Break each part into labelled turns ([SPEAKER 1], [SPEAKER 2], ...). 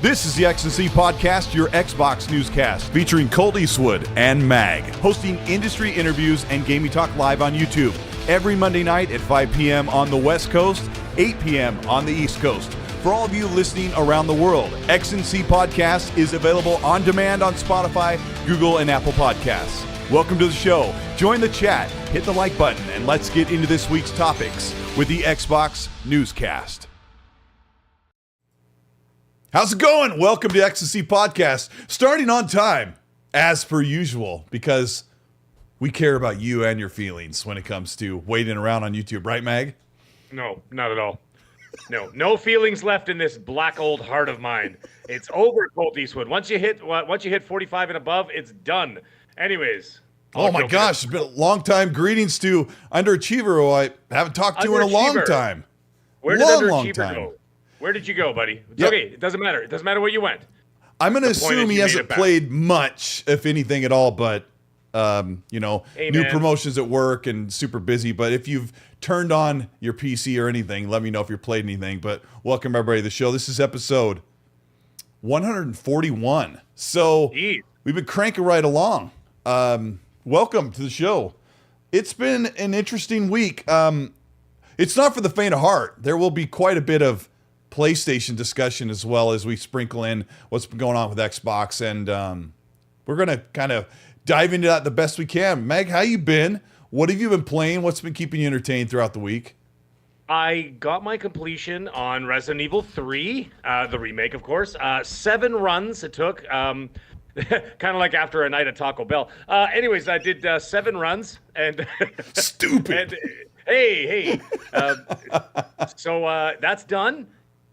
[SPEAKER 1] This is the X&C Podcast, your Xbox newscast, featuring Colteastwood and Mag, hosting industry interviews and gaming talk live on YouTube every Monday night at 5 p.m. on the West Coast, 8 p.m. on the East Coast. For all of you listening around the world, X&C Podcast is available on demand on Spotify, Google, and Apple Podcasts. Welcome to the show. Join the chat, hit the like button, and let's get into this week's topics with the Xbox Newscast. How's it going? Welcome to X&C Podcast, starting on time, as per usual, because we care about you and your feelings when it comes to waiting around on YouTube, right, Mag?
[SPEAKER 2] No, not at all. No feelings left in this black old heart of mine. It's over, Colteastwood. Once you hit 45 and above, it's done. Anyways.
[SPEAKER 1] Oh my gosh, it's been a long time. Greetings to Underachiever, who I haven't talked to in a long time.
[SPEAKER 2] Where did Underachiever go? Where did you go, buddy? It's okay. It doesn't matter. It doesn't matter where you went.
[SPEAKER 1] I'm going to assume he hasn't played much, if anything at all, but, new promotions at work and super busy. But if you've turned on your PC or anything, let me know if you've played anything. But welcome, everybody, to the show. This is episode 141. So we've been cranking right along. Welcome to the show. It's been an interesting week. It's not for the faint of heart. There will be quite a bit of PlayStation discussion as well as we sprinkle in what's been going on with Xbox, and we're going to kind of dive into that the best we can. Meg, how you been? What have you been playing? What's been keeping you entertained throughout the week?
[SPEAKER 2] I got my completion on Resident Evil 3, the remake, of course. 7 runs it took, kind of like after a night at Taco Bell. Anyways, I did 7 runs, and
[SPEAKER 1] stupid.
[SPEAKER 2] And, so that's done.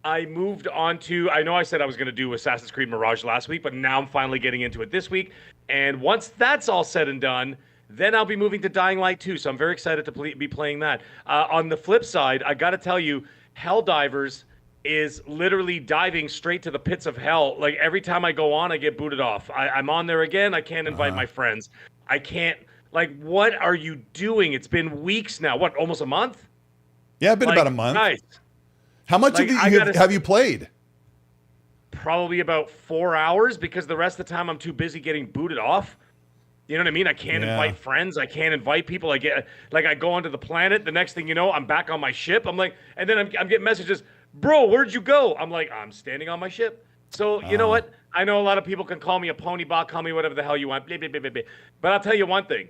[SPEAKER 2] I moved on to, I know I said I was going to do Assassin's Creed Mirage last week, but now I'm finally getting into it this week. And once that's all said and done, then I'll be moving to Dying Light 2. So I'm very excited to be playing that. On the flip side, I got to tell you, Helldivers is literally diving straight to the pits of hell. Like every time I go on, I get booted off. I'm on there again. I can't invite my friends. I can't, what are you doing? It's been weeks now. What, almost a month?
[SPEAKER 1] Yeah, it's been about a month.
[SPEAKER 2] Nice.
[SPEAKER 1] How much have you played?
[SPEAKER 2] Probably about 4 hours, because the rest of the time I'm too busy getting booted off. You know what I mean? I can't invite friends. I can't invite people. I go onto the planet. The next thing you know, I'm back on my ship. I'm like, and then I'm getting messages, bro, where'd you go? I'm like, I'm standing on my ship. So you know what? I know a lot of people can call me a pony bot, call me whatever the hell you want. Blah, blah, blah, blah, blah. But I'll tell you one thing.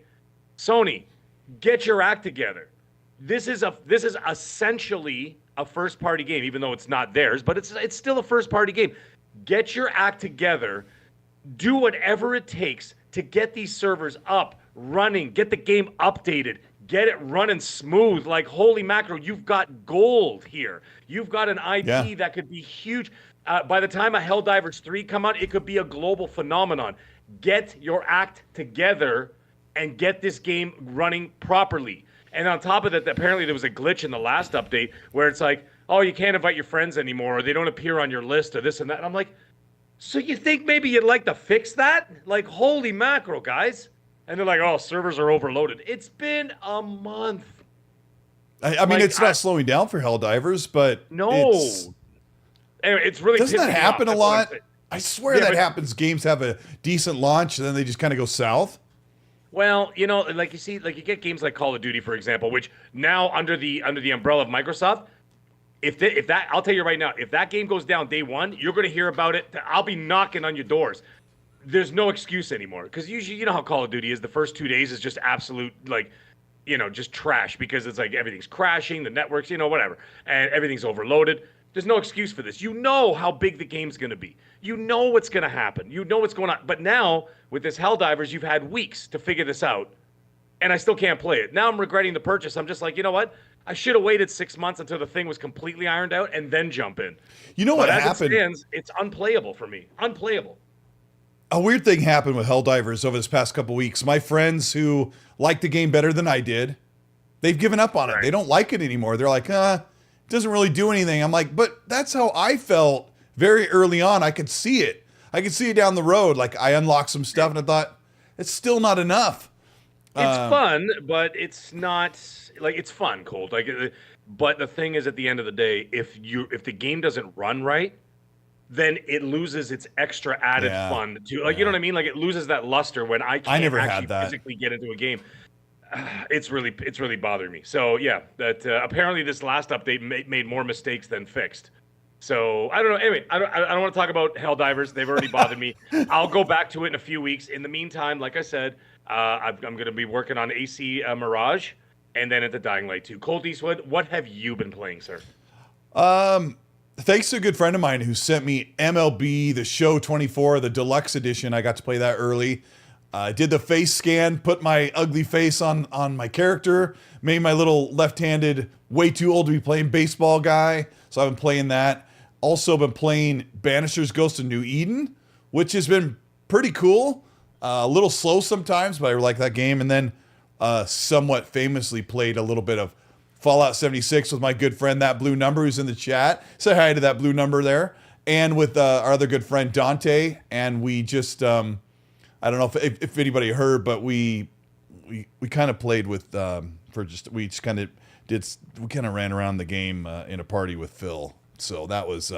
[SPEAKER 2] Sony, get your act together. This is essentially a first-party game, even though it's not theirs, but it's still a first-party game. Get your act together. Do whatever it takes to get these servers up, running, get the game updated, get it running smooth. Like, holy mackerel, you've got gold here. You've got an IP that could be huge. By the time a Helldivers 3 come out, it could be a global phenomenon. Get your act together and get this game running properly. And on top of that, apparently there was a glitch in the last update where it's like, oh, you can't invite your friends anymore, or they don't appear on your list, or this and that. And I'm like, so you think maybe you'd like to fix that? Like, holy mackerel, guys. And they're like, oh, servers are overloaded. It's been a month.
[SPEAKER 1] I mean, it's not slowing down for Helldivers, but
[SPEAKER 2] anyway, it's really
[SPEAKER 1] doesn't that happen a lot? I swear that happens. Games have a decent launch, and then they just kind of go south.
[SPEAKER 2] Well, like you get games like Call of Duty, for example, which now under the umbrella of Microsoft, I'll tell you right now, if that game goes down day one, you're going to hear about it. I'll be knocking on your doors. There's no excuse anymore, because usually, you know how Call of Duty is. The first 2 days is just absolute, just trash, because it's like everything's crashing, the networks, whatever, and everything's overloaded. There's no excuse for this. You know how big the game's going to be. You know what's going to happen. You know what's going on. But now, with this Helldivers, you've had weeks to figure this out, and I still can't play it. Now I'm regretting the purchase. I'm just like, you know what? I should have waited 6 months until the thing was completely ironed out and then jump in.
[SPEAKER 1] You know what happened?
[SPEAKER 2] As it stands, it's unplayable for me. Unplayable.
[SPEAKER 1] A weird thing happened with Helldivers over this past couple weeks. My friends who liked the game better than I did, they've given up on it. They don't like it anymore. They're like, it doesn't really do anything. I'm like, but that's how I felt very early on. I could see it. I could see it down the road. Like, I unlocked some stuff and I thought, it's still not enough.
[SPEAKER 2] It's fun, but it's not it's fun, Colt. But the thing is, at the end of the day, if the game doesn't run right, then it loses its extra added fun to you know what I mean? Like it loses that luster when I can't actually physically get into a game. It's really bothering me. So yeah, that apparently this last update made more mistakes than fixed. So I don't know. Anyway, I don't want to talk about Helldivers. They've already bothered me. I'll go back to it in a few weeks. In the meantime, like I said, I'm going to be working on AC Mirage and then at the Dying Light 2. Colteastwood, what have you been playing, sir?
[SPEAKER 1] Thanks to a good friend of mine who sent me MLB The Show 24, the deluxe edition. I got to play that early. Did the face scan, put my ugly face on my character, made my little left-handed, way too old to be playing baseball guy. So I've been playing that. Also been playing Banisher's Ghost of New Eden, which has been pretty cool. A little slow sometimes, but I like that game. And then somewhat famously played a little bit of Fallout 76 with my good friend, That Blue Number, who's in the chat. Say hi to That Blue Number there. And with our other good friend, Dante. And we just, I don't know if anybody heard, but we kind of played with, we kind of ran around the game in a party with Phil. So that was,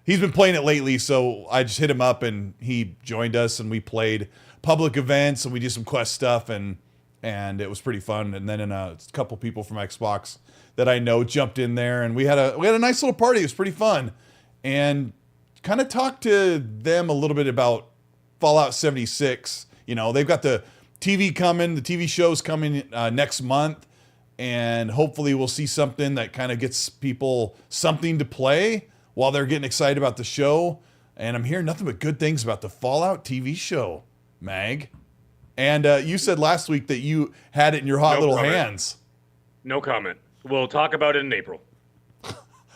[SPEAKER 1] he's been playing it lately, so I just hit him up and he joined us and we played public events and we did some quest stuff and it was pretty fun. And then a couple people from Xbox that I know jumped in there and we had a nice little party. It was pretty fun and kind of talked to them a little bit about Fallout 76. You know, they've got the TV coming, the TV show's coming next month. And hopefully we'll see something that kind of gets people something to play while they're getting excited about the show. And I'm hearing nothing but good things about the Fallout TV show, Mag. And you said last week that you had it in your hot little hands.
[SPEAKER 2] No comment. We'll talk about it in April.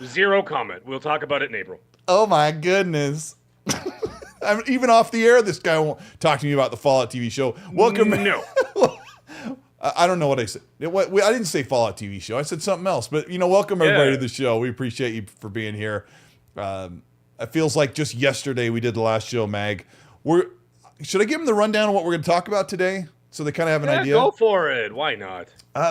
[SPEAKER 2] Zero comment. We'll talk about it in April.
[SPEAKER 1] Oh my goodness. I'm even off the air. This guy won't talk to me about the Fallout TV show. Welcome.
[SPEAKER 2] No.
[SPEAKER 1] I don't know what I said. I didn't say Fallout TV show. I said something else. But, welcome everybody to the show. We appreciate you for being here. It feels like just yesterday we did the last show, Mag. Should I give them the rundown of what we're going to talk about today so they kind of have an idea?
[SPEAKER 2] Go for it. Why not?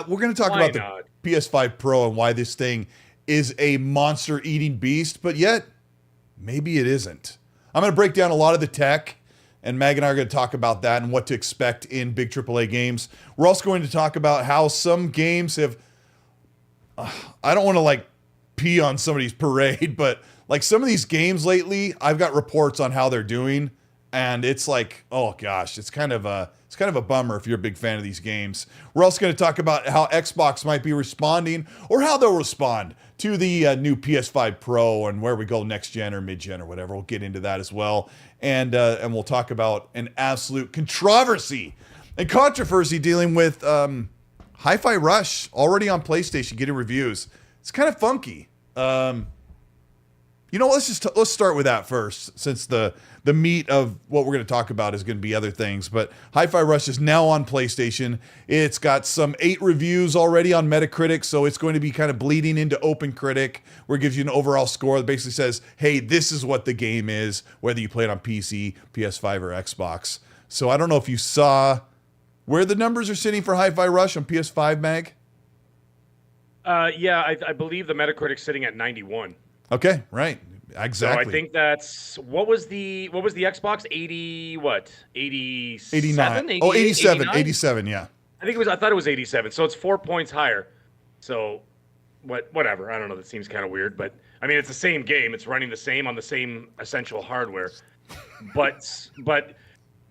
[SPEAKER 1] We're going to talk about the PS5 Pro and why this thing is a monster-eating beast, but yet maybe it isn't. I'm going to break down a lot of the tech. And Mag and I are going to talk about that and what to expect in big AAA games. We're also going to talk about how some games have... I don't want to, pee on somebody's parade, but, some of these games lately, I've got reports on how they're doing. And it's oh, gosh, it's kind of a bummer if you're a big fan of these games. We're also going to talk about how Xbox might be responding or how they'll respond to the new PS5 Pro and where we go next gen or mid gen or whatever. We'll get into that as well. And we'll talk about an absolute controversy dealing with Hi-Fi Rush already on PlayStation getting reviews. It's kind of funky. Let's start with that first, since the meat of what we're going to talk about is going to be other things. But Hi-Fi Rush is now on PlayStation. It's got some 8 reviews already on Metacritic, so it's going to be kind of bleeding into OpenCritic, where it gives you an overall score that basically says, hey, this is what the game is, whether you play it on PC, PS5, or Xbox. So I don't know if you saw where the numbers are sitting for Hi-Fi Rush on PS5, Mag?
[SPEAKER 2] Yeah, I believe the Metacritic's sitting at 91.
[SPEAKER 1] Okay, right. Exactly.
[SPEAKER 2] So I think that's what was the Xbox 80 what? 87?
[SPEAKER 1] 89. 87, yeah.
[SPEAKER 2] I thought it was 87. So it's 4 points higher. So whatever. I don't know, that seems kind of weird, but I mean it's the same game. It's running the same on the same essential hardware. But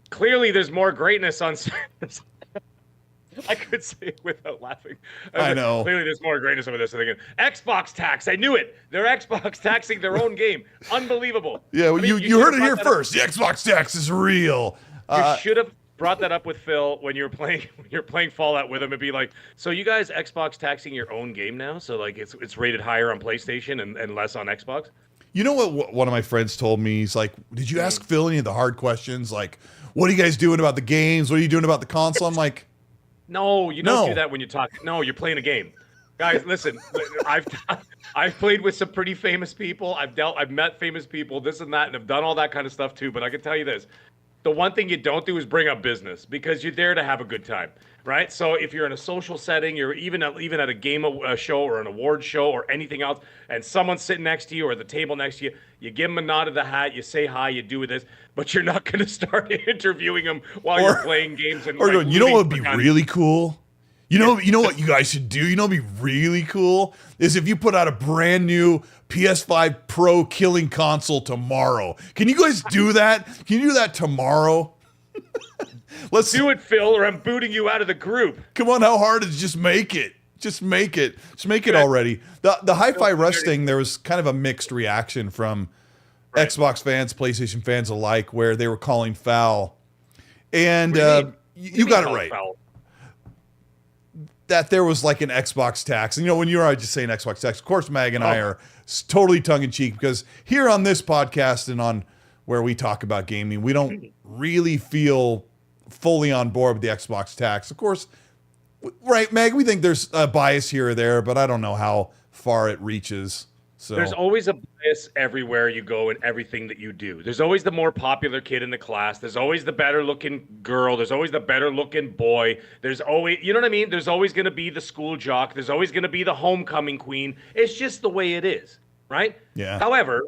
[SPEAKER 2] clearly there's more greatness on I could say it without laughing.
[SPEAKER 1] I know.
[SPEAKER 2] Clearly, there's more greatness over this. So thinking, Xbox tax. I knew it. They're Xbox taxing their own game. Unbelievable.
[SPEAKER 1] Yeah, well, you heard it here first. The Xbox tax is real.
[SPEAKER 2] You should have brought that up with Phil when you're playing Fallout with him and be like, so you guys Xbox taxing your own game now? So it's rated higher on PlayStation and less on Xbox?
[SPEAKER 1] You know what one of my friends told me? He's like, did you ask Phil any of the hard questions? Like, what are you guys doing about the games? What are you doing about the console? I'm like,
[SPEAKER 2] no, you don't do that when you talk. No, you're playing a game. Guys, listen, I've played with some pretty famous people. I've met famous people, this and that, and I've done all that kind of stuff too. But I can tell you this. the one thing you don't do is bring up business because you're there to have a good time, right? So if you're in a social setting, you're even at a game show or an award show or anything else, and someone's sitting next to you or at the table next to you, you give them a nod of the hat, you say hi, you do this, but you're not going to start interviewing them while you're playing games. And
[SPEAKER 1] or you know what would be really cool? You know what you guys should do? You know what'd be really cool? Is if you put out a brand new PS5 Pro killing console tomorrow. Can you guys do that? Can you do that tomorrow? Let's
[SPEAKER 2] do it, Phil, or I'm booting you out of the group.
[SPEAKER 1] Come on, how hard is it? Just make it. Just make it. Just make it already. The Hi-Fi Rush thing, there was kind of a mixed reaction from Xbox fans, PlayStation fans alike, where they were calling foul. And you got it right. Foul? That there was like an Xbox tax. And, you know, when you were just saying Xbox tax, of course, Mag and I are totally tongue-in-cheek because here on this podcast and on where we talk about gaming, we don't really feel fully on board with the Xbox tax. Of course, right, Mag, we think there's a bias here or there, but I don't know how far it reaches. So
[SPEAKER 2] there's always a bias everywhere you go in everything that you do. There's always the more popular kid in the class. There's always the better looking girl. There's always the better looking boy. There's always, you know what I mean? There's always going to be the school jock. There's always going to be the homecoming queen. It's just the way it is, right?
[SPEAKER 1] Yeah.
[SPEAKER 2] However,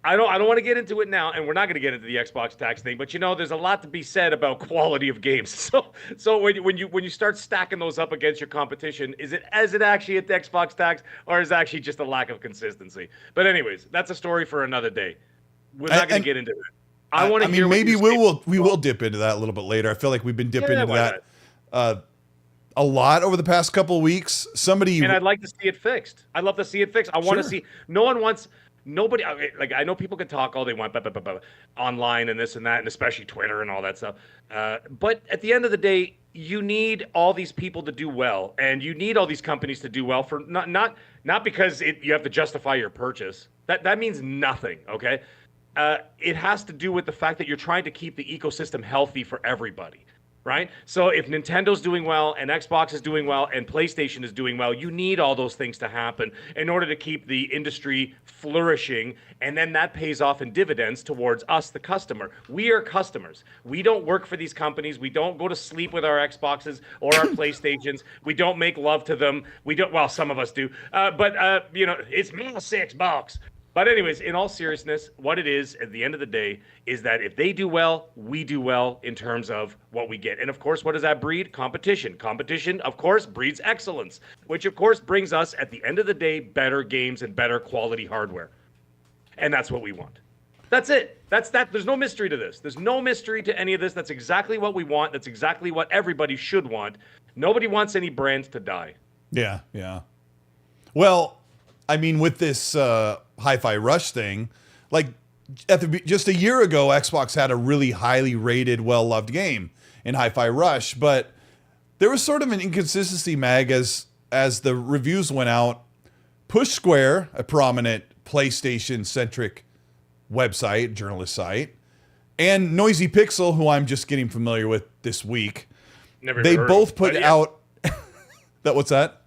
[SPEAKER 2] I don't want to get into it now, and we're not going to get into the Xbox tax thing. But you know, there's a lot to be said about quality of games. So when you start stacking those up against your competition, is it actually at the Xbox tax, or is it actually just a lack of consistency? But anyways, that's a story for another day. We're not going to get into it. I want to.
[SPEAKER 1] I mean, maybe we will dip into that a little bit later. I feel like we've been dipping into that a lot over the past couple of weeks.
[SPEAKER 2] And I'd like to see it fixed. I'd love to see it fixed. I want to see. Nobody, like, I know people can talk all they want online and this and that, and especially Twitter and all that stuff. But at the end of the day, you need all these people to do well, and you need all these companies to do well for not because you have to justify your purchase. That means nothing. Okay, it has to do with the fact that you're trying to keep the ecosystem healthy for everybody. Right? So if Nintendo's doing well and Xbox is doing well and PlayStation is doing well, you need all those things to happen in order to keep the industry flourishing. And then that pays off in dividends towards us, the customer. We are customers. We don't work for these companies. We don't go to sleep with our Xboxes or our PlayStations. We don't make love to them. We don't, well, some of us do. But you know, it's me $6. But anyways, in all seriousness, what it is at the end of the day is that if they do well, we do well in terms of what we get. And of course, what does that breed? Competition. Competition, of course, breeds excellence, which of course brings us at the end of the day better games and better quality hardware. And that's what we want. That's it. That's that. There's no mystery to this. There's no mystery to any of this. That's exactly what we want. That's exactly what everybody should want. Nobody wants any brands to die.
[SPEAKER 1] Yeah, yeah. Well, I mean, with this Hi-Fi Rush thing, like just a year ago, Xbox had a really highly rated, well-loved game in Hi-Fi Rush, but there was sort of an inconsistency, Mag, as the reviews went out. Push Square, a prominent PlayStation-centric website, journalist site, and Noisy Pixel, who I'm just getting familiar with this week, they both put out that. What's that?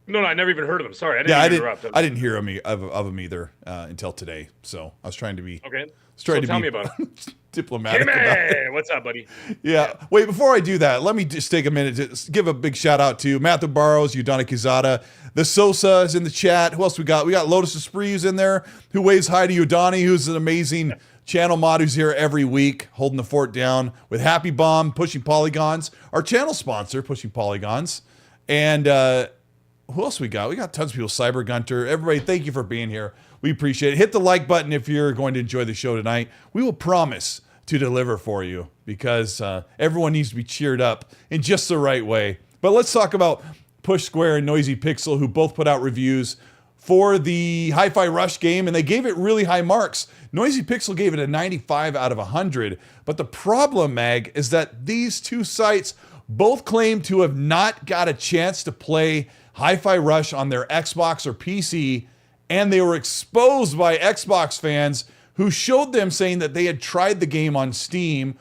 [SPEAKER 2] No, I never even heard of them. Sorry, I
[SPEAKER 1] didn't hear of them either until today. So I was trying to be
[SPEAKER 2] okay. Tell me about it.
[SPEAKER 1] Diplomatic. About it.
[SPEAKER 2] What's up, buddy?
[SPEAKER 1] Yeah. Wait, before I do that, let me just take a minute to give a big shout out to Matthew Barrows, Udana Kizada, the Sosa is in the chat. Who else we got? We got Lotus Esprit who's in there, who waves hi to Udani, who's an amazing channel mod who's here every week, holding the fort down with Happy Bomb, Pushing Polygons, our channel sponsor, Pushing Polygons, and who else we got? We got tons of people. Cyber Gunter. Everybody, thank you for being here. We appreciate it. Hit the like button if you're going to enjoy the show tonight. We will promise to deliver for you because everyone needs to be cheered up in just the right way. But let's talk about Push Square and Noisy Pixel, who both put out reviews for the Hi-Fi Rush game, and they gave it really high marks. Noisy Pixel gave it a 95 out of 100. But the problem, Mag, is that these two sites both claim to have not got a chance to play Hi-Fi Rush on their Xbox or PC, and they were exposed by Xbox fans who showed them saying that they had tried the game on Steam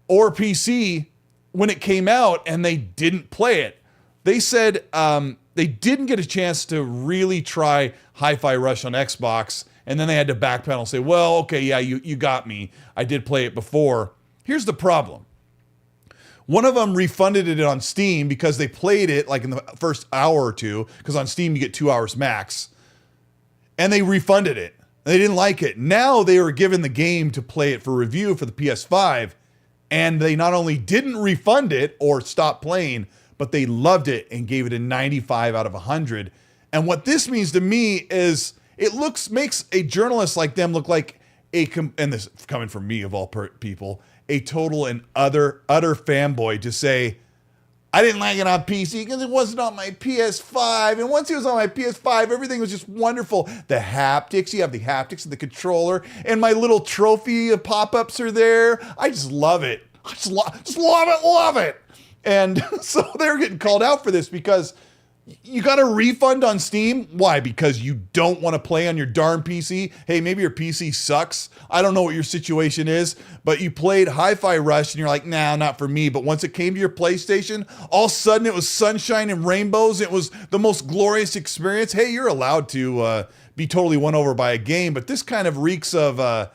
[SPEAKER 1] or PC when it came out and they didn't play it. They said they didn't get a chance to really try Hi-Fi Rush on Xbox, and then they had to backpedal and say, well, okay, yeah, you got me. I did play it before. Here's the problem. One of them refunded it on Steam because they played it like in the first hour or two, because on Steam you get 2 hours max, and they refunded it. They didn't like it. Now they were given the game to play it for review for the PS5, and they not only didn't refund it or stop playing, but they loved it and gave it a 95 out of 100. And what this means to me is it makes a journalist like them look like and this coming from me of all people, a total and utter fanboy to say, I didn't like it on PC because it wasn't on my PS5. And once it was on my PS5, everything was just wonderful. The haptics, you have the haptics of the controller, and my little trophy pop-ups are there. I just love it. I just love it. And so they're getting called out for this because you got a refund on Steam. Why? Because you don't want to play on your darn PC. Hey, maybe your PC sucks. I don't know what your situation is, but you played Hi-Fi Rush and you're like, nah, not for me. But once it came to your PlayStation, all of a sudden it was sunshine and rainbows. It was the most glorious experience. Hey, you're allowed to be totally won over by a game, but this kind of reeks of a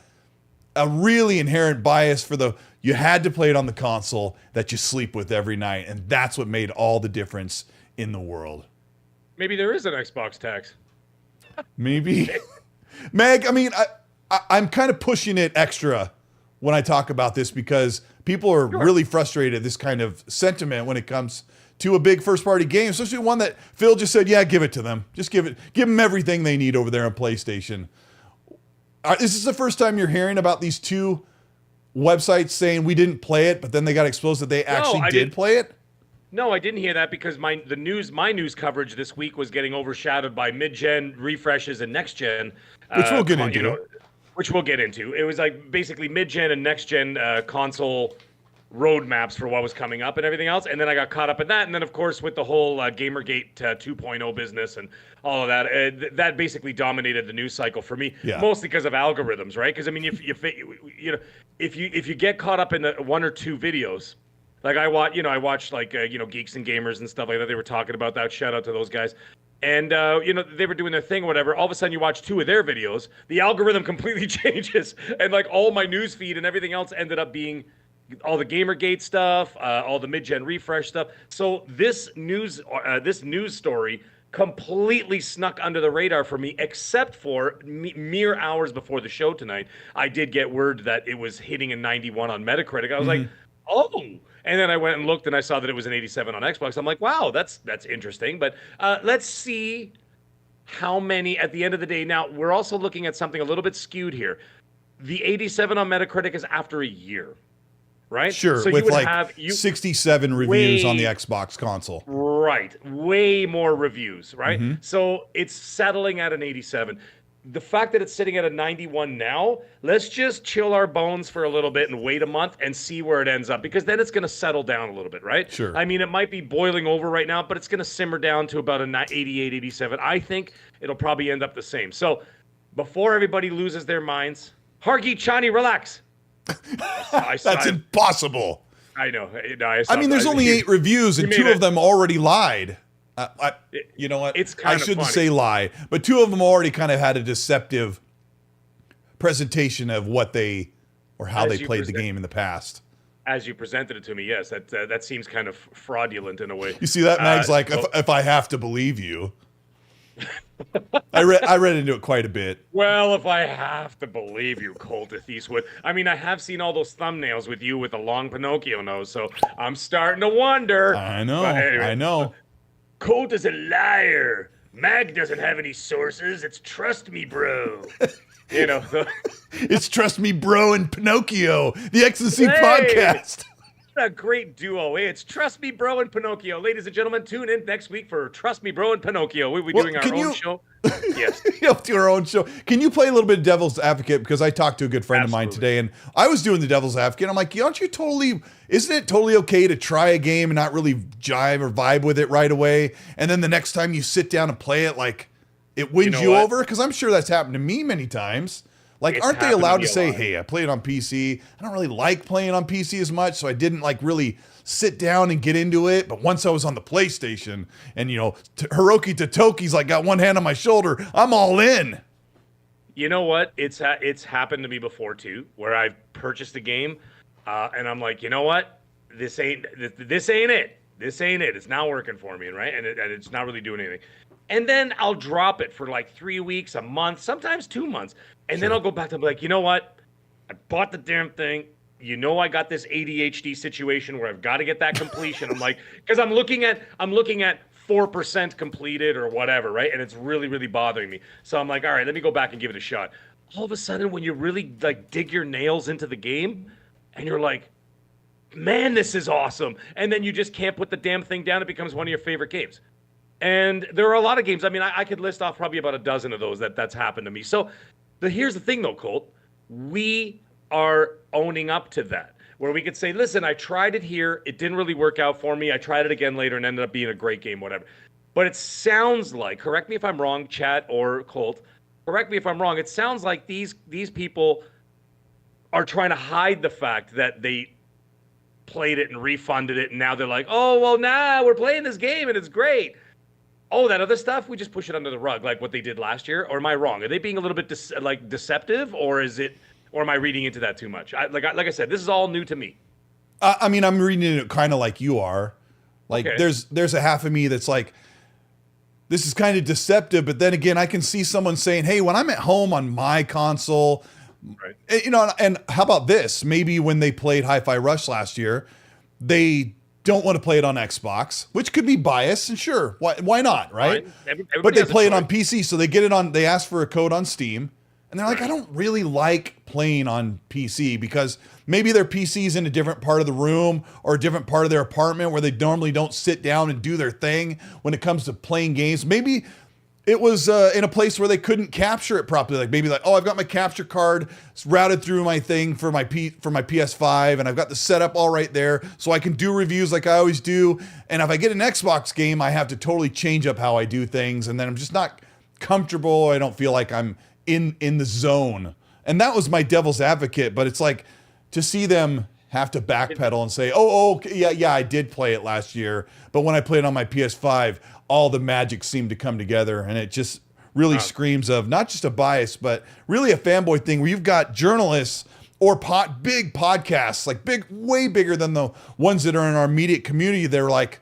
[SPEAKER 1] really inherent bias for you had to play it on the console that you sleep with every night. And that's what made all the difference in the world.
[SPEAKER 2] Maybe there is an Xbox tax.
[SPEAKER 1] Maybe. Meg, I mean, I'm kind of pushing it extra when I talk about this because people are really frustrated at this kind of sentiment when it comes to a big first-party game, especially one that Phil just said, yeah, give it to them. Just give them everything they need over there on PlayStation. Is this the first time you're hearing about these two websites saying we didn't play it, but then they got exposed that they actually did play it?
[SPEAKER 2] No, I didn't hear that because my news coverage this week was getting overshadowed by mid-gen refreshes and next-gen.
[SPEAKER 1] Which we'll get into.
[SPEAKER 2] Which we'll get into. It was like basically mid-gen and next-gen console roadmaps for what was coming up and everything else. And then I got caught up in that. And then, of course, with the whole Gamergate 2.0 business and all of that, that basically dominated the news cycle for me, mostly because of algorithms, right? Because, I mean, if you get caught up in the one or two videos, like I watched like Geeks and Gamers and stuff like that. They were talking about that. Shout out to those guys. And they were doing their thing or whatever. All of a sudden you watch two of their videos, the algorithm completely changes. And like all my news feed and everything else ended up being all the Gamergate stuff, all the mid-gen refresh stuff. So this news story completely snuck under the radar for me, except for mere hours before the show tonight. I did get word that it was hitting a 91 on Metacritic. I was like, oh. And then I went and looked and I saw that it was an 87 on Xbox. I'm like, wow, that's interesting. But let's see how many at the end of the day. Now, we're also looking at something a little bit skewed here. The 87 on Metacritic is after a year, right?
[SPEAKER 1] Sure, so with like 67 reviews on the Xbox console.
[SPEAKER 2] Right, way more reviews, right? So it's settling at an 87. The fact that it's sitting at a 91 now, let's just chill our bones for a little bit and wait a month and see where it ends up, because then it's going to settle down a little bit, right?
[SPEAKER 1] Sure.
[SPEAKER 2] I mean, it might be boiling over right now, but it's going to simmer down to about an 88, 87. I think it'll probably end up the same. So before everybody loses their minds, Hargi Chani, relax.
[SPEAKER 1] That's impossible.
[SPEAKER 2] I know.
[SPEAKER 1] I mean, there's only 8 reviews and 2 of them already lied. You know what? I shouldn't say lie, but 2 of them already kind of had a deceptive presentation of what they or how they played the game in the past.
[SPEAKER 2] As you presented it to me, yes, that seems kind of fraudulent in a way.
[SPEAKER 1] You see that, Mag's like, if I have to believe you. I read into it quite a bit.
[SPEAKER 2] Well, if I have to believe you, Colteastwood. I mean, I have seen all those thumbnails with you with a long Pinocchio nose, so I'm starting to wonder.
[SPEAKER 1] I know. Anyway, I know.
[SPEAKER 2] Colt is a liar. Mag doesn't have any sources. It's trust me, bro.
[SPEAKER 1] It's trust me, bro, and Pinocchio, the Ecstasy podcast.
[SPEAKER 2] What a great duo. Hey, it's Trust Me, Bro, and Pinocchio. Ladies and gentlemen, tune in next week for Trust Me, Bro, and Pinocchio. We'll be doing our own show. Yes.
[SPEAKER 1] You'll do our own show. Can you play a little bit of Devil's Advocate? Because I talked to a good friend of mine today, and I was doing the Devil's Advocate. I'm like, isn't it totally okay to try a game and not really jive or vibe with it right away? And then the next time you sit down and play it, like, it wins you over? Because I'm sure that's happened to me many times. Like, aren't they allowed to say, hey, I played on PC. I don't really like playing on PC as much, so I didn't like really sit down and get into it. But once I was on the PlayStation and, Hiroki Totoki's like got one hand on my shoulder, I'm all in.
[SPEAKER 2] You know what? It's happened to me before, too, where I've purchased a game. And I'm like, you know what? This ain't it. This ain't it. It's not working for me, right? And it's not really doing anything. And then I'll drop it for like 3 weeks, a month, sometimes 2 months, and then I'll go back to be like, you know what? I bought the damn thing. You know, I got this ADHD situation where I've got to get that completion. I'm like, because I'm looking at 4% completed or whatever, right? And it's really, really bothering me. So I'm like, all right, let me go back and give it a shot. All of a sudden, when you really like dig your nails into the game, and you're like, man, this is awesome. And then you just can't put the damn thing down. It becomes one of your favorite games. And there are a lot of games. I mean, I could list off probably about a dozen of those that's happened to me. So here's the thing, though, Colt. We are owning up to that, where we could say, listen, I tried it here. It didn't really work out for me. I tried it again later and ended up being a great game, whatever. But it sounds like, correct me if I'm wrong, chat or Colt, correct me if I'm wrong. It sounds like these people are trying to hide the fact that they played it and refunded it. And now they're like, oh, well, nah, we're playing this game and it's great. Oh, that other stuff, we just push it under the rug like what they did last year? Or am I wrong? Are they being a little bit deceptive, or am I reading into that too much? Like I said, this is all new to me.
[SPEAKER 1] I mean, I'm reading it kind of like you are. Like,
[SPEAKER 2] okay.
[SPEAKER 1] there's a half of me that's like, this is kind of deceptive, but then again, I can see someone saying, hey, when I'm at home on my console, right. You know, and how about this? Maybe when they played Hi-Fi Rush last year, they don't want to play it on Xbox, which could be biased, and sure, why not, right? But they play it on PC, so they get it on, they ask for a code on Steam, and they're like, I don't really like playing on PC because maybe their PC's in a different part of the room or a different part of their apartment where they normally don't sit down and do their thing when it comes to playing games. Maybe it was in a place where they couldn't capture it properly. Like maybe like, oh, I've got my capture card routed through my thing for my PS5, and I've got the setup all right there, so I can do reviews like I always do. And if I get an Xbox game, I have to totally change up how I do things, and then I'm just not comfortable. I don't feel like I'm in the zone. And that was my devil's advocate. But it's like to see them have to backpedal and say, oh, okay, yeah, I did play it last year, but when I played it on my PS5, all the magic seemed to come together, and it just really screams of not just a bias, but really a fanboy thing where you've got journalists or big podcasts, like way bigger than the ones that are in our immediate community. They're like,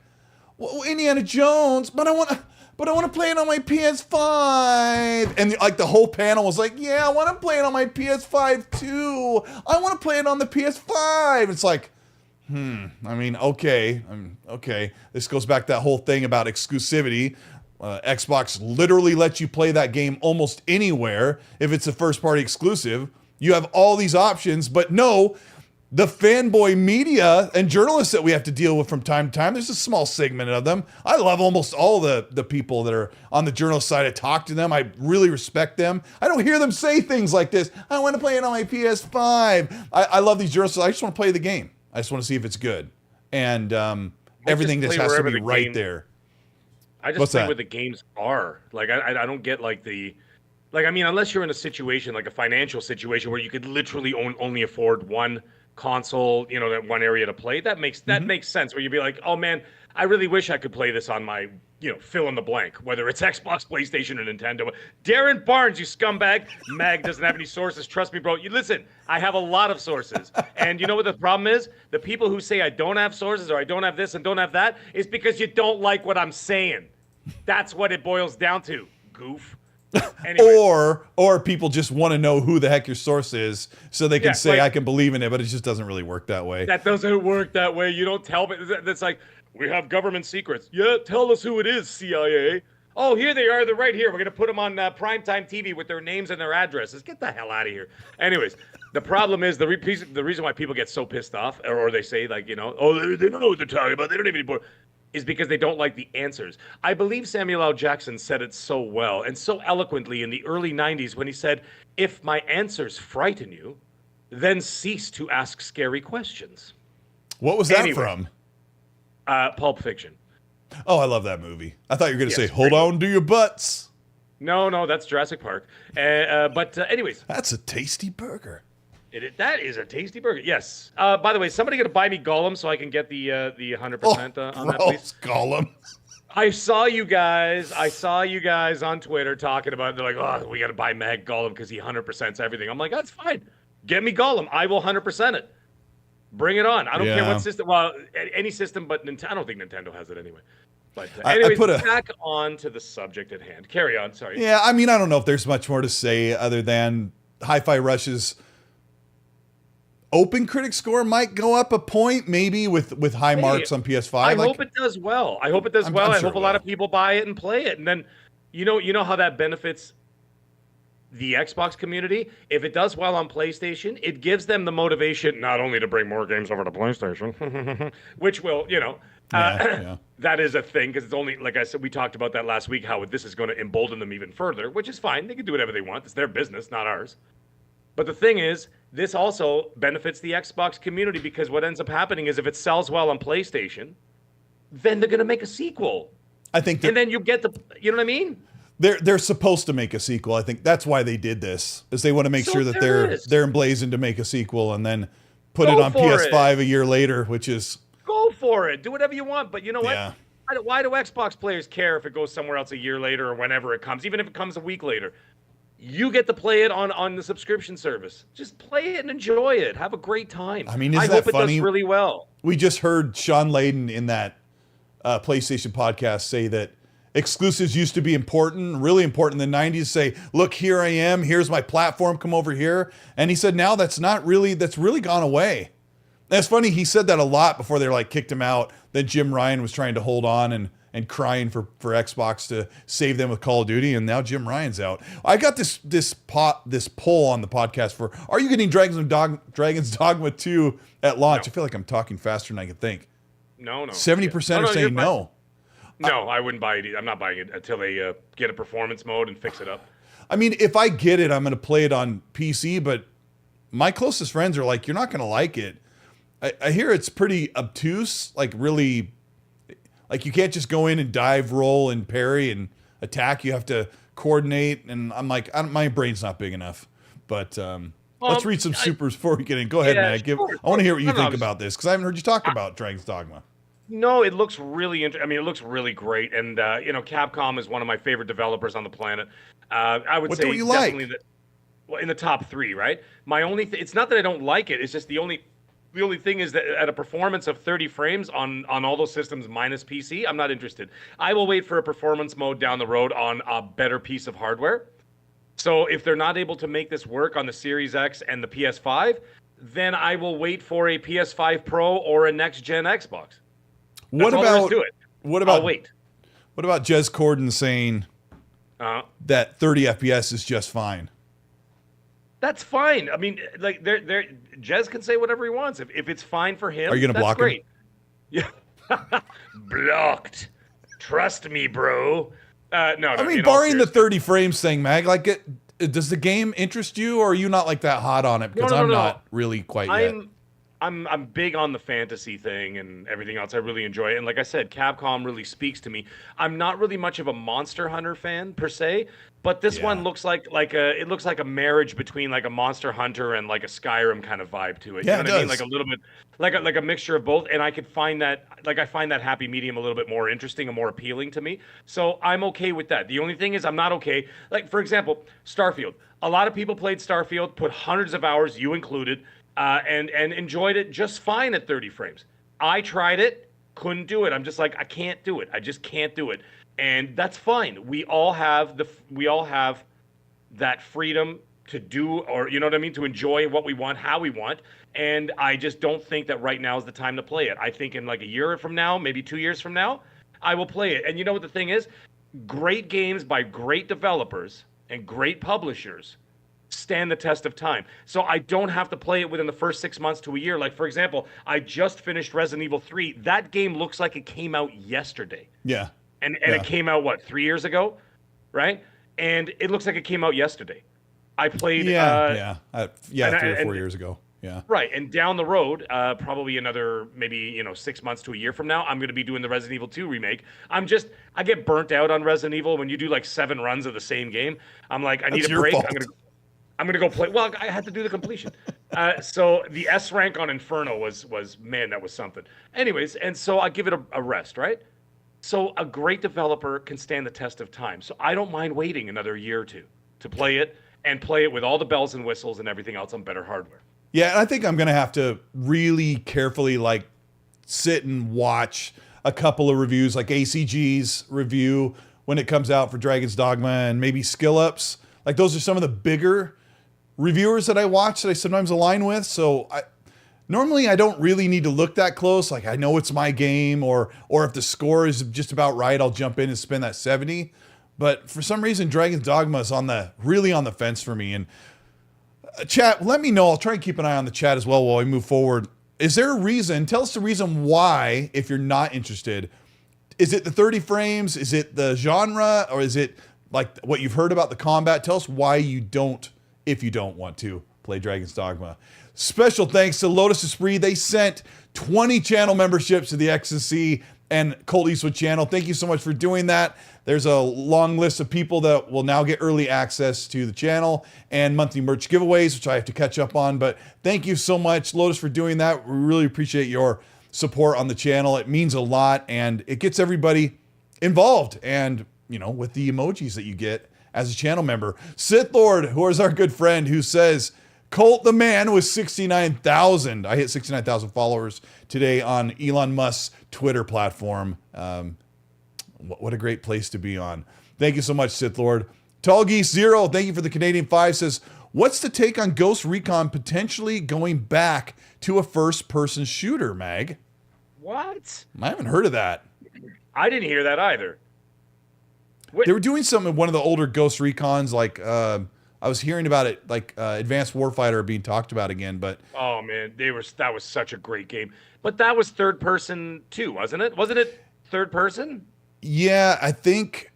[SPEAKER 1] well, Indiana Jones, but I want to play it on my PS5. And like the whole panel was like, yeah, I want to play it on my PS5 too. I want to play it on the PS5. It's like, I mean, okay. This goes back to that whole thing about exclusivity. Xbox literally lets you play that game almost anywhere if it's a first-party exclusive. You have all these options, but no, the fanboy media and journalists that we have to deal with from time to time, there's a small segment of them. I love almost all the people that are on the journalist side. I talk to them. I really respect them. I don't hear them say things like this. I want to play it on my PS5. I love these journalists. I just want to play the game. I just want to see if it's good. And everything just has to be right there.
[SPEAKER 2] I just play where the games are. Like, I don't get like I mean, unless you're in a situation, like a financial situation where you could literally only afford one console, you know, that one area to play, that makes sense, where you'd be like, oh man, I really wish I could play this on my, you know, fill in the blank, whether it's Xbox, PlayStation, or Nintendo. Darren Barnes, you scumbag. Mag doesn't have any sources. Trust me, bro. You listen, I have a lot of sources. And you know what the problem is? The people who say I don't have sources or I don't have this and don't have that is because you don't like what I'm saying. That's what it boils down to, goof. Anyway.
[SPEAKER 1] Or people just want to know who the heck your source is so they can say, like, I can believe in it, but it just doesn't really work that way.
[SPEAKER 2] That doesn't work that way. You don't tell me. That's like, we have government secrets. Yeah, tell us who it is, CIA. Oh, here they are. They're right here. We're going to put them on primetime TV with their names and their addresses. Get the hell out of here. Anyways, the problem is the reason why people get so pissed off, or they say, like, you know, oh, they don't know what they're talking about. They don't even report, is because they don't like the answers. I believe Samuel L. Jackson said it so well and so eloquently in the early 90s when he said, if my answers frighten you, then cease to ask scary questions.
[SPEAKER 1] What was that from?
[SPEAKER 2] Pulp Fiction.
[SPEAKER 1] Oh, I love that movie. I thought you were going to say, hold on to your butts.
[SPEAKER 2] No, that's Jurassic Park. But anyways.
[SPEAKER 1] That's a tasty burger.
[SPEAKER 2] That is a tasty burger. Yes. By the way, somebody going to buy me Gollum so I can get the 100% on that, please.
[SPEAKER 1] Gollum.
[SPEAKER 2] I saw you guys on Twitter talking about it. They're like, oh, we got to buy Mag Gollum because he 100%s everything. I'm like, that's fine. Get me Gollum. I will 100% it. Bring it on. I don't care
[SPEAKER 1] Yeah.
[SPEAKER 2] what system. Well, any system, but Nintendo. I don't think Nintendo has it anyway. But
[SPEAKER 1] I
[SPEAKER 2] anyways,
[SPEAKER 1] put a-
[SPEAKER 2] back on to the subject at hand. Carry on. Sorry.
[SPEAKER 1] Yeah, I mean, I don't know if there's much more to say other than Hi-Fi Rush's Open Critic score might go up a point, maybe with high marks on PS5.
[SPEAKER 2] I hope it does well. I hope it does well.
[SPEAKER 1] I'm
[SPEAKER 2] I
[SPEAKER 1] sure
[SPEAKER 2] hope a lot of people buy it and play it. And then, you know how that benefits the Xbox community? If it does well on PlayStation, it gives them the motivation not only to bring more games over to PlayStation, which will, that is a thing, because it's only, like I said, we talked about that last week, how this is going to embolden them even further, which is fine. They can do whatever they want. It's their business, not ours. But the thing is, this also benefits the Xbox community, because what ends up happening is if it sells well on PlayStation, then they're going to make a sequel.
[SPEAKER 1] I think
[SPEAKER 2] and then you get you know what I mean?
[SPEAKER 1] They're supposed to make a sequel. I think that's why they did this, is they want to make sure that they're emblazoned to make a sequel and then put it on PS5 a year later, which is...
[SPEAKER 2] Go for it. Do whatever you want. But you know what? Why do Xbox players care if it goes somewhere else a year later or whenever it comes, even if it comes a week later? You get to play it on the subscription service. Just play it and enjoy it. Have a great time.
[SPEAKER 1] I mean,
[SPEAKER 2] I
[SPEAKER 1] isn't that
[SPEAKER 2] hope
[SPEAKER 1] funny?
[SPEAKER 2] It does really well.
[SPEAKER 1] We just heard Sean Layden in that PlayStation podcast say that exclusives used to be important, really important in the 90s. Say, look, here I am. Here's my platform. Come over here. And he said, now that's really gone away. That's funny. He said that a lot before they kicked him out. Then Jim Ryan was trying to hold on and crying for Xbox to save them with Call of Duty, and now Jim Ryan's out. I got this poll on the podcast for, are you getting Dragon's Dogma 2 at launch?
[SPEAKER 2] No.
[SPEAKER 1] I feel like I'm talking faster than I can think.
[SPEAKER 2] No.
[SPEAKER 1] 70% are saying no.
[SPEAKER 2] No, I wouldn't buy it either. I'm not buying it until they get a performance mode and fix it up.
[SPEAKER 1] I mean, if I get it, I'm going to play it on PC, but my closest friends are like, you're not going to like it. I hear it's pretty obtuse, really... you can't just go in and dive, roll, and parry and attack. You have to coordinate. And I'm like, my brain's not big enough. But let's read some supers before we get in. Go ahead, Mag.
[SPEAKER 2] Sure.
[SPEAKER 1] I want to hear what you think about this, because I haven't heard you talk about Dragon's Dogma.
[SPEAKER 2] No, it looks really interesting. I mean, it looks really great. And, Capcom is one of my favorite developers on the planet. I would say
[SPEAKER 1] do you
[SPEAKER 2] definitely in the top 3, right? My only it's not that I don't like it. It's just the only thing is that at a performance of 30 frames on all those systems minus PC, I'm not interested. I will wait for a performance mode down the road on a better piece of hardware. So if they're not able to make this work on the Series X and the PS5, then I will wait for a PS5 Pro or a next-gen Xbox. What about I'll wait.
[SPEAKER 1] What about Jez Corden saying that 30 FPS is just fine?
[SPEAKER 2] That's fine. I mean, Jez can say whatever he wants. If it's fine for him,
[SPEAKER 1] are you going to block him?
[SPEAKER 2] Yeah. Blocked. Trust me, bro. No.
[SPEAKER 1] I mean, barring the 30 frames thing, Mag, does the game interest you, or are you not that hot on it? Because I'm not really quite yet.
[SPEAKER 2] I'm big on the fantasy thing and everything else. I really enjoy it. And like I said, Capcom really speaks to me. I'm not really much of a Monster Hunter fan per se, but this one looks like a marriage between a Monster Hunter and a Skyrim kind of vibe to it.
[SPEAKER 1] Yeah,
[SPEAKER 2] you know what I mean? Like a little bit like a mixture of both. And I could find that I find that happy medium a little bit more interesting and more appealing to me. So I'm okay with that. The only thing is I'm not okay. For example, Starfield. A lot of people played Starfield, put hundreds of hours, you included, and enjoyed it just fine at 30 frames. I tried it, couldn't do it. I'm just I can't do it. I just can't do it. And that's fine. We all have that freedom to do, or you know what I mean, to enjoy what we want, how we want. And I just don't think that right now is the time to play it. I think in a year from now, maybe 2 years from now, I will play it. And you know what the thing is? Great games by great developers and great publishers stand the test of time. So I don't have to play it within the first 6 months to a year. For example, I just finished Resident Evil 3. That game looks like it came out yesterday.
[SPEAKER 1] Yeah.
[SPEAKER 2] And it came out, 3 years ago? Right? And it looks like it came out yesterday. I played... 3 or 4
[SPEAKER 1] years ago. Yeah.
[SPEAKER 2] Right. And down the road, probably another maybe 6 months to a year from now, I'm going to be doing the Resident Evil 2 remake. I get burnt out on Resident Evil when you do 7 runs of the same game. I'm I need a break. I'm gonna go play. Well, I had to do the completion. So the S rank on Inferno was man, that was something. Anyways, and so I give it a rest, right? So a great developer can stand the test of time. So I don't mind waiting another year or two to play it and play it with all the bells and whistles and everything else on better hardware.
[SPEAKER 1] Yeah, and I think I'm going to have to really carefully like sit and watch a couple of reviews, like ACG's review when it comes out for Dragon's Dogma, and maybe Skill Up's. Like those are some of the bigger reviewers that I watch that I sometimes align with. So normally I don't really need to look that close. Like I know it's my game, or if the score is just about right, I'll jump in and spend that 70. But for some reason, Dragon's Dogma is really on the fence for me. And chat, let me know. I'll try and keep an eye on the chat as well while we move forward. Is there a reason? Tell us the reason why, if you're not interested. Is it the 30 frames? Is it the genre? Or is it like what you've heard about the combat? Tell us why you don't, if you don't want to play Dragon's Dogma. Special thanks to Lotus Esprit. They sent 20 channel memberships to the XSC and Colt Eastwood channel. Thank you so much for doing that. There's a long list of people that will now get early access to the channel and monthly merch giveaways, which I have to catch up on. But thank you so much, Lotus, for doing that. We really appreciate your support on the channel. It means a lot, and it gets everybody involved. And, you know, with the emojis that you get as a channel member. Sith Lord, who is our good friend, who says, Colt the man with 69,000. I hit 69,000 followers today on Elon Musk's Twitter platform. What a great place to be on. Thank you so much, Sith Lord. Tall Geese Zero, thank you for the Canadian 5, says, what's the take on Ghost Recon potentially going back to a first-person shooter, Mag?
[SPEAKER 2] What?
[SPEAKER 1] I haven't heard of that.
[SPEAKER 2] I didn't hear that either.
[SPEAKER 1] They were doing something in one of the older Ghost Recons, like I was hearing about it, like Advanced Warfighter being talked about again, but
[SPEAKER 2] oh man, that was such a great game. But that was third person too, wasn't it? Wasn't it third person?
[SPEAKER 1] Yeah, I think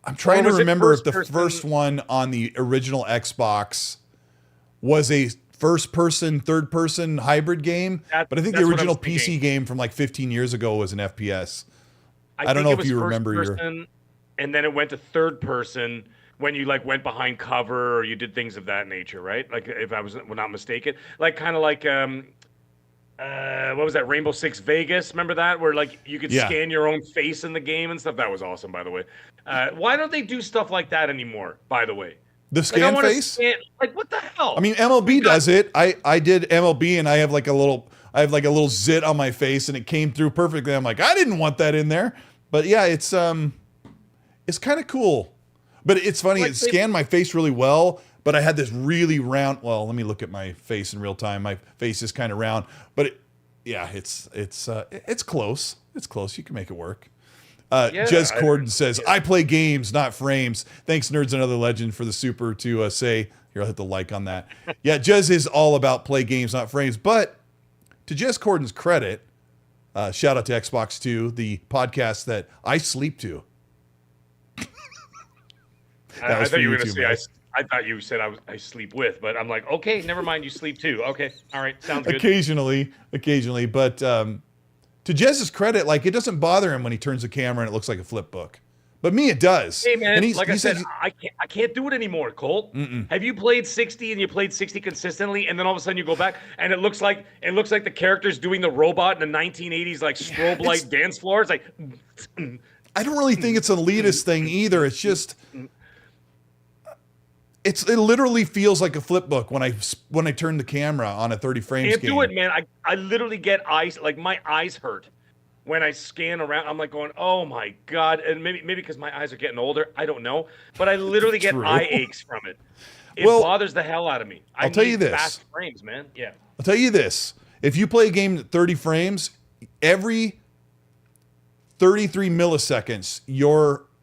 [SPEAKER 1] I'm trying to remember if the first one on the original Xbox was a first person, third person hybrid game. But I think the original PC game from like 15 years ago was an FPS. I don't know if you remember your.
[SPEAKER 2] And then it went to third person when you like went behind cover or you did things of that nature, right? Like if I was not mistaken, like kind of like what was that, Rainbow Six Vegas? Remember that, where like you could scan your own face in the game and stuff? That was awesome, by the way. Why don't they do stuff like that anymore? By the way,
[SPEAKER 1] the scan face.
[SPEAKER 2] Like what the hell?
[SPEAKER 1] I mean, MLB does it. I did MLB and I have like a little zit on my face and it came through perfectly. I'm like, I didn't want that in there, but yeah, it's kind of cool. But it's funny, like it scanned my face really well, but I had this really round, well, let me look at my face in real time. My face is kind of round, but it's close. It's close. You can make it work. Jez Corden says, I play games, not frames. Thanks, Nerds and Other Legend, for the super to say, here, I'll hit the like on that. Yeah, Jez is all about play games, not frames. But to Jez Corden's credit, shout out to Xbox 2, the podcast that I sleep to.
[SPEAKER 2] I thought you were going to say, I thought you said I sleep with, but I'm like, okay, never mind, you sleep too. Okay, all right, sounds good. Occasionally,
[SPEAKER 1] but to Jez's credit, like it doesn't bother him when he turns the camera and it looks like a flip book. But me, it does.
[SPEAKER 2] Hey man, and like I said, I can't do it anymore, Colt. Have you played 60 and you played 60 consistently, and then all of a sudden you go back and it looks like the character's doing the robot in the 1980s like strobe light dance floor? It's like
[SPEAKER 1] I don't really think it's an elitist thing either. It's just. It literally feels like a flip book when I turn the camera on a 30 frames game.
[SPEAKER 2] Can't do it, man. I literally get eyes, like my eyes hurt when I scan around. I'm like going, oh my God. And maybe because my eyes are getting older, I don't know. But I literally get eye aches from it. It bothers the hell out of me.
[SPEAKER 1] I'll tell you this.
[SPEAKER 2] Fast frames, man. Yeah.
[SPEAKER 1] I'll tell you this. If you play a game at 30 frames, every 33 milliseconds,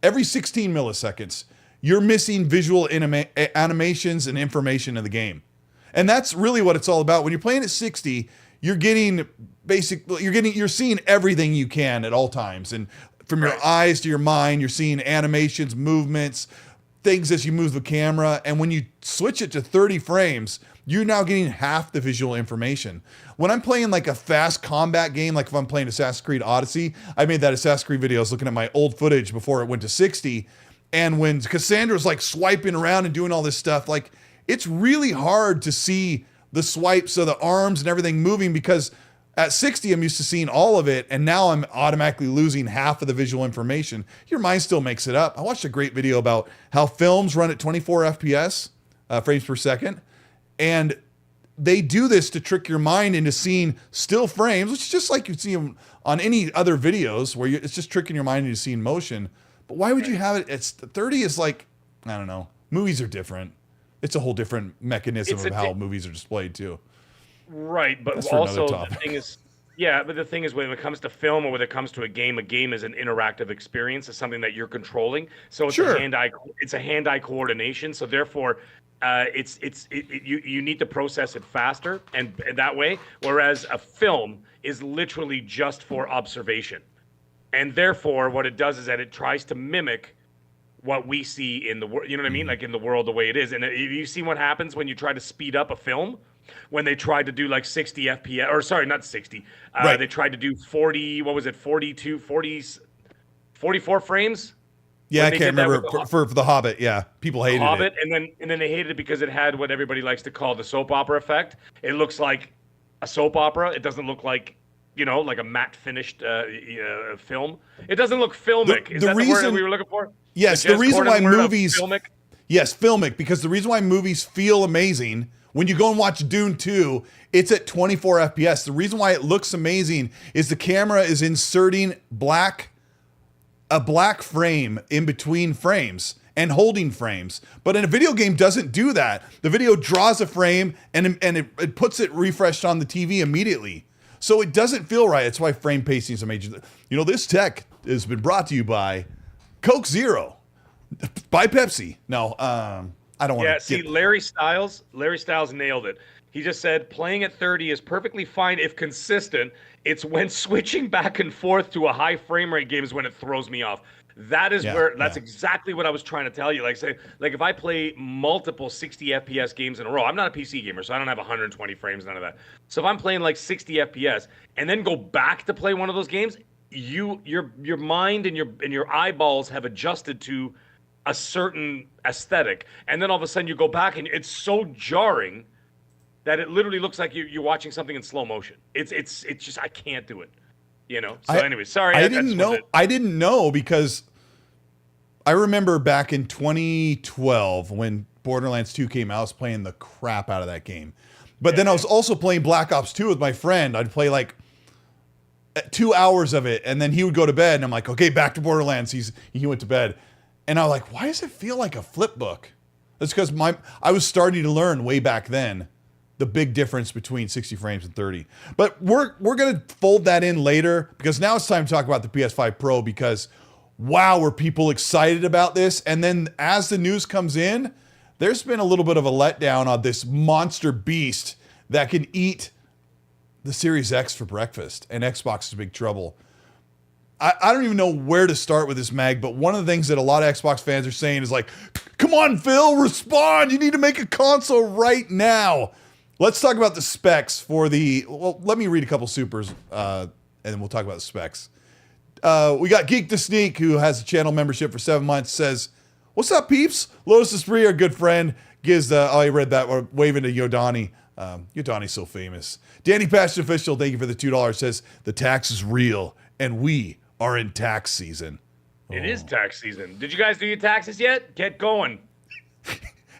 [SPEAKER 1] every 16 milliseconds, you're missing visual animations and information in the game. And that's really what it's all about. When you're playing at 60, you're seeing everything you can at all times. And from your eyes to your mind, you're seeing animations, movements, things as you move the camera. And when you switch it to 30 frames, you're now getting half the visual information. When I'm playing like a fast combat game, like if I'm playing Assassin's Creed Odyssey, I made that Assassin's Creed video. I was looking at my old footage before it went to 60. And when Cassandra's like swiping around and doing all this stuff, like it's really hard to see the swipes of the arms and everything moving, because at 60, I'm used to seeing all of it. And now I'm automatically losing half of the visual information. Your mind still makes it up. I watched a great video about how films run at 24 FPS, frames per second. And they do this to trick your mind into seeing still frames, which is just like you see them on any other videos where it's just tricking your mind into seeing motion. But why would you have it? It's 30 is like, I don't know. Movies are different. It's a whole different mechanism of how movies are displayed too.
[SPEAKER 2] Right, but also the thing is, but the thing is, when it comes to film or when it comes to a game is an interactive experience. It's something that you're controlling. So it's a hand-eye coordination. So therefore, you need to process it faster and that way. Whereas a film is literally just for observation, and therefore, what it does is that it tries to mimic what we see in the world. You know what I mean? Like in the world, the way it is. And you see what happens when you try to speed up a film. When they tried to do like 60 FPS, or sorry, not 60. Right. They tried to do 40, what was it, 42, 40, 44 frames?
[SPEAKER 1] Yeah, I can't remember. For The Hobbit, yeah. People hated
[SPEAKER 2] Hobbit, it. And then they hated it because it had what everybody likes to call the soap opera effect. It looks like a soap opera. It doesn't look like, like a matte finished film. It doesn't look filmic. Is that the word that we were looking for?
[SPEAKER 1] Yes, the reason why movies... Filmic? Yes, filmic, because the reason why movies feel amazing... When you go and watch Dune 2, it's at 24 FPS. The reason why it looks amazing is the camera is inserting a black frame in between frames and holding frames. But in a video game doesn't do that. The video draws a frame and it puts it refreshed on the TV immediately. So it doesn't feel right. That's why frame pacing is amazing. This tech has been brought to you by Coke Zero, by Pepsi. No, I don't want to.
[SPEAKER 2] Yeah, Larry Styles nailed it. He just said playing at 30 is perfectly fine if consistent. It's when switching back and forth to a high frame rate game is when it throws me off. That's exactly what I was trying to tell you. Like if I play multiple 60 FPS games in a row, I'm not a PC gamer, so I don't have 120 frames, none of that. So if I'm playing like 60 FPS and then go back to play one of those games, your mind and your eyeballs have adjusted to a certain aesthetic, and then all of a sudden you go back and it's so jarring that it literally looks like you're watching something in slow motion. It's just, I can't do it, So anyway, sorry.
[SPEAKER 1] I didn't know because I remember back in 2012 when Borderlands 2 came out, I was playing the crap out of that game. But then I was also playing Black Ops 2 with my friend. I'd play like 2 hours of it, and then he would go to bed, and I'm like, okay, back to Borderlands. He went to bed. And I was like, why does it feel like a flip book? That's because I was starting to learn way back then the big difference between 60 frames and 30. But we're going to fold that in later because now it's time to talk about the PS5 Pro because, wow, were people excited about this? And then as the news comes in, there's been a little bit of a letdown on this monster beast that can eat the Series X for breakfast, and Xbox is in big trouble. I don't even know where to start with this, Mag, but one of the things that a lot of Xbox fans are saying is like, come on, Phil, respond. You need to make a console right now. Let's talk about the specs for let me read a couple supers, and then we'll talk about the specs. We got Geek to Sneak, who has a channel membership for 7 months, says, what's up, peeps? Lotus is free, our good friend. Gives I read that, waving to Yodani. Yodani's so famous. Danny Passion Official, thank you for the $2, says, the tax is real, and we are in tax season.
[SPEAKER 2] It is tax season. Did you guys do your taxes yet? Get going.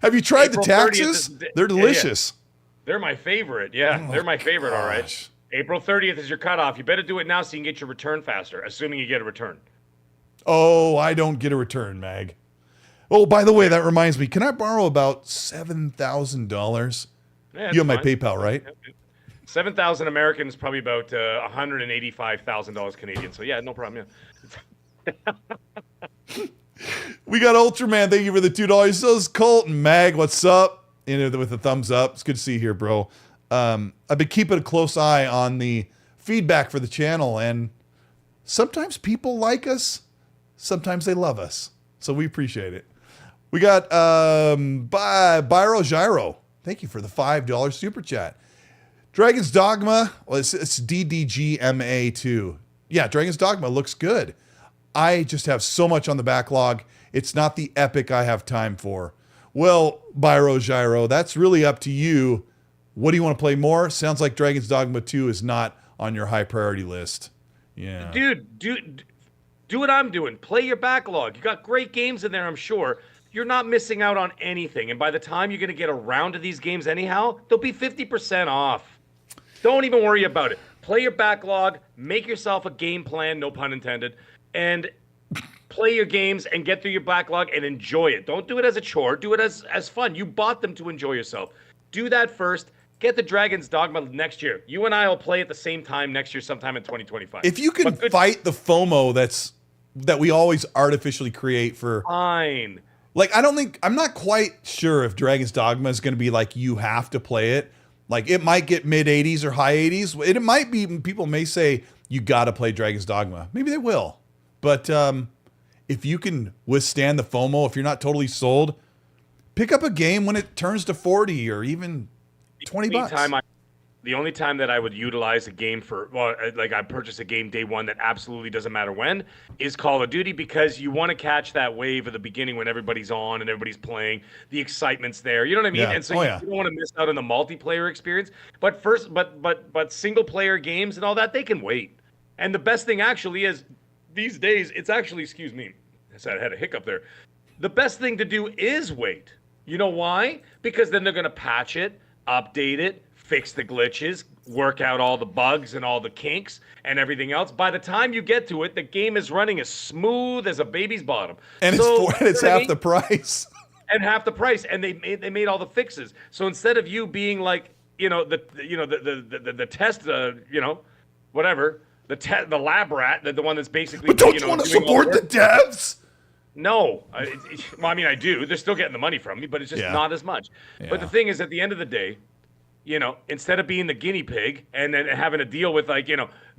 [SPEAKER 1] Have you tried the taxes? They're delicious.
[SPEAKER 2] Yeah. They're my favorite. Yeah, they're my favorite. Gosh. All right. April 30th is your cutoff. You better do it now so you can get your return faster, assuming you get a return.
[SPEAKER 1] Oh, I don't get a return, Mag. Oh, by the way, that reminds me. Can I borrow about $7,000? Yeah, you have my PayPal, right?
[SPEAKER 2] 7,000 American is probably about $185,000 Canadian. So yeah, no problem. Yeah.
[SPEAKER 1] We got Ultraman. Thank you for the $2. So is Colt and Mag. What's up? With a thumbs up. It's good to see you here, bro. I've been keeping a close eye on the feedback for the channel, and sometimes people like us, sometimes they love us. So we appreciate it. We got Byro Gyro. Thank you for the $5 super chat. Dragon's Dogma, well, it's DDGMA2. Yeah, Dragon's Dogma looks good. I just have so much on the backlog. It's not the epic I have time for. Well, Byro Gyro, that's really up to you. What do you want to play more? Sounds like Dragon's Dogma 2 is not on your high priority list. Yeah.
[SPEAKER 2] Dude, do what I'm doing. Play your backlog. You got great games in there, I'm sure. you're not missing out on anything. And by the time you're going to get around to these games anyhow, they'll be 50% off. Don't even worry about it. Play your backlog, make yourself a game plan, no pun intended, and play your games and get through your backlog and enjoy it. Don't do it as a chore. Do it as fun. You bought them to enjoy yourself. Do that first. Get the Dragon's Dogma next year. You and I will play at the same time next year, sometime in 2025.
[SPEAKER 1] If you can fight the FOMO that we always artificially create for...
[SPEAKER 2] Fine.
[SPEAKER 1] Like, I'm not quite sure if Dragon's Dogma is going to be like, you have to play it. Like, it might get mid 80s or high 80s. It might be, people may say, you got to play Dragon's Dogma. Maybe they will. But if you can withstand the FOMO, if you're not totally sold, pick up a game when it turns to 40 or even 20 bucks.
[SPEAKER 2] The only time that I would utilize a game I purchase a game day one that absolutely doesn't matter when, is Call of Duty, because you want to catch that wave at the beginning when everybody's on and everybody's playing. The excitement's there. You know what I mean?
[SPEAKER 1] Yeah.
[SPEAKER 2] And so you don't want to miss out on the multiplayer experience. But but single player games and all that, they can wait. And the best thing actually is these days, it's actually, excuse me, I had a hiccup there. The best thing to do is wait. You know why? Because then they're going to patch it, update it, fix the glitches, work out all the bugs and all the kinks and everything else. By the time you get to it, the game is running as smooth as a baby's bottom.
[SPEAKER 1] And it's half the price.
[SPEAKER 2] And half the price. And they made all the fixes. So instead of you being like, the test, whatever, the lab rat, the one that's basically.
[SPEAKER 1] But don't you want to support the devs?
[SPEAKER 2] No. Well, I mean, I do. They're still getting the money from me, but it's just not as much. Yeah. But the thing is, at the end of the day, instead of being the guinea pig and then having to deal with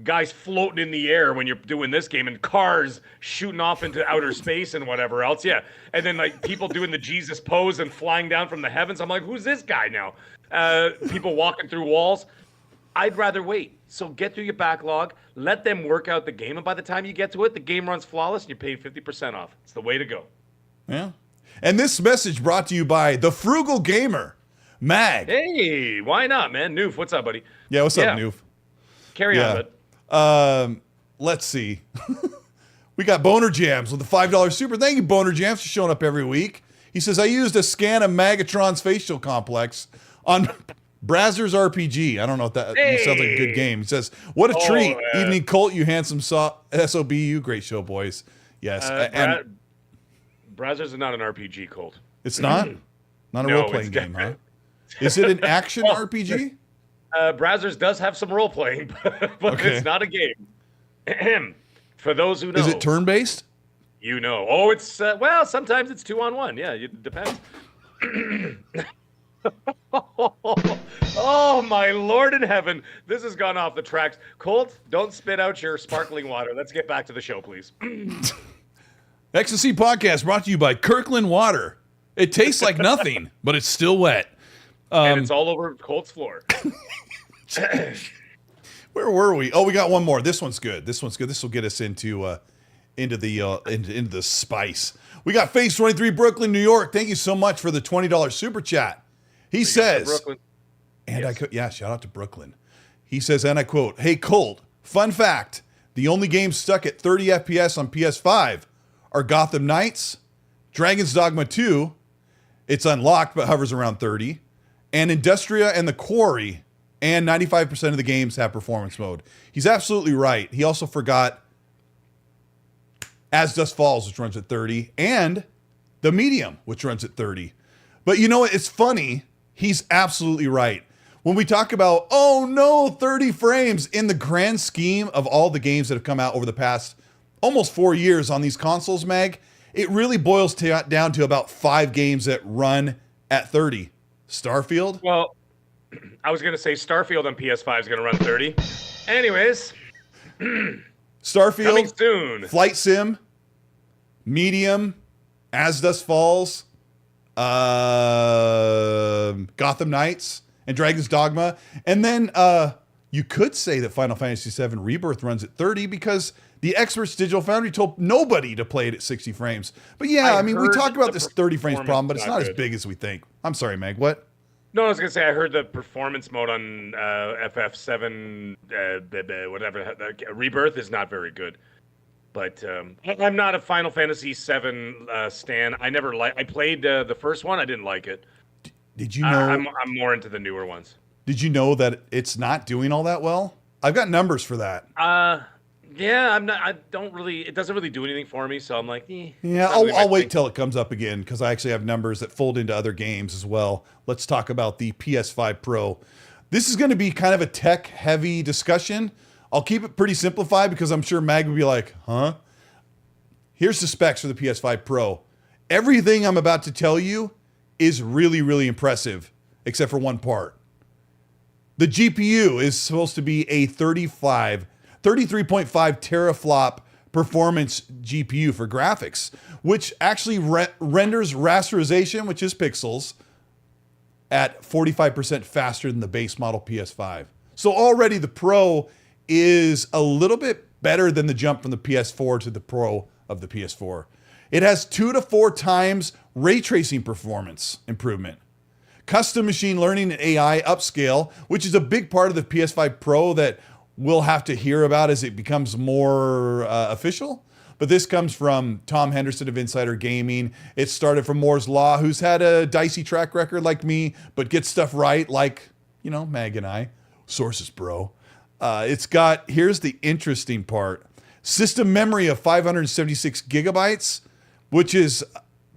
[SPEAKER 2] guys floating in the air when you're doing this game and cars shooting off into outer space and whatever else. Yeah. And then people doing the Jesus pose and flying down from the heavens. I'm like, who's this guy now? People walking through walls. I'd rather wait. So get through your backlog, let them work out the game. And by the time you get to it, the game runs flawless and you're paying 50% off. It's the way to go.
[SPEAKER 1] Yeah. And this message brought to you by the Frugal Gamer. Mag.
[SPEAKER 2] Hey, why not, man? Noof, what's up, buddy?
[SPEAKER 1] Yeah, what's up, Noof?
[SPEAKER 2] Carry on, bud.
[SPEAKER 1] Let's see. We got Boner Jams with the $5 super. Thank you, Boner Jams, for showing up every week. He says, I used a scan of Magatron's facial complex on Brazzers RPG. I don't know if that sounds like a good game. He says, what a treat. Evening Colt, you handsome SOB, you great show, boys. Yes.
[SPEAKER 2] Brazzers is not an RPG, Colt.
[SPEAKER 1] It's not? Not a role-playing game, huh? Is it an action RPG?
[SPEAKER 2] Brazzers does have some role-playing, but it's not a game. For those who know.
[SPEAKER 1] Is it turn-based?
[SPEAKER 2] Oh, it's, sometimes it's 2-on-1. Yeah, it depends. Oh, my Lord in heaven. This has gone off the tracks. Colt, don't spit out your sparkling water. Let's get back to the show, please.
[SPEAKER 1] Ecstasy Podcast brought to you by Kirkland Water. It tastes like nothing, but it's still wet.
[SPEAKER 2] And it's all over Colt's floor.
[SPEAKER 1] Where were we? Oh, we got one more. This one's good. This will get us into the spice. We got Phase 23 Brooklyn, New York. Thank you so much for the $20 super chat. He says, shout out to Brooklyn. He says, and I quote, hey, Colt, fun fact, the only games stuck at 30 FPS on PS5 are Gotham Knights, Dragon's Dogma 2, it's unlocked but hovers around 30, and Industria and The Quarry, and 95% of the games have performance mode. He's absolutely right. He also forgot As Dust Falls, which runs at 30, and The Medium, which runs at 30. But you know what? It's funny. He's absolutely right. When we talk about, 30 frames in the grand scheme of all the games that have come out over the past almost 4 years on these consoles, Mag, it really boils down to about 5 games that run at 30. Starfield?
[SPEAKER 2] Well, I was going to say Starfield on PS5 is going to run 30. Anyways.
[SPEAKER 1] Starfield.
[SPEAKER 2] Coming soon.
[SPEAKER 1] Flight Sim. Medium. As Dust Falls. Gotham Knights. And Dragon's Dogma. And then you could say that Final Fantasy VII Rebirth runs at 30 because the experts Digital Foundry told nobody to play it at 60 frames. But yeah, I mean, we talk about this 30 frames problem, but it's not as big as we think. I'm sorry, Meg, what?
[SPEAKER 2] No, I was going to say, I heard the performance mode on FF7, whatever, Rebirth is not very good. But I'm not a Final Fantasy VII stan. I played the first one. I didn't like it.
[SPEAKER 1] Did you know?
[SPEAKER 2] I'm more into the newer ones.
[SPEAKER 1] Did you know that it's not doing all that well? I've got numbers for that.
[SPEAKER 2] Yeah, I'm not. I don't really. It doesn't really do anything for me. So I'm like,
[SPEAKER 1] yeah, I'll wait till it comes up again because I actually have numbers that fold into other games as well. Let's talk about the PS5 Pro. This is going to be kind of a tech-heavy discussion. I'll keep it pretty simplified because I'm sure Mag would be like, huh? Here's the specs for the PS5 Pro. Everything I'm about to tell you is really, really impressive, except for one part. The GPU is supposed to be a 33.5 teraflop performance GPU for graphics, which actually renders rasterization, which is pixels, at 45% faster than the base model PS5. So already the Pro is a little bit better than the jump from the PS4 to the Pro of the PS4. It has 2 to 4 times ray tracing performance improvement. Custom machine learning and AI upscale, which is a big part of the PS5 Pro that we'll have to hear about as it becomes more official. But this comes from Tom Henderson of Insider Gaming. It started from Moore's Law, who's had a dicey track record like me, but gets stuff right like, Mag and I. Sources, bro. It's got, here's the interesting part, system memory of 576 gigabytes, which is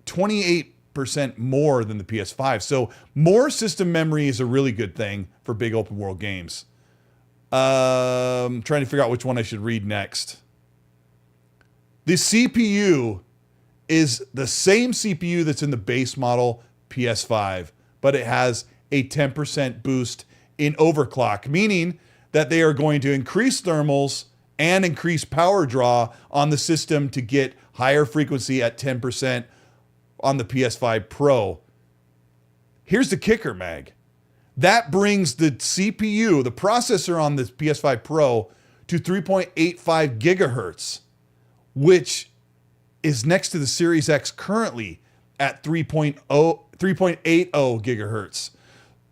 [SPEAKER 1] 28% more than the PS5. So more system memory is a really good thing for big open world games. Trying to figure out which one I should read next. The CPU is the same CPU that's in the base model PS5, but it has a 10% boost in overclock, meaning that they are going to increase thermals and increase power draw on the system to get higher frequency at 10% on the PS5 Pro. Here's the kicker, Mag. That brings the CPU, the processor on the PS5 Pro, to 3.85 gigahertz, which is next to the Series X currently at 3.80 gigahertz.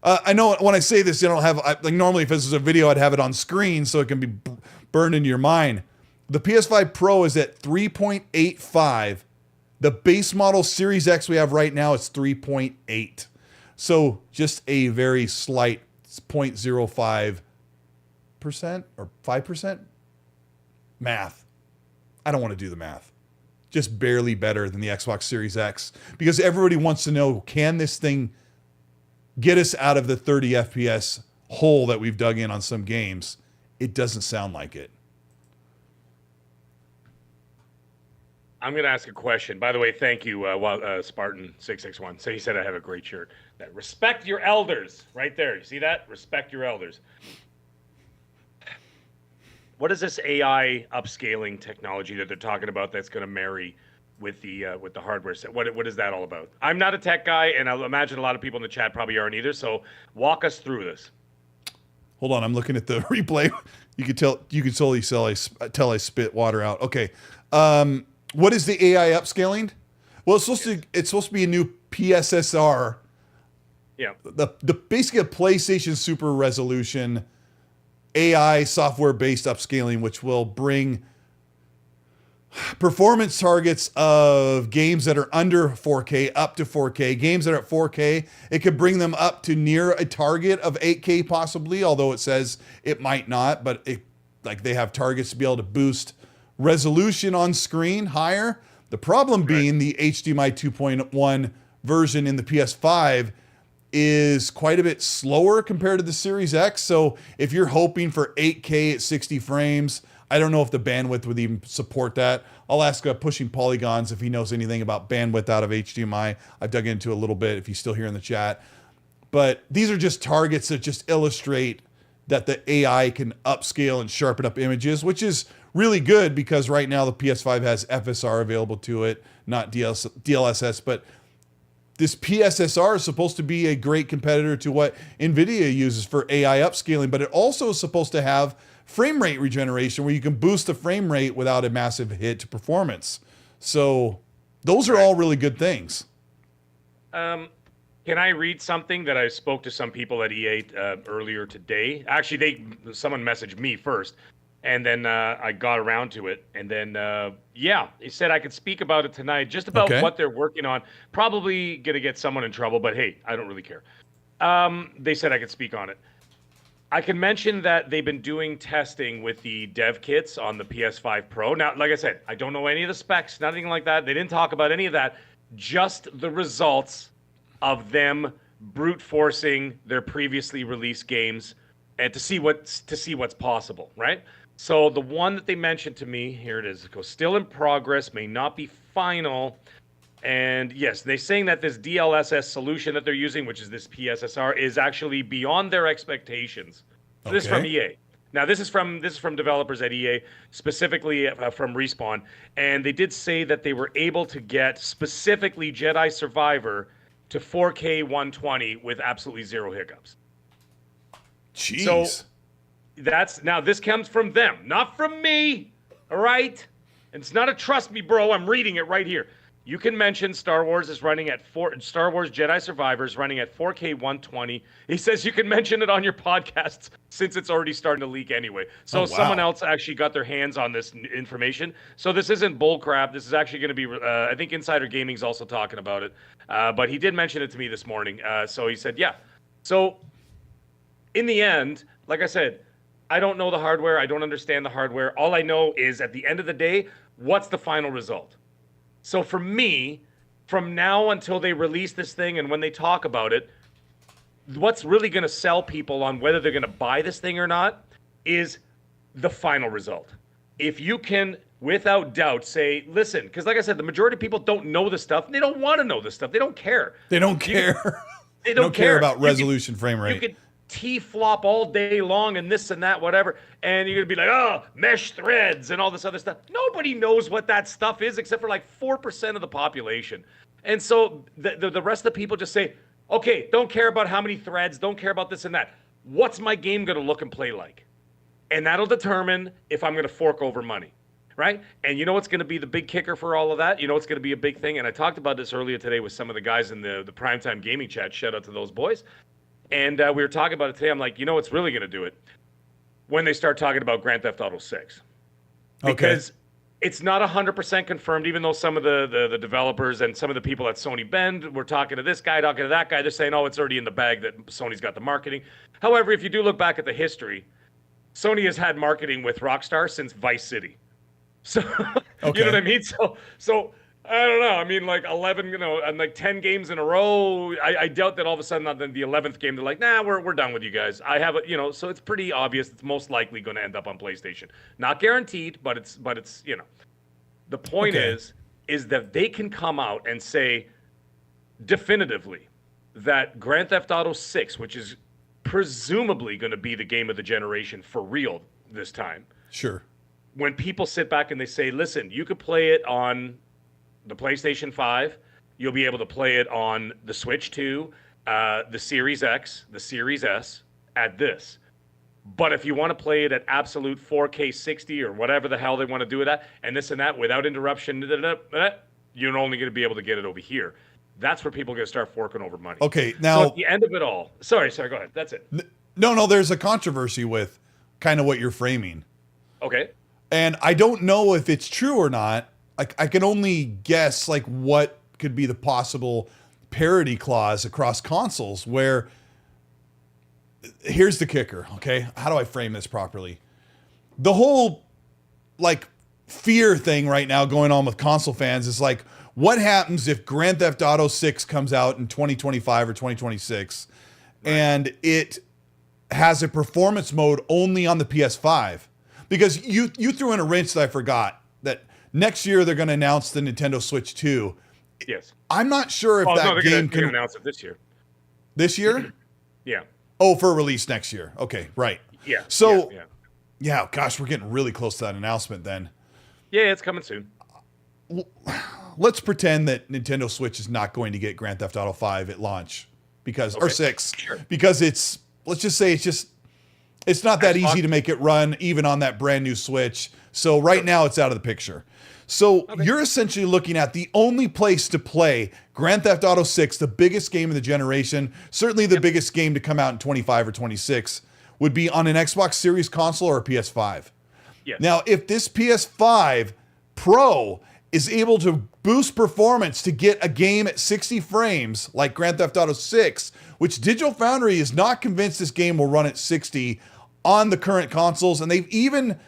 [SPEAKER 1] I know when I say this, normally if this was a video, I'd have it on screen so it can be burned into your mind. The PS5 Pro is at 3.85. The base model Series X we have right now is 3.8. So just a very slight 0.05% or 5% math. I don't want to do the math. Just barely better than the Xbox Series X because everybody wants to know, can this thing get us out of the 30 FPS hole that we've dug in on some games? It doesn't sound like it.
[SPEAKER 2] I'm going to ask a question. By the way, thank you, Spartan661. So he said I have a great shirt. Respect your elders. Right there. You see that? Respect your elders. What is this AI upscaling technology that they're talking about that's going to marry with the hardware set? What is that all about? I'm not a tech guy, and I imagine a lot of people in the chat probably aren't either. So walk us through this.
[SPEAKER 1] Hold on, I'm looking at the replay. You could totally tell I spit water out. Okay. What is the AI upscaling? Well, it's supposed to be a new PSSR.
[SPEAKER 2] Yeah.
[SPEAKER 1] The basically a PlayStation Super Resolution AI software-based upscaling, which will bring performance targets of games that are under 4K up to 4K. Games that are at 4K, it could bring them up to near a target of 8K possibly, although it says it might not, but they have targets to be able to boost resolution on screen higher. The problem being the HDMI 2.1 version in the PS5 is quite a bit slower compared to the Series X. So if you're hoping for 8K at 60 frames, I don't know if the bandwidth would even support that. I'll ask Pushing Polygons if he knows anything about bandwidth out of HDMI. I've dug into a little bit if he's still here in the chat. But these are just targets that just illustrate that the AI can upscale and sharpen up images, which is really good because right now the PS5 has FSR available to it, not DLSS, but this PSSR is supposed to be a great competitor to what NVIDIA uses for AI upscaling, but it also is supposed to have frame rate regeneration where you can boost the frame rate without a massive hit to performance. So those are all really good things.
[SPEAKER 2] Can I read something that I spoke to some people at E8 earlier today? Actually, someone messaged me first. And then I got around to it. And then, he said I could speak about it tonight, just about what they're working on. Probably going to get someone in trouble, but hey, I don't really care. They said I could speak on it. I can mention that they've been doing testing with the dev kits on the PS5 Pro. Now, like I said, I don't know any of the specs, nothing like that. They didn't talk about any of that. Just the results of them brute forcing their previously released games and to see what's possible, right? So the one that they mentioned to me, here it is. It goes, still in progress, may not be final. And yes, they're saying that this DLSS solution that they're using, which is this PSSR, is actually beyond their expectations. So this is from EA. Now, this is from developers at EA, specifically from Respawn. And they did say that they were able to get specifically Jedi Survivor to 4K 120 with absolutely zero hiccups.
[SPEAKER 1] Jeez.
[SPEAKER 2] So this comes from them, not from me. All right? And it's not a trust me, bro. I'm reading it right here. You can mention Star Wars Jedi Survivor is running at 4K 120. He says you can mention it on your podcasts since it's already starting to leak anyway. So someone else actually got their hands on this information. So this isn't bull crap. This is actually going to be, I think Insider Gaming's also talking about it. But he did mention it to me this morning. So he said, yeah. So in the end, like I said, I don't know the hardware. I don't understand the hardware. All I know is at the end of the day, what's the final result? So for me, from now until they release this thing and when they talk about it, what's really going to sell people on whether they're going to buy this thing or not is the final result. If you can, without doubt, say, listen, because like I said, the majority of people don't know this stuff. They don't want to know this stuff. They don't care.
[SPEAKER 1] They don't care.
[SPEAKER 2] They don't care
[SPEAKER 1] about resolution, frame rate.
[SPEAKER 2] You could T-flop all day long and this and that, whatever, and you're going to be like, oh, mesh threads and all this other stuff. Nobody knows what that stuff is except for like 4% of the population. And so the rest of the people just say, okay, don't care about how many threads, don't care about this and that. What's my game going to look and play like? And that'll determine if I'm going to fork over money, right? And you know what's going to be the big kicker for all of that? You know what's going to be a big thing? And I talked about this earlier today with some of the guys in the Primetime Gaming chat. Shout out to those boys. And we were talking about it today. I'm like, you know what's really going to do it? When they start talking about Grand Theft Auto 6. Because it's not 100% confirmed, even though some of the developers and some of the people at Sony Bend were talking to this guy, talking to that guy. They're saying, oh, it's already in the bag that Sony's got the marketing. However, if you do look back at the history, Sony has had marketing with Rockstar since Vice City. So, you know what I mean? So I don't know. I mean, like 11, and like 10 games in a row. I doubt that all of a sudden on the 11th game they're like, nah, we're done with you guys. I have a, so it's pretty obvious. It's most likely going to end up on PlayStation. Not guaranteed, but it's the point is that they can come out and say definitively that Grand Theft Auto 6, which is presumably going to be the game of the generation for real this time.
[SPEAKER 1] Sure.
[SPEAKER 2] When people sit back and they say, listen, you could play it on the PlayStation 5, you'll be able to play it on the Switch 2, the Series X, the Series S, at this. But if you want to play it at absolute 4K 60 or whatever the hell they want to do with that, and this and that without interruption, you're only going to be able to get it over here. That's where people are going to start forking over money.
[SPEAKER 1] Okay, now...
[SPEAKER 2] So at the end of it all... Sorry, go ahead. That's it.
[SPEAKER 1] No, there's a controversy with kind of what you're framing.
[SPEAKER 2] Okay.
[SPEAKER 1] And I don't know if it's true or not. I can only guess like what could be the possible parity clause across consoles where here's the kicker, okay? How do I frame this properly? The whole like fear thing right now going on with console fans is like, what happens if Grand Theft Auto 6 comes out in 2025 or 2026 and it has a performance mode only on the PS5? Because you threw in a wrench that I forgot that next year they're going to announce the Nintendo Switch 2.
[SPEAKER 2] Yes.
[SPEAKER 1] I'm not sure if that game can
[SPEAKER 2] announce it this year.
[SPEAKER 1] This year?
[SPEAKER 2] Yeah.
[SPEAKER 1] Oh, for release next year. Okay, right.
[SPEAKER 2] Yeah.
[SPEAKER 1] So, yeah, gosh, we're getting really close to that announcement then.
[SPEAKER 2] Yeah, it's coming soon.
[SPEAKER 1] Let's pretend that Nintendo Switch is not going to get Grand Theft Auto 5 at launch or 6 because let's just say it's not that easy to make it run even on that brand new Switch. So right now it's out of the picture. So you're essentially looking at the only place to play Grand Theft Auto 6, the biggest game of the generation, certainly the biggest game to come out in 25 or 26, would be on an Xbox Series console or a PS5.
[SPEAKER 2] Yes.
[SPEAKER 1] Now, if this PS5 Pro is able to boost performance to get a game at 60 frames like Grand Theft Auto 6, which Digital Foundry is not convinced this game will run at 60 on the current consoles, and they've even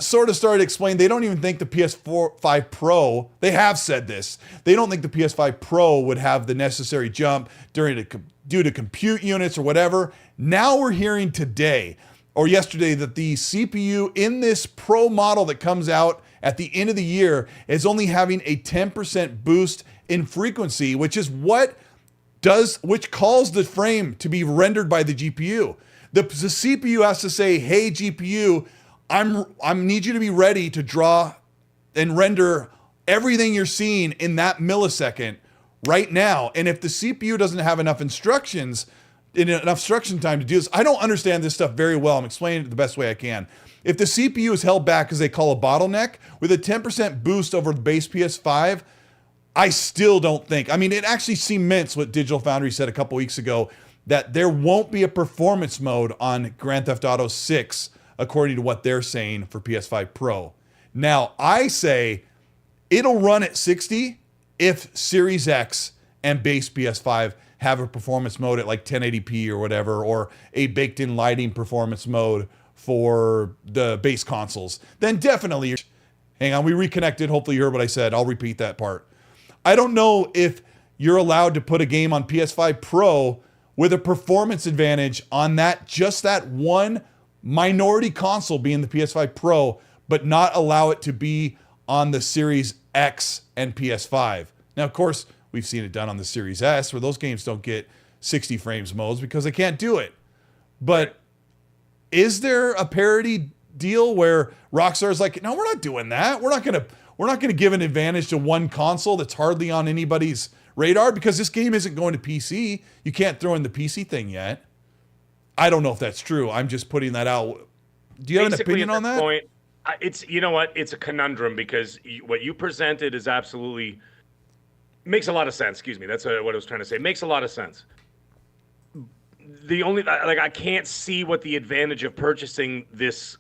[SPEAKER 1] sort of started explaining they don't even think the PS5 Pro, they have said this, they don't think the PS5 Pro would have the necessary jump due to compute units or whatever. Now we're hearing today or yesterday that the CPU in this Pro model that comes out at the end of the year is only having a 10% boost in frequency, which calls the frame to be rendered by the GPU. The CPU has to say, hey, GPU, I need you to be ready to draw and render everything you're seeing in that millisecond right now. And if the CPU doesn't have enough instruction time to do this, I don't understand this stuff very well. I'm explaining it the best way I can. If the CPU is held back, as they call a bottleneck, with a 10% boost over the base PS5, I still don't think. I mean, it actually cements what Digital Foundry said a couple weeks ago, that there won't be a performance mode on Grand Theft Auto 6, according to what they're saying for PS5 Pro. Now, I say it'll run at 60 if Series X and base PS5 have a performance mode at like 1080p or whatever, or a baked-in lighting performance mode for the base consoles. Then definitely, hang on, we reconnected. Hopefully you heard what I said. I'll repeat that part. I don't know if you're allowed to put a game on PS5 Pro with a performance advantage on just that one minority console being the PS5 Pro, but not allow it to be on the Series X and PS5. Now, of course, we've seen it done on the Series S, where those games don't get 60 frames modes because they can't do it. But is there a parity deal where Rockstar's like, no, we're not doing that. We're not gonna give an advantage to one console that's hardly on anybody's radar, because this game isn't going to PC. You can't throw in the PC thing yet. I don't know if that's true. I'm just putting that out. Do you have an opinion on that?
[SPEAKER 2] Point, you know what? It's a conundrum, because what you presented is absolutely makes a lot of sense. Excuse me. That's what I was trying to say. Makes a lot of sense. The only, I can't see what the advantage of purchasing this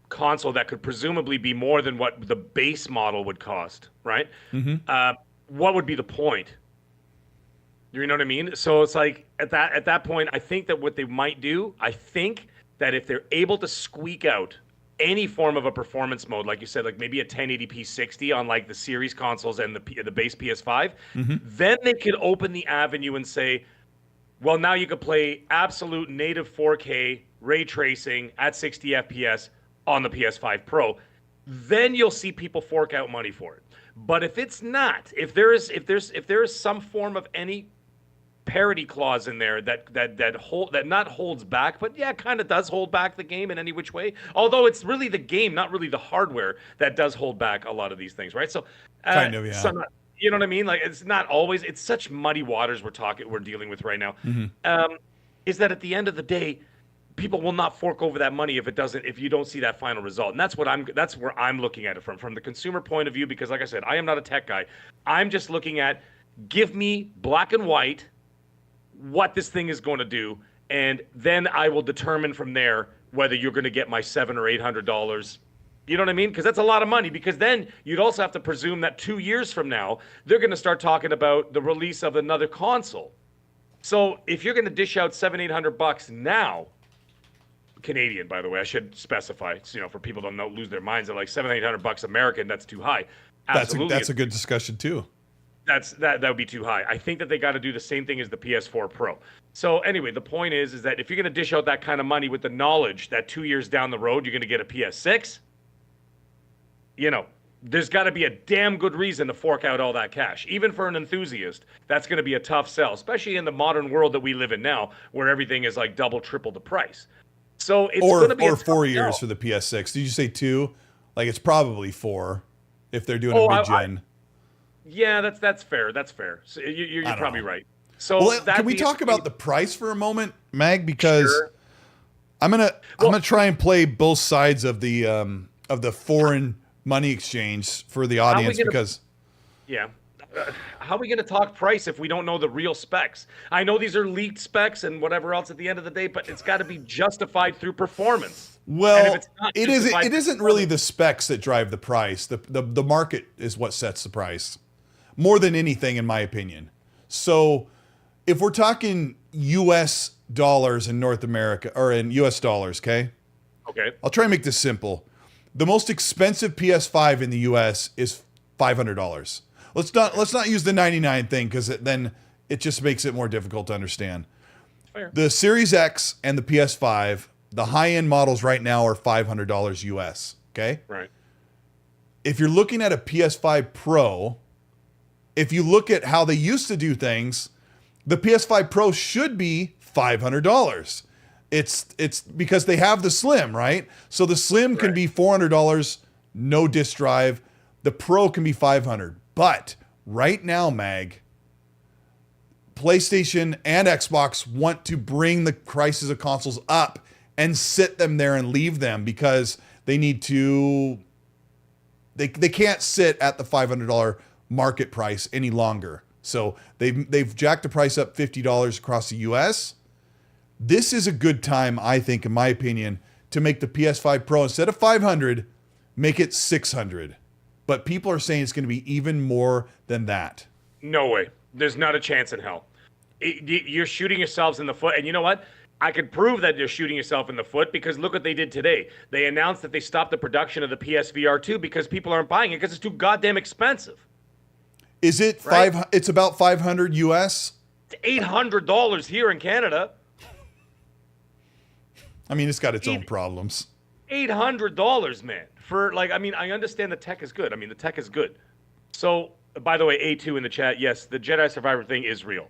[SPEAKER 2] console that could presumably be more than what the base model would cost, right? Mm-hmm. What would be the point? You know what I mean? So it's like at that point, I think that what they might do, I think that if they're able to squeak out any form of a performance mode, like you said, like maybe a 1080p 60 on like the series consoles and the base PS5, mm-hmm. then they could open the avenue and say, well, now you could play absolute native 4K ray tracing at 60 FPS on the PS5 Pro. Then you'll see people fork out money for it. But if it's not, if there is some form of any parity clause in there that not holds back, but yeah, kind of does hold back the game in any which way. Although it's really the game, not really the hardware, that does hold back a lot of these things, right? So
[SPEAKER 1] kind of, yeah.
[SPEAKER 2] You know what I mean? Like, it's not always. It's such muddy waters we're dealing with right now. Mm-hmm. Is that at the end of the day, people will not fork over that money if you don't see that final result. And that's where I'm looking at it from the consumer point of view, because like I said, I am not a tech guy. I'm just looking at, give me black and white what this thing is going to do, and then I will determine from there whether you're going to get my $700 or $800. You know what I mean? Because that's a lot of money. Because then you'd also have to presume that 2 years from now, they're going to start talking about the release of another console. So if you're going to dish out $700-800 now, Canadian, by the way, I should specify, for people to don't lose their minds. They're like $700-800 American. That's too high. Absolutely,
[SPEAKER 1] that's a good discussion too.
[SPEAKER 2] That would be too high. I think that they got to do the same thing as the PS4 Pro. So anyway, the point is that if you're going to dish out that kind of money with the knowledge that 2 years down the road you're going to get a PS6, there's got to be a damn good reason to fork out all that cash. Even for an enthusiast, that's going to be a tough sell, especially in the modern world that we live in now, where everything is like double, triple the price. So it's going to be
[SPEAKER 1] 4 years for the PS6. Did you say 2? Like, it's probably 4 if they're doing a mid-gen.
[SPEAKER 2] Yeah, that's fair. That's fair. So you're probably right. So
[SPEAKER 1] can we talk about the price for a moment, Mag? Because sure. I'm gonna try and play both sides of the foreign money exchange for the audience, because
[SPEAKER 2] how are we going to talk price if we don't know the real specs? I know these are leaked specs and whatever else at the end of the day, but it's got to be justified through performance.
[SPEAKER 1] Well,
[SPEAKER 2] it
[SPEAKER 1] isn't really the specs that drive the price. The market is what sets the price more than anything, in my opinion. So if we're talking US dollars in North America, or in US dollars, okay?
[SPEAKER 2] Okay.
[SPEAKER 1] I'll try and make this simple. The most expensive PS5 in the US is $500. Let's not use the 99 thing, because then it just makes it more difficult to understand.
[SPEAKER 2] Fair.
[SPEAKER 1] The Series X and the PS5, the high-end models right now are $500 US, okay?
[SPEAKER 2] Right.
[SPEAKER 1] If you're looking at a PS5 Pro, if you look at how they used to do things, the PS5 Pro should be $500. It's because they have the Slim, right? So the Slim can be $400, no disk drive. The Pro can be $500. But right now, Mag, PlayStation and Xbox want to bring the prices of consoles up and sit them there and leave them, because they need to. They can't sit at the $500 market price any longer. So they've jacked the price up $50 across the US. This is a good time, I think, in my opinion, to make the PS5 Pro, instead of $500, make it $600. But people are saying it's going to be even more than that.
[SPEAKER 2] No way. There's not a chance in hell. You're shooting yourselves in the foot. And you know what? I could prove that you're shooting yourself in the foot, because look what they did today. They announced that they stopped the production of the PSVR 2 because people aren't buying it because it's too goddamn expensive.
[SPEAKER 1] Is it
[SPEAKER 2] right?
[SPEAKER 1] It's about $500 US?
[SPEAKER 2] It's $800 here in Canada.
[SPEAKER 1] I mean, it's got its own problems.
[SPEAKER 2] $800, man. For I understand the tech is good. I mean, the tech is good. So, by the way, A2 in the chat, yes, the Jedi Survivor thing is real.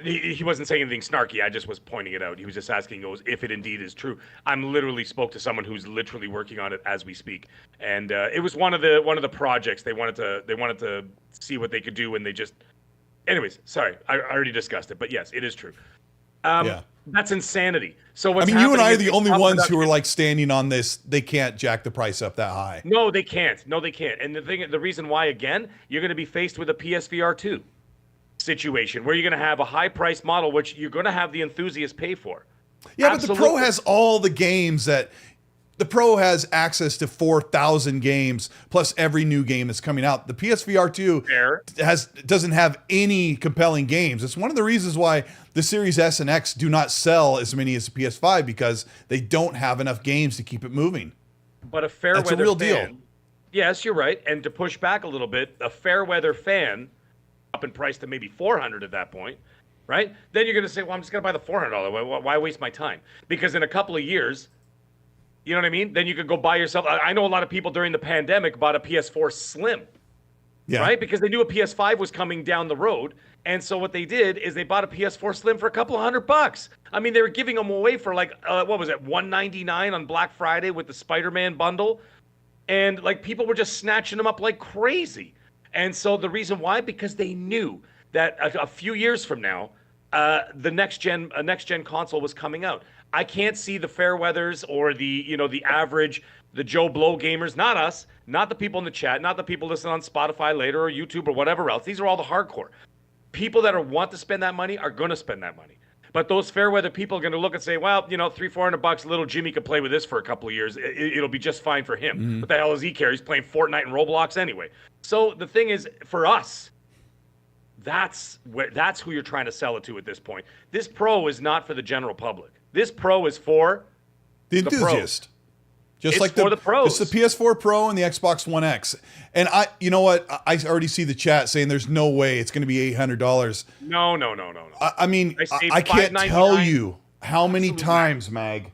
[SPEAKER 2] He wasn't saying anything snarky. I just was pointing it out. He was just asking if it indeed is true. I'm literally spoke to someone who's literally working on it as we speak, and it was one of the projects they wanted to see what they could do, and they just. Anyways, sorry, I already discussed it, but yes, it is true. That's insanity. So what's
[SPEAKER 1] you and I are the only ones who are
[SPEAKER 2] like
[SPEAKER 1] standing on this. They can't jack the price up that high.
[SPEAKER 2] No, they can't. And the reason why, again, you're going to be faced with a PSVR 2 situation where you're going to have a high price model, which you're going to have the enthusiasts pay for.
[SPEAKER 1] Yeah, Absolutely. But the Pro has all the games that. The Pro has access to 4,000 games plus every new game that's coming out. The PSVR 2 doesn't have any compelling games. It's one of the reasons why the Series S and X do not sell as many as the PS5, because they don't have enough games to keep it moving.
[SPEAKER 2] But a fair
[SPEAKER 1] That's
[SPEAKER 2] weather
[SPEAKER 1] a real
[SPEAKER 2] fan,
[SPEAKER 1] deal.
[SPEAKER 2] Yes, you're right. And to push back a little bit, a fair weather fan up in price to maybe $400 at that point, right? Then you're going to say, well, I'm just going to buy the $400. Why waste my time? Because in a couple of years, you know what I mean? Then you could go buy yourself. I know a lot of people during the pandemic bought a PS4 Slim, right? Because they knew a PS5 was coming down the road. And so what they did is they bought a PS4 Slim for a couple of $100. I mean, they were giving them away for what was it, $199 on Black Friday with the Spider-Man bundle. And people were just snatching them up like crazy. And so the reason why, because they knew that a few years from now, the next gen console was coming out. I can't see the fair weathers or the average, the Joe Blow gamers, not us, not the people in the chat, not the people listening on Spotify later or YouTube or whatever else. These are all the hardcore. People that want to spend that money are going to spend that money. But those fair weather people are going to look and say, well, $300-$400, little Jimmy could play with this for a couple of years. It'll be just fine for him. Mm-hmm. What the hell does he care? He's playing Fortnite and Roblox anyway. So the thing is, for us, that's who you're trying to sell it to at this point. This Pro is not for the general public. This Pro is for
[SPEAKER 1] the enthusiast.
[SPEAKER 2] Just like the pros.
[SPEAKER 1] It's the PS4 Pro and the Xbox One X. And you know what? I already see the chat saying there's no way it's going to be $800.
[SPEAKER 2] No.
[SPEAKER 1] I mean, I can't tell you how many times, Mag,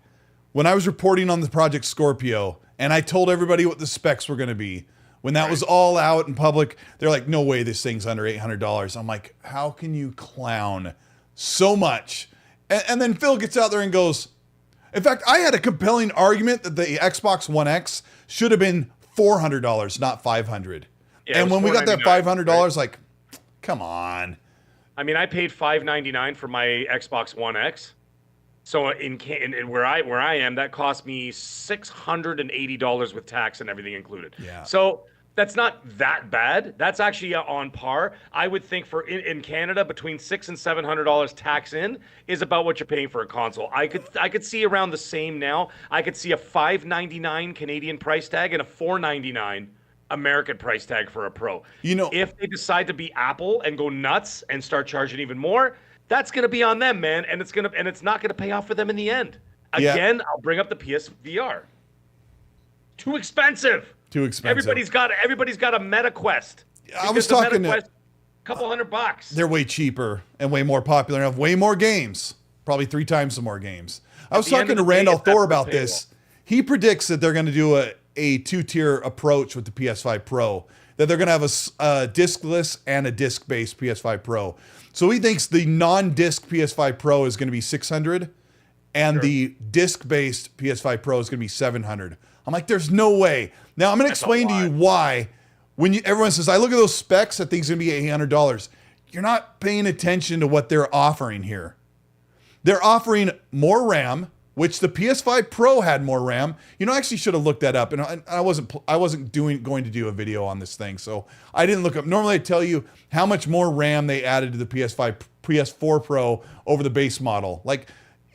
[SPEAKER 1] when I was reporting on the Project Scorpio and I told everybody what the specs were going to be, when that was all out in public, they're like, no way this thing's under $800. I'm like, how can you clown so much? And then Phil gets out there and goes, in fact, I had a compelling argument that the Xbox One X should have been $400, not $500. Yeah, and when we got that $500, right? Like, come on.
[SPEAKER 2] I mean, I paid $599 for my Xbox One X. So in where I am, that cost me $680 with tax and everything included.
[SPEAKER 1] Yeah.
[SPEAKER 2] So that's not that bad. That's actually on par. I would think for in Canada, between $600 and $700 tax in is about what you're paying for a console. I could see around the same now. I could see a $599 Canadian price tag and a $499 American price tag for a Pro. If they decide to be Apple and go nuts and start charging even more, that's going to be on them, man, and it's not going to pay off for them in the end. Again, I'll bring up the PSVR. Too expensive. Everybody's got a Meta Quest.
[SPEAKER 1] I was talking to
[SPEAKER 2] a couple $100.
[SPEAKER 1] They're way cheaper and way more popular and have way more games. Probably 3 times the more games. I was talking to Randall Thor about this. He predicts that they're going to do a 2-tier approach with the PS5 Pro. That they're going to have a discless and a disc-based PS5 Pro. So he thinks the non-disc PS5 Pro is going to be $600 and the disc-based PS5 Pro is going to be $700. I'm like, there's no way. Now, I'm going to explain to you why. When everyone says, I look at those specs, that thing's going to be $800. You're not paying attention to what they're offering here. They're offering more RAM, which the PS5 Pro had more RAM. I actually should have looked that up, and I wasn't going to do a video on this thing, so I didn't look up. Normally, I tell you how much more RAM they added to the PS4 Pro over the base model.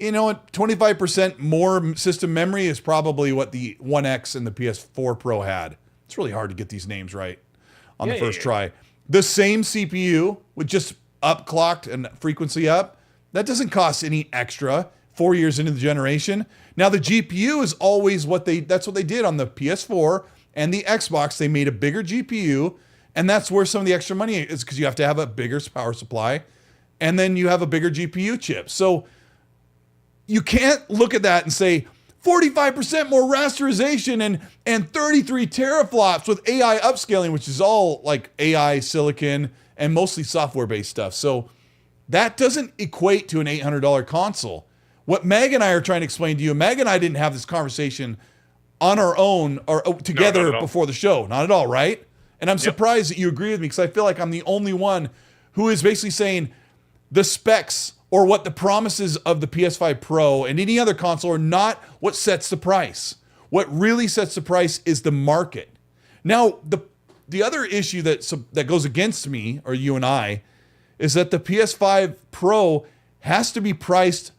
[SPEAKER 1] 25% more system memory is probably what the 1X and the PS4 Pro had. It's really hard to get these names right on the first try. The same CPU with just up-clocked and frequency up. That doesn't cost any extra 4 years into the generation. Now, the GPU is always that's what they did on the PS4 and the Xbox. They made a bigger GPU, and that's where some of the extra money is, because you have to have a bigger power supply, and then you have a bigger GPU chip. So you can't look at that and say 45% more rasterization and 33 teraflops with AI upscaling, which is all like AI silicon and mostly software-based stuff. So that doesn't equate to an $800 console. What Meg and I are trying to explain to you, Meg and I didn't have this conversation on our own or together before the show. Not at all, right? And I'm surprised that you agree with me, because I feel like I'm the only one who is basically saying the specs or what the promises of the PS5 Pro and any other console are not what sets the price. What really sets the price is the market. Now, the other issue that goes against me, or you and I, is that the PS5 Pro has to be priced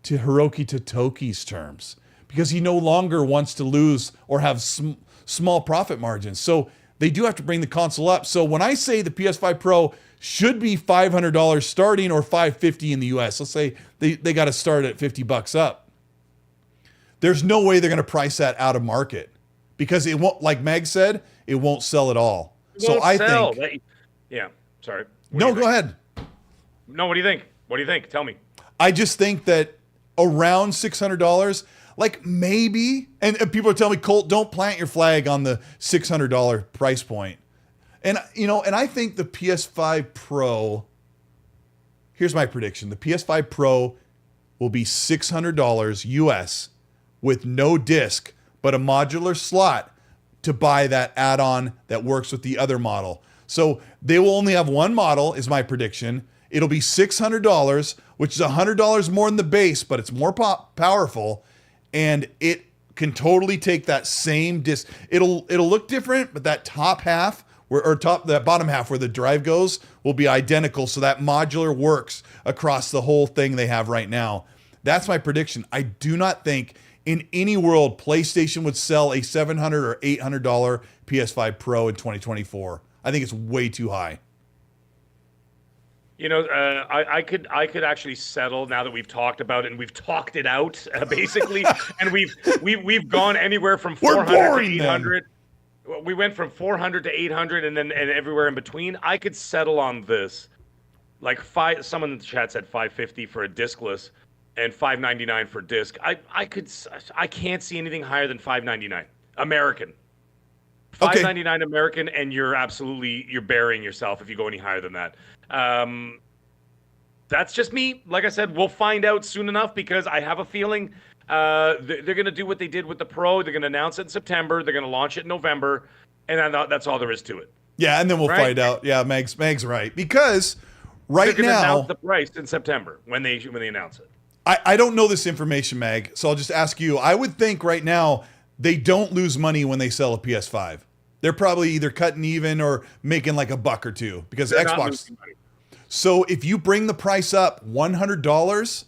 [SPEAKER 1] to Hiroki Totoki's terms, because he no longer wants to lose or have small profit margins. So they do have to bring the console up. So when I say the PS5 Pro should be $500 starting or $550 in the US, let's say they got to start at $50 up. There's no way they're going to price that out of market, because it won't, like Meg said, it won't sell at all. So I think.
[SPEAKER 2] Yeah, sorry.
[SPEAKER 1] No, go ahead.
[SPEAKER 2] No, what do you think? What do you think? Tell me.
[SPEAKER 1] I just think that around $600, like maybe, and people are telling me, Colt, don't plant your flag on the $600 price point. And, and I think the PS5 Pro, here's my prediction. The PS5 Pro will be $600 US with no disc, but a modular slot to buy that add-on that works with the other model. So they will only have one model, is my prediction. It'll be $600, which is $100 more than the base, but it's more powerful, and it can totally take that same disc. It'll look different, but that top half, that bottom half where the drive goes, will be identical. So that modular works across the whole thing they have right now. That's my prediction. I do not think in any world PlayStation would sell a $700 or $800 PS5 Pro in 2024. I think it's way too high.
[SPEAKER 2] I could actually settle, now that we've talked about it and we've talked it out, basically, and we've gone anywhere from 400 to 800. We went from 400 to 800 and everywhere in between. I could settle on this, like someone in the chat said 550 for a discless and 599 for disc. I can't see anything higher than 599 American. 599 American, and you're burying yourself if you go any higher than that. That's just me. Like I said, we'll find out soon enough, because I have a feeling they're going to do what they did with the Pro. They're going to announce it in September. They're going to launch it in November, and that's all there is to it.
[SPEAKER 1] Yeah, and then we'll find out. Yeah, Meg's right, because
[SPEAKER 2] they're going to announce the price in September when they announce it.
[SPEAKER 1] I don't know this information, Meg, so I'll just ask you. I would think right now they don't lose money when they sell a PS5. They're probably either cutting even or making like a buck or two because
[SPEAKER 2] They're not
[SPEAKER 1] Xbox.
[SPEAKER 2] losing money.
[SPEAKER 1] So if you bring the price up $100,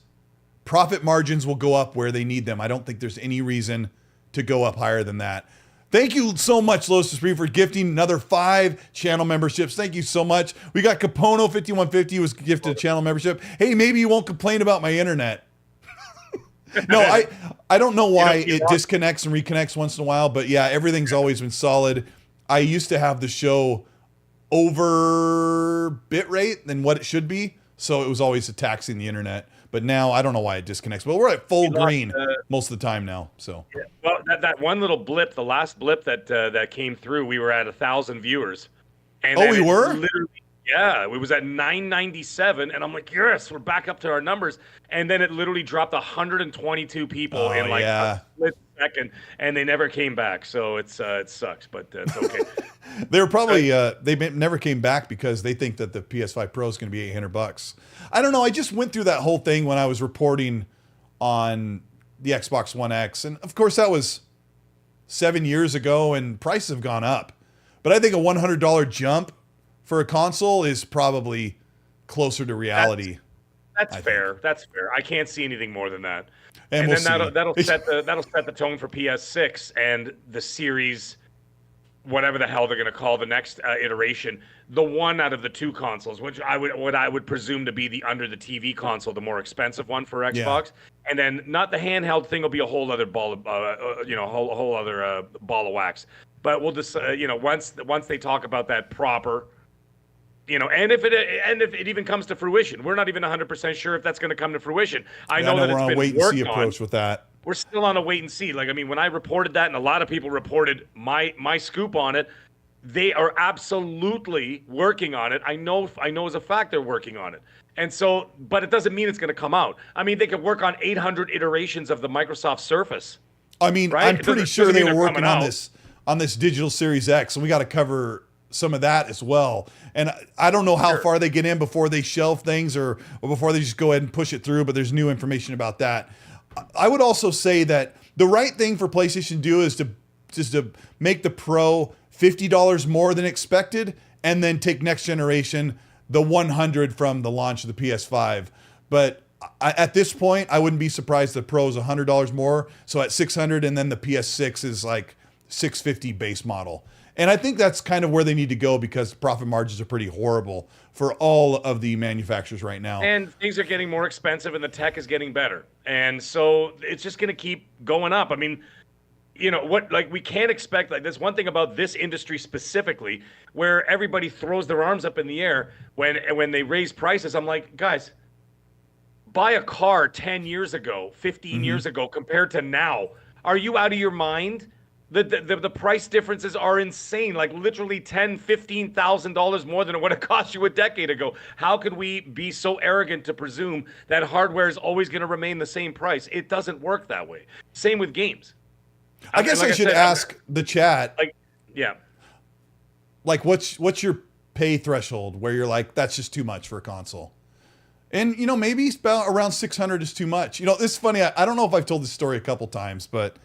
[SPEAKER 1] profit margins will go up where they need them. I don't think there's any reason to go up higher than that. Thank you so much, Lotus Spree, for gifting another 5 channel memberships. Thank you so much. We got Capono 5150 was gifted a channel membership. Hey, maybe you won't complain about my internet. No, I don't know why it disconnects and reconnects once in a while, but yeah, everything's always been solid. I used to have the show over bit rate than what it should be, so it was always taxing the internet. But now I don't know why it disconnects. But we're at full green most of the time now. So
[SPEAKER 2] yeah. Well, that one little blip, the last blip that came through, we were at 1,000 viewers. And
[SPEAKER 1] we were?
[SPEAKER 2] Yeah, it was at 997, and I'm like, yes, we're back up to our numbers. And then it literally dropped 122 people in like a split second, and they never came back. So it sucks, but it's okay.
[SPEAKER 1] They were probably they never came back because they think that the PS5 Pro is going to be $800. I don't know. I just went through that whole thing when I was reporting on the Xbox One X, and of course that was 7 years ago, and prices have gone up. But I think a $100 jump for a console is probably closer to reality.
[SPEAKER 2] That's fair. That's fair. I can't see anything more than that.
[SPEAKER 1] And
[SPEAKER 2] then
[SPEAKER 1] we'll
[SPEAKER 2] that'll set the tone for PS6 and the series, whatever the hell they're going to call the next iteration. The one out of the 2 consoles, what I would presume to be the under the TV console, the more expensive one for Xbox, and then not the handheld thing will be a whole other ball of whole other ball of wax. But we'll just once they talk about that proper. And if it even comes to fruition, we're not even 100% sure if that's going to come to fruition. I know that
[SPEAKER 1] we're on a wait and see approach with that.
[SPEAKER 2] We're still on a wait and see. Like, I mean, when I reported that, and a lot of people reported my scoop on it, they are absolutely working on it. I know as a fact they're working on it. And so, but it doesn't mean it's going to come out. I mean, they could work on 800 iterations of the Microsoft Surface.
[SPEAKER 1] I mean, right? I'm pretty sure they were working on this digital Series X, and we got to cover some of that as well. And I don't know how far they get in before they shelve things or before they just go ahead and push it through, but there's new information about that. I would also say that the right thing for PlayStation to do is to make the Pro $50 more than expected, and then take next generation the 100 from the launch of the PS5. But at this point, I wouldn't be surprised the Pro is $100 more. So at 600, and then the PS6 is like 650 base model. And I think that's kind of where they need to go because profit margins are pretty horrible for all of the manufacturers right now.
[SPEAKER 2] And things are getting more expensive and the tech is getting better. And so it's just going to keep going up. I mean, we can't expect, like, there's one thing about this industry specifically where everybody throws their arms up in the air when they raise prices. I'm like, guys, buy a car 10 years ago, 15 years ago compared to now. Are you out of your mind? The price differences are insane, like literally $10,000, $15,000 more than it would have cost you a decade ago. How could we be so arrogant to presume that hardware is always going to remain the same price? It doesn't work that way. Same with games.
[SPEAKER 1] I guess I should ask the chat. Like, what's your pay threshold where you're like, that's just too much for a console? And, maybe about around 600 is too much. It's funny. I don't know if I've told this story a couple times, but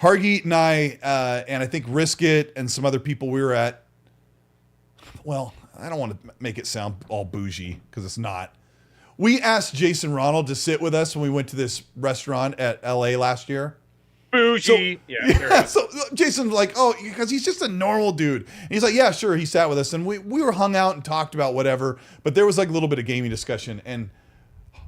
[SPEAKER 1] Hargeet and I, and I think Riskit and some other people we were at, well, I don't want to make it sound all bougie because it's not. We asked Jason Ronald to sit with us when we went to this restaurant at LA last year.
[SPEAKER 2] Bougie.
[SPEAKER 1] So Jason's like, oh, because he's just a normal dude. And he's like, yeah, sure. He sat with us and we were hung out and talked about whatever, but there was like a little bit of gaming discussion. And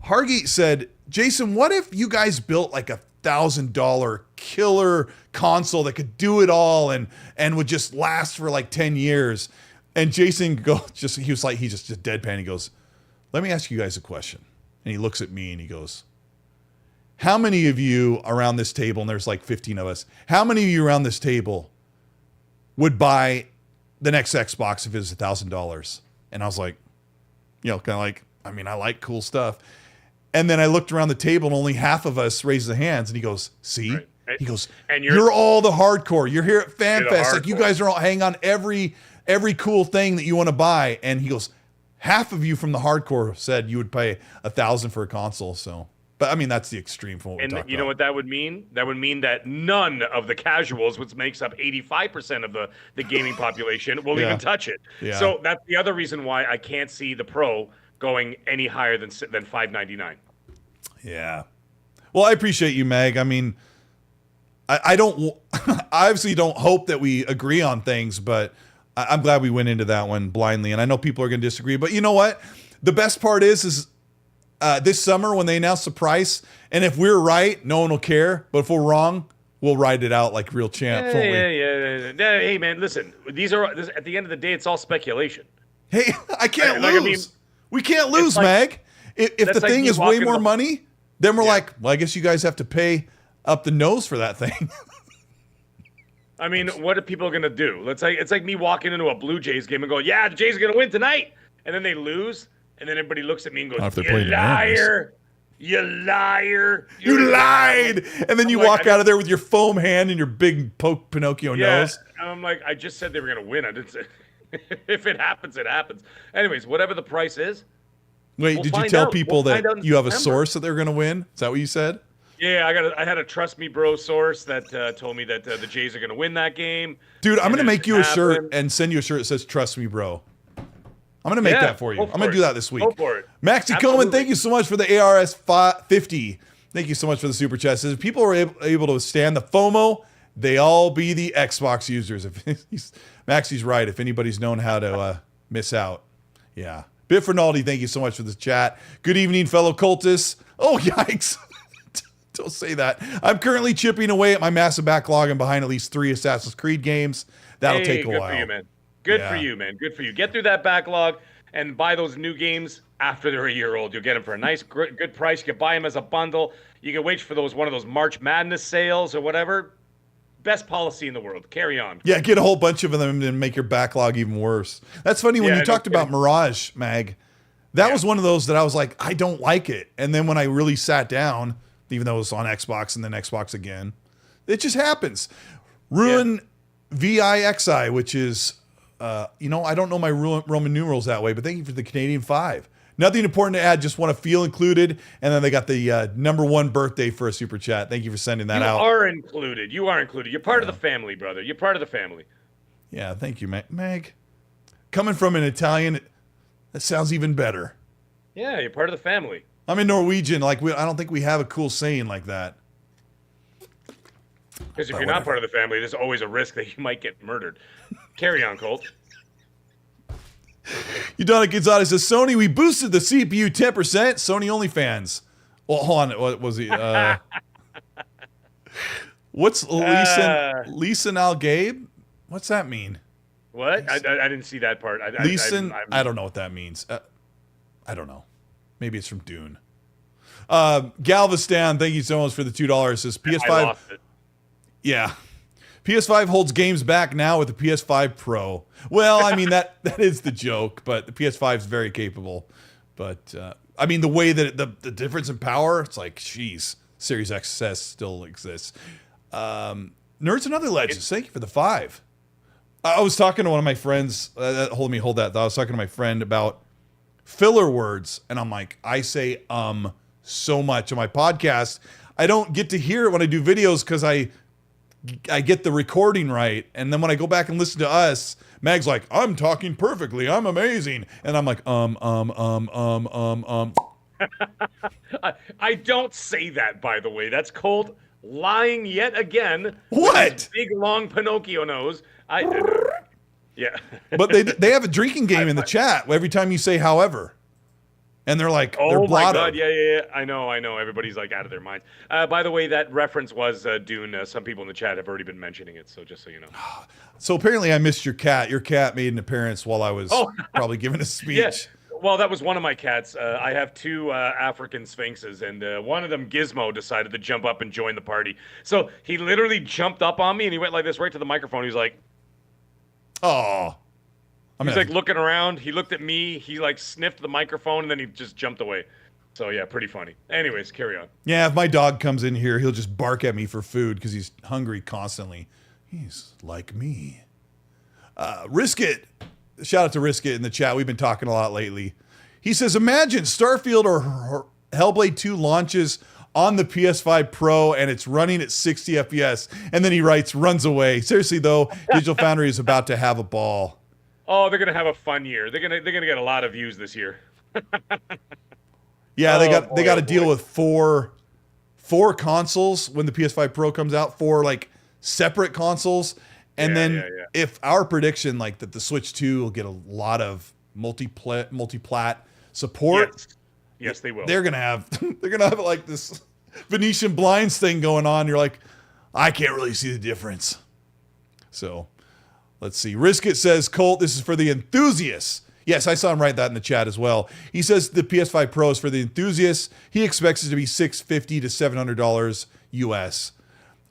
[SPEAKER 1] Hargeet said, Jason, what if you guys built like $1,000 killer console that could do it all and would just last for like 10 years? And Jason he just deadpan. He goes, let me ask you guys a question. And he looks at me and he goes, how many of you around this table, and there's like 15 of us, how many of you around this table would buy the next Xbox if it was $1,000? And I was like, kind of like, I mean, I like cool stuff. And then I looked around the table and only half of us raised the hands. And he goes, see? Right. He goes, and you're all the hardcore. You're here at FanFest. Like, you guys are all hanging on every cool thing that you want to buy. And he goes, half of you from the hardcore said you would pay $1,000 for a console. So But I mean, that's the extreme from what we
[SPEAKER 2] And
[SPEAKER 1] talked
[SPEAKER 2] you know
[SPEAKER 1] about.
[SPEAKER 2] what that would mean? That would mean that none of the casuals, which makes up 85% of the gaming population, will even touch it.
[SPEAKER 1] Yeah.
[SPEAKER 2] So that's the other reason why I can't see the Pro going any higher than $599.
[SPEAKER 1] Yeah. Well, I appreciate you, Meg. I mean, I don't I obviously don't hope that we agree on things, but I'm glad we went into that one blindly. And I know people are going to disagree, but you know what? The best part is this summer when they announce the price, and if we're right, no one will care. But if we're wrong, we'll ride it out like real champs, won't we?
[SPEAKER 2] Yeah. Hey, man, listen. At the end of the day, it's all speculation.
[SPEAKER 1] Hey, I can't lose. We can't lose, Meg. If the thing is way more money, then we're like, well, I guess you guys have to pay up the nose for that thing.
[SPEAKER 2] I mean, what are people going to do? It's like me walking into a Blue Jays game and going, yeah, the Jays are going to win tonight. And then they lose. And then everybody looks at me and goes, you liar. You liar.
[SPEAKER 1] You lied. And then you walk out of there with your foam hand and your big poke Pinocchio nose.
[SPEAKER 2] And I'm like, I just said they were going to win. I didn't say. If it happens, it happens. Anyways, whatever the price is.
[SPEAKER 1] Wait, did you tell people that you have a source that they're going to win? Is that what you said?
[SPEAKER 2] Yeah, I had a Trust Me Bro source that told me that the Jays are going to win that game.
[SPEAKER 1] Dude, I'm going to make you a shirt and send you a shirt that says Trust Me Bro. I'm going to make that for you. I'm going to do that this week.
[SPEAKER 2] Go for it.
[SPEAKER 1] Maxie Coleman, thank you so much for the ARS 50. Thank you so much for the super chat. Says, if people are able to withstand the FOMO, they all be the Xbox users. Maxie's right. If anybody's known how to miss out. Yeah. Bit Fernaldi, thank you so much for the chat. Good evening, fellow cultists. Oh, yikes. Don't say that. I'm currently chipping away at my massive backlog and behind at least 3 Assassin's Creed games. That'll take a while.
[SPEAKER 2] Good for you, man. Good for you, man. Good for you. Get through that backlog and buy those new games after they're a year old. You'll get them for a nice, good price. You can buy them as a bundle. You can wait for one of those March Madness sales or whatever. Best policy in the world. Carry on.
[SPEAKER 1] Yeah, get a whole bunch of them and make your backlog even worse. That's funny when you talked about Mirage, Mag. That was one of those that I was like, I don't like it. And then when I really sat down, even though it was on Xbox and then Xbox again, it just happens. Ruin VIXI, which is, I don't know my Roman numerals that way, but thank you for the Canadian 5. Nothing important to add, just want to feel included. And then they got the number 1 birthday for a super chat. Thank you for sending that out.
[SPEAKER 2] You are included. You're part of the family, brother. You're part of the family.
[SPEAKER 1] Yeah, thank you, Meg. Coming from an Italian, that sounds even better.
[SPEAKER 2] Yeah, you're part of the family.
[SPEAKER 1] I'm in Norwegian. I don't think we have a cool saying like that.
[SPEAKER 2] Because if you're not part of the family, there's always a risk that you might get murdered. Carry on, Colt.
[SPEAKER 1] Udana Gonzalez says, Sony, we boosted the CPU 10%. Sony OnlyFans. Well, hold on. What was he? What's Leeson Al Gabe? What's that mean?
[SPEAKER 2] What? I didn't see that part.
[SPEAKER 1] Leeson? I don't know what that means. I don't know. Maybe it's from Dune. Galveston, thank you so much for the $2. Says PS5.
[SPEAKER 2] I lost it.
[SPEAKER 1] Yeah. PS5 holds games back now with the PS5 Pro. Well, I mean, that is the joke, but the PS5 is very capable. But, I mean, the way that the difference in power, it's like, geez, Series XS still exists. Nerds and Other Legends, thank you for the 5. I was talking to one of my friends, hold that thought. I was talking to my friend about filler words, and I'm like, I say so much on my podcast. I don't get to hear it when I do videos because I get the recording right, and then when I go back and listen to us, Mag's like, I'm talking perfectly, I'm amazing, and I'm like,
[SPEAKER 2] I don't say that, by the way. That's Colt lying yet again.
[SPEAKER 1] What?
[SPEAKER 2] Big long Pinocchio nose. Yeah.
[SPEAKER 1] But they have a drinking game in the chat every time you say however. And they're like, they're
[SPEAKER 2] oh my
[SPEAKER 1] blotto.
[SPEAKER 2] God, yeah. I know. Everybody's like out of their minds. By the way, that reference was Dune. Some people in the chat have already been mentioning it, so just so you know.
[SPEAKER 1] So apparently I missed your cat. Your cat made an appearance while I was probably giving a speech.
[SPEAKER 2] Yeah. Well, that was one of my cats. I have 2 African sphinxes, and one of them, Gizmo, decided to jump up and join the party. So he literally jumped up on me, and he went like this right to the microphone. He was like,
[SPEAKER 1] oh.
[SPEAKER 2] He's like looking around. He looked at me. He like sniffed the microphone, and then he just jumped away. So yeah, pretty funny. Anyways, carry on.
[SPEAKER 1] Yeah, if my dog comes in here, he'll just bark at me for food because he's hungry constantly. He's like me. Risk It. Shout out to Risk It in the chat. We've been talking a lot lately. He says, imagine Starfield or Hellblade 2 launches on the PS5 Pro and it's running at 60 FPS. And then he writes, runs away. Seriously, though, Digital Foundry is about to have a ball.
[SPEAKER 2] Oh, they're going to have a fun year. They're going to get a lot of views this year.
[SPEAKER 1] Yeah, they got to deal with four consoles when the PS5 Pro comes out, four like separate consoles. And if our prediction, like that the Switch 2 will get a lot of multi-plat support.
[SPEAKER 2] Yes, they will.
[SPEAKER 1] They're gonna have like this Venetian blinds thing going on. You're like, I can't really see the difference. So let's see. Riskit says, Colt, this is for the enthusiasts. Yes, I saw him write that in the chat as well. He says the PS5 Pro is for the enthusiasts. He expects it to be $650 to $700 US.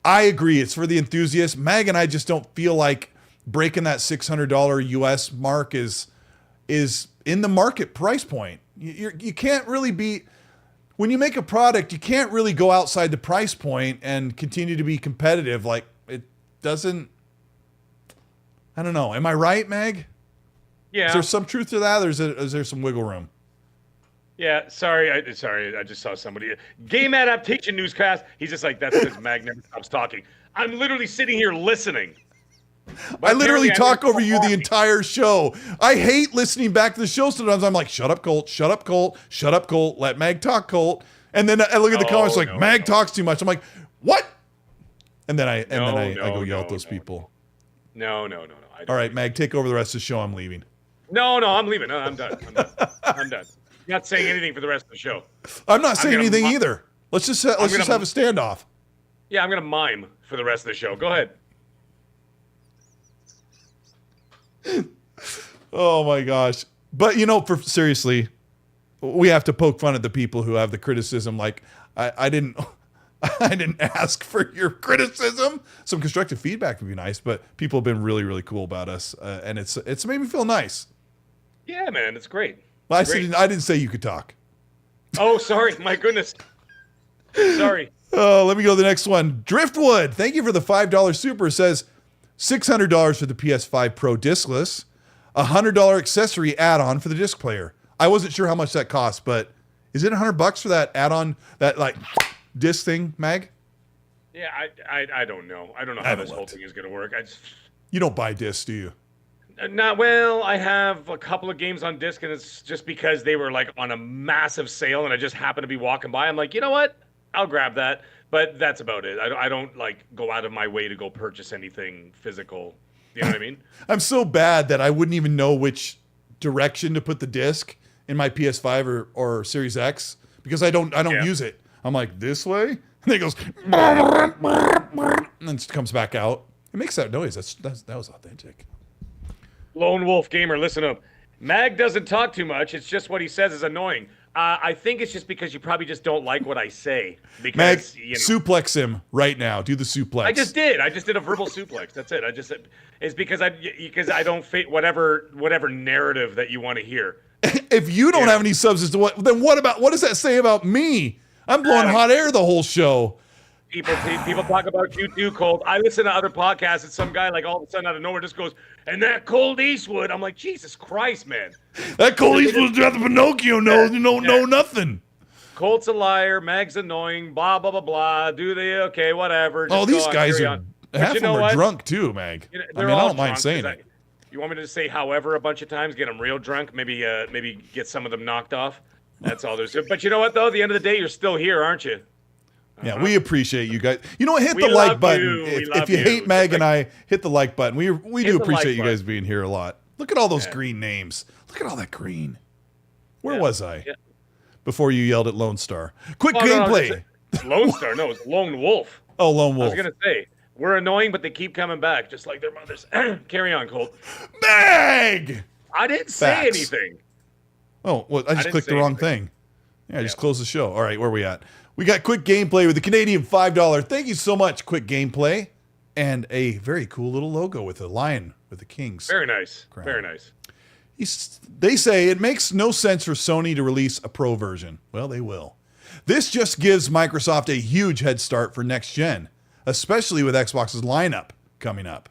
[SPEAKER 1] I agree. It's for the enthusiasts. Mag and I just don't feel like breaking that $600 US mark is in the market price point. You can't really be, when you make a product, you can't really go outside the price point and continue to be competitive. Like it doesn't, I don't know. Am I right, Mag?
[SPEAKER 2] Yeah.
[SPEAKER 1] Is there some truth to that, or is there some wiggle room?
[SPEAKER 2] Yeah, sorry, I just saw somebody. Game adaptation newscast. He's just like, that's because Mag never stops talking. I'm literally sitting here listening.
[SPEAKER 1] I literally talk over you the entire show. I hate listening back to the show sometimes. I'm like, shut up, Colt, shut up, Colt, shut up, Colt, let Mag talk, Colt. And then I look at the comments like, Mag talks too much. I'm like, what? And then I go yell at those people.
[SPEAKER 2] No.
[SPEAKER 1] All right, Mag, take over the rest of the show. I'm leaving.
[SPEAKER 2] No, I'm leaving. No, I'm done. I'm done. Not saying anything for the rest of the show.
[SPEAKER 1] I'm not saying anything either. Let's just have a standoff.
[SPEAKER 2] Yeah, I'm gonna mime for the rest of the show. Go ahead.
[SPEAKER 1] Oh my gosh. But seriously, we have to poke fun at the people who have the criticism. Like I didn't ask for your criticism. Some constructive feedback would be nice, but people have been really, really cool about us, and it's made me feel nice.
[SPEAKER 2] Yeah, man, it's great.
[SPEAKER 1] Well, I didn't say you could talk.
[SPEAKER 2] Oh, sorry. My goodness. Sorry.
[SPEAKER 1] Oh, let me go to the next one. Driftwood, thank you for the $5 super. Says $600 for the PS5 Pro discless, $100 accessory add-on for the disc player. I wasn't sure how much that cost, but is it $100 for that add-on, that like disc thing, Mag?
[SPEAKER 2] Yeah, I don't know. I don't know how this whole thing is going to work.
[SPEAKER 1] You don't buy discs, do you?
[SPEAKER 2] Not well. I have a couple of games on disc, and it's just because they were like on a massive sale, and I just happened to be walking by. I'm like, you know what? I'll grab that. But that's about it. I don't like go out of my way to go purchase anything physical. You know what I mean?
[SPEAKER 1] I'm so bad that I wouldn't even know which direction to put the disc in my PS5 or Series X because I don't use it. I'm like, this way? And it goes, and then it comes back out. It makes that noise. That was authentic.
[SPEAKER 2] Lone Wolf Gamer, listen up. Mag doesn't talk too much. It's just what he says is annoying. I think it's just because you probably just don't like what I say. Because,
[SPEAKER 1] Mag, suplex him right now. Do the suplex.
[SPEAKER 2] I just did. I just did a verbal suplex. That's it. It's because I don't fit whatever narrative that you want to hear.
[SPEAKER 1] If you don't have any substance to what does that say about me? I'm blowing hot air the whole show.
[SPEAKER 2] People talk about you too, Colt. I listen to other podcasts and some guy like all of a sudden out of nowhere just goes, and that Colteastwood. I'm like, Jesus Christ, man.
[SPEAKER 1] That Colteastwood's got the Pinocchio nose. You don't know nothing.
[SPEAKER 2] Colt's a liar. Mag's annoying. Blah, blah, blah, blah. Do they? Okay, whatever.
[SPEAKER 1] Just these guys are, half of them are drunk too, Mag. I don't mind saying it.
[SPEAKER 2] You want me to say however a bunch of times, get them real drunk, maybe get some of them knocked off? That's all there's. But you know what, though? At the end of the day, you're still here, aren't you?
[SPEAKER 1] Yeah, we appreciate you guys. You know what? Hit the like button. If you hate Mag and I, hit the like button. We do appreciate you guys being here a lot. Look at all those green names. Look at all that green. Where was I? Yeah. Before you yelled at Lone Star. Quick gameplay.
[SPEAKER 2] Lone Star? No, it's Lone Wolf.
[SPEAKER 1] Oh, Lone Wolf.
[SPEAKER 2] I was going to say, we're annoying, but they keep coming back, just like their mothers. Carry on, Colt.
[SPEAKER 1] Mag!
[SPEAKER 2] I didn't say anything.
[SPEAKER 1] Oh, well, I just clicked the wrong thing. Yeah, I just closed the show. All right, where are we at? We got Quick Gameplay with the Canadian $5. Thank you so much, Quick Gameplay. And a very cool little logo with a lion with the king's
[SPEAKER 2] Very nice.
[SPEAKER 1] crown.
[SPEAKER 2] Very nice.
[SPEAKER 1] They say it makes no sense for Sony to release a pro version. Well, they will. This just gives Microsoft a huge head start for next gen, especially with Xbox's lineup coming up.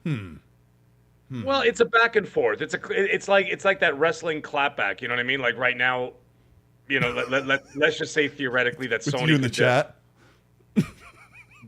[SPEAKER 2] Well, it's a back and forth. It's like that wrestling clapback. You know what I mean? Like right now, let's just say theoretically that
[SPEAKER 1] With
[SPEAKER 2] Sony
[SPEAKER 1] you in the
[SPEAKER 2] could just
[SPEAKER 1] chat.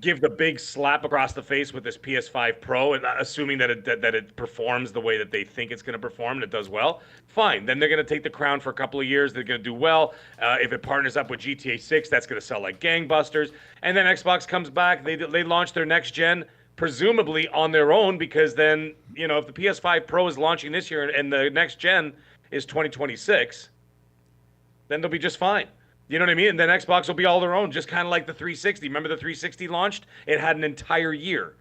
[SPEAKER 2] give the big slap across the face with this PS5 Pro, and assuming that it performs the way that they think it's going to perform and it does well, fine. Then they're going to take the crown for a couple of years. They're going to do well. If it partners up with GTA 6, that's going to sell like gangbusters. And then Xbox comes back. They launch their next gen, presumably on their own, because then, if the PS5 Pro is launching this year and the next gen is 2026, then they'll be just fine. You know what I mean? And then Xbox will be all their own, just kind of like the 360. Remember the 360 launched? It had an entire year,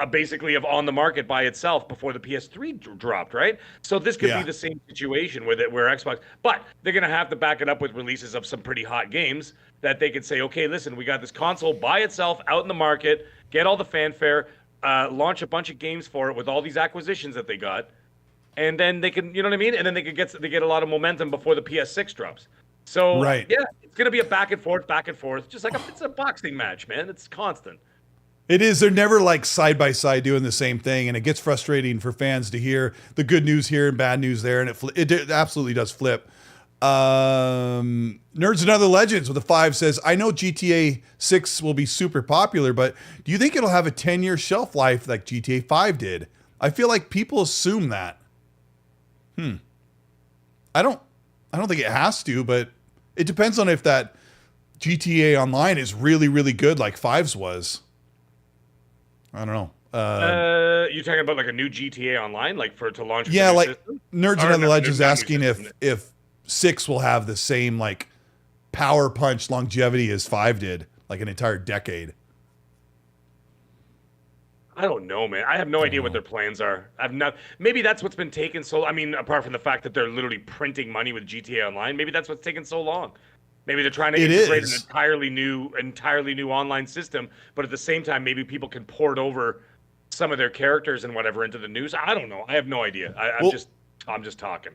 [SPEAKER 2] basically, of on the market by itself before the PS3 dropped, right? So this could be the same situation with it, where Xbox, but they're going to have to back it up with releases of some pretty hot games that they could say, okay, listen, we got this console by itself out in the market, get all the fanfare, launch a bunch of games for it with all these acquisitions that they got, and then they can, you know what I mean? And then they get a lot of momentum before the PS6 drops. So, yeah, it's going to be a back and forth, just like it's a boxing match, man. It's constant.
[SPEAKER 1] It is. They're never like side by side doing the same thing, and it gets frustrating for fans to hear the good news here and bad news there, and it absolutely does flip. Nerds and Other Legends with a 5 says, I know GTA 6 will be super popular, but do you think it'll have a 10-year shelf life like GTA 5 did? I feel like people assume that. I don't think it has to, but it depends on if that GTA Online is really, really good like 5's was. I don't know.
[SPEAKER 2] You talking about like a new GTA Online, like to launch?
[SPEAKER 1] Yeah, like
[SPEAKER 2] system?
[SPEAKER 1] Nerds and Other Legends asking if 6 will have the same like power punch longevity as 5 did, like an entire decade.
[SPEAKER 2] I don't know, man. I have no idea what their plans are. Maybe that's what's been taking so. I mean, apart from the fact that they're literally printing money with GTA Online, maybe that's what's taking so long. Maybe they're trying to integrate an entirely new online system, but at the same time, maybe people can port over some of their characters and whatever into the news. I don't know. I have no idea. I'm just talking.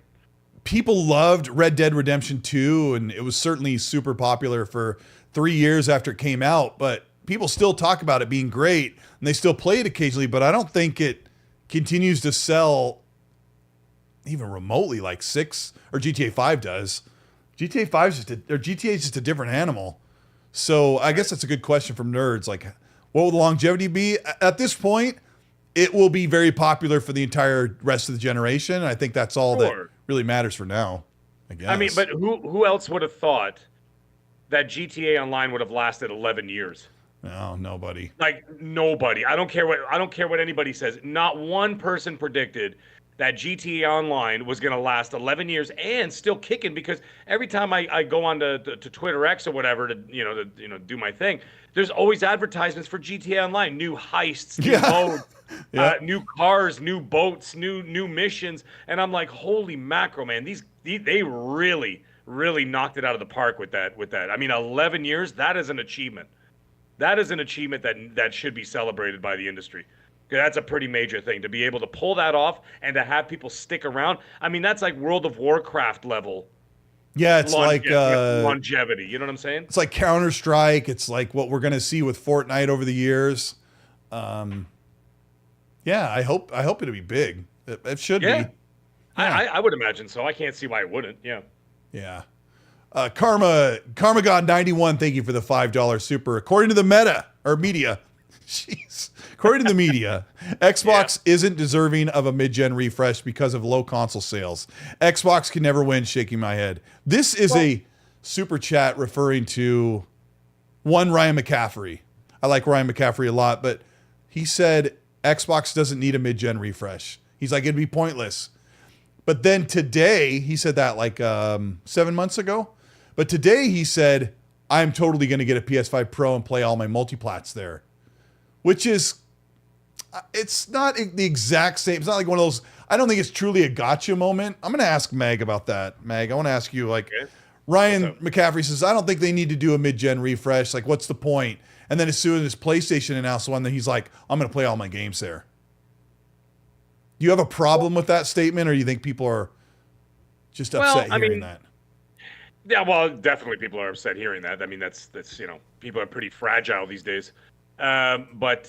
[SPEAKER 1] People loved Red Dead Redemption 2, and it was certainly super popular for 3 years after it came out, but people still talk about it being great, and they still play it occasionally, but I don't think it continues to sell even remotely like 6 or GTA 5 does. GTA is just a different animal. So I guess that's a good question from Nerds. Like, what will the longevity be? At this point, it will be very popular for the entire rest of the generation. I think that's all that really matters for now, I guess.
[SPEAKER 2] I mean, but who else would have thought that GTA Online would have lasted 11 years?
[SPEAKER 1] No, nobody.
[SPEAKER 2] Like nobody. I don't care what anybody says. Not one person predicted that GTA Online was going to last 11 years and still kicking, because every time I go on to Twitter X or whatever to do my thing, there's always advertisements for GTA Online, new heists, new modes, new cars, new boats, new missions, and I'm like, holy mackerel, man! They really knocked it out of the park with that. I mean, 11 years, that is an achievement. That is an achievement that should be celebrated by the industry. That's a pretty major thing, to be able to pull that off and to have people stick around. I mean, that's like World of Warcraft level.
[SPEAKER 1] Yeah, it's like
[SPEAKER 2] longevity. You know what I'm saying?
[SPEAKER 1] It's like Counter-Strike. It's like what we're going to see with Fortnite over the years. Yeah, I hope it'll be big. It should be. Yeah.
[SPEAKER 2] I would imagine so. I can't see why it wouldn't. Yeah.
[SPEAKER 1] Yeah. Karma God 91, thank you for the $5 super. According to the media, jeez. According to the media, Xbox isn't deserving of a mid-gen refresh because of low console sales. Xbox can never win, shaking my head. This is a super chat referring to one Ryan McCaffrey. I like Ryan McCaffrey a lot, but he said Xbox doesn't need a mid-gen refresh. He's like, it'd be pointless. But then today, he said that like 7 months ago. But today he said, I'm totally going to get a PS5 Pro and play all my multiplats there. Which is, it's not the exact same. It's not like one of those, I don't think it's truly a gotcha moment. I'm going to ask Meg about that. Meg, I want to ask you, like, Ryan McCaffrey says, I don't think they need to do a mid-gen refresh. Like, what's the point? And then as soon as PlayStation announced one, then he's like, I'm going to play all my games there. Do you have a problem with that statement, or do you think people are just upset hearing that?
[SPEAKER 2] Yeah, well, definitely people are upset hearing that. I mean, that's people are pretty fragile these days. But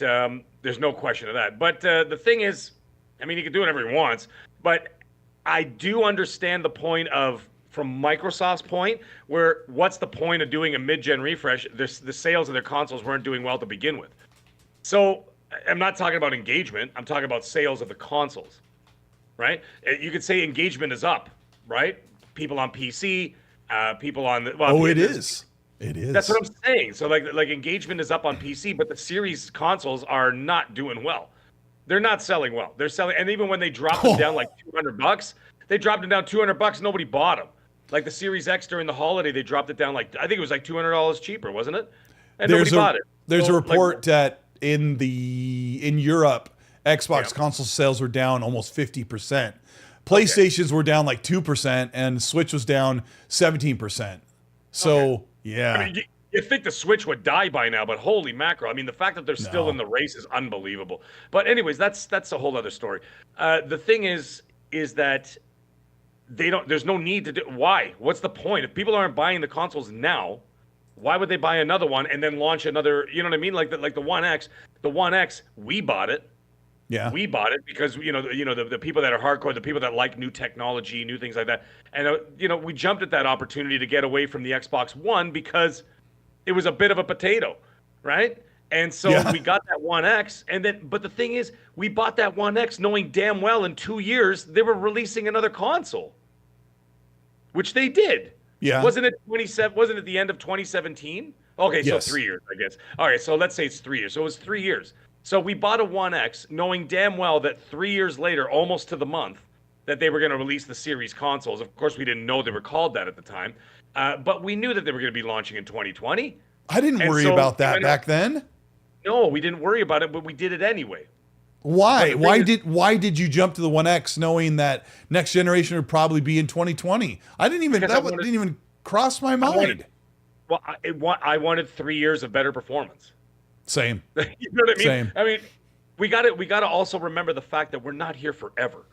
[SPEAKER 2] there's no question of that. But the thing is, I mean, he can do whatever he wants, but I do understand the point of from Microsoft's point, where what's the point of doing a mid-gen refresh? The sales of their consoles weren't doing well to begin with. So I'm not talking about engagement. I'm talking about sales of the consoles, right? You could say engagement is up, right? People on PC, people on the... Well,
[SPEAKER 1] it is. It is.
[SPEAKER 2] That's what I'm saying. So like engagement is up on PC, but the series consoles are not doing well. They're not selling well. They're selling, and even when they dropped them down like $200, they dropped them down $200. Nobody bought them. Like the Series X during the holiday, they dropped it down like, I think it was like $200 cheaper, wasn't it? And nobody bought it.
[SPEAKER 1] There's a report that in Europe, Xbox console sales were down almost 50%. PlayStations were down like 2%, and Switch was down 17%. So yeah.
[SPEAKER 2] I mean, you think the Switch would die by now, but holy mackerel! I mean, the fact that they're still in the race is unbelievable. But anyways, that's a whole other story. The thing is that there's no need to do. Why? What's the point? If people aren't buying the consoles now, why would they buy another one and then launch another? You know what I mean? Like the One X. The One X, we bought it. Yeah, we bought it because the people that are hardcore, the people that like new technology, new things like that, and we jumped at that opportunity to get away from the Xbox One because it was a bit of a potato, right? And so we got that One X, but the thing is, we bought that One X knowing damn well in 2 years they were releasing another console. Which they did. Yeah. Wasn't it the end of 2017? Okay, so 3 years, I guess. All right, so let's say it's 3 years. So it was 3 years. So we bought a One X knowing damn well that 3 years later, almost to the month, that they were going to release the series consoles. Of course, we didn't know they were called that at the time. But we knew that they were going to be launching in 2020.
[SPEAKER 1] I didn't worry about that back then.
[SPEAKER 2] No, we didn't worry about it, but we did it anyway.
[SPEAKER 1] Why? Why did you jump to the One X knowing that next generation would probably be in 2020? Didn't even cross my mind.
[SPEAKER 2] I wanted 3 years of better performance.
[SPEAKER 1] Same.
[SPEAKER 2] You know what I mean?
[SPEAKER 1] Same.
[SPEAKER 2] I mean, we got to also remember the fact that we're not here forever.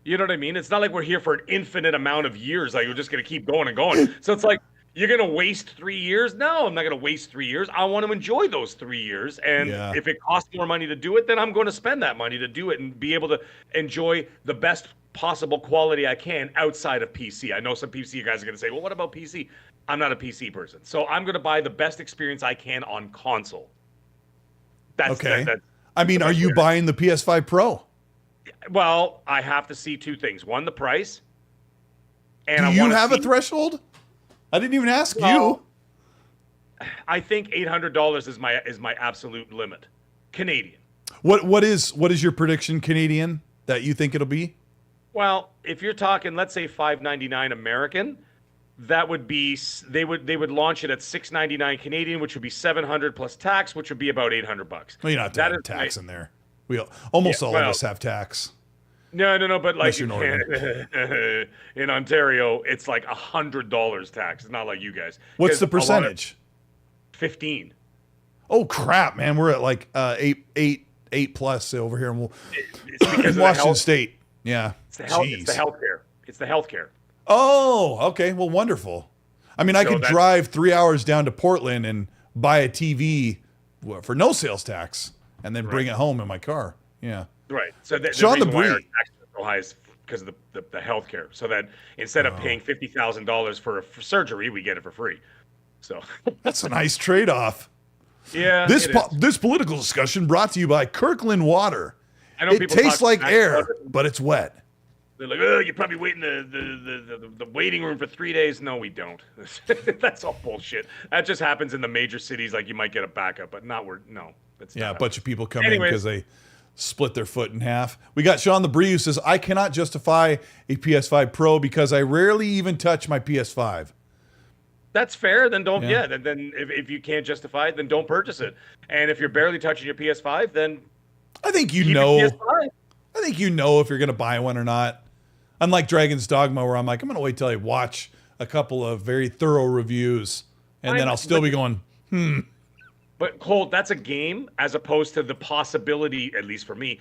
[SPEAKER 2] You know what I mean? It's not like we're here for an infinite amount of years. Like we're just going to keep going and going. So it's like, you're going to waste 3 years? No, I'm not going to waste 3 years. I want to enjoy those 3 years. And if it costs more money to do it, then I'm going to spend that money to do it and be able to enjoy the best possible quality I can outside of PC. I know some PC guys are going to say, well, what about PC? I'm not a PC person. So I'm going to buy the best experience I can on console. That's
[SPEAKER 1] I mean, are you buying the PS5 Pro?
[SPEAKER 2] Well, I have to see two things. One, the price. And
[SPEAKER 1] do you have a threshold? I didn't even ask you.
[SPEAKER 2] I think $800 is my absolute limit, Canadian.
[SPEAKER 1] What is your prediction, Canadian, that you think it'll be?
[SPEAKER 2] Well, if you're talking, let's say $599 American, that would be they would launch it at $699 Canadian, which would be $700 plus tax, which would be about $800.
[SPEAKER 1] Well, you're not having tax in there. Almost all of us have tax.
[SPEAKER 2] No, but like in Ontario, it's like $100 tax. It's not like you guys.
[SPEAKER 1] What's the percentage?
[SPEAKER 2] 15.
[SPEAKER 1] Oh crap, man! We're at like 8 plus over here, and
[SPEAKER 2] it's because
[SPEAKER 1] in Washington State. Yeah,
[SPEAKER 2] it's the healthcare. It's the healthcare.
[SPEAKER 1] Oh, okay. Well, wonderful. I mean, I could drive 3 hours down to Portland and buy a TV for no sales tax, and then bring it home in my car. Yeah.
[SPEAKER 2] Right. So the reason why our tax is so high is because of the healthcare. So that instead of paying $50,000 for surgery, we get it for free. So
[SPEAKER 1] that's a nice trade-off.
[SPEAKER 2] Yeah.
[SPEAKER 1] This political discussion brought to you by Kirkland Water.
[SPEAKER 2] I know
[SPEAKER 1] it tastes like air, but it's wet.
[SPEAKER 2] They're like, oh, you probably wait in the waiting room for 3 days. No, we don't. That's all bullshit. That just happens in the major cities. Like you might get a backup, but not where. No.
[SPEAKER 1] A bunch of people come in because they split their foot in half. We got Sean the Bree who says, I cannot justify a PS5 Pro because I rarely even touch my PS5.
[SPEAKER 2] That's fair. Then don't. Yeah. Then if you can't justify it, then don't purchase it. And if you're barely touching your PS5, then
[SPEAKER 1] I think you know. I think you know if you're going to buy one or not. Unlike Dragon's Dogma, where I'm like, I'm going to wait till I watch a couple of very thorough reviews, and then I'll still be going,
[SPEAKER 2] But Colt, that's a game as opposed to the possibility, at least for me,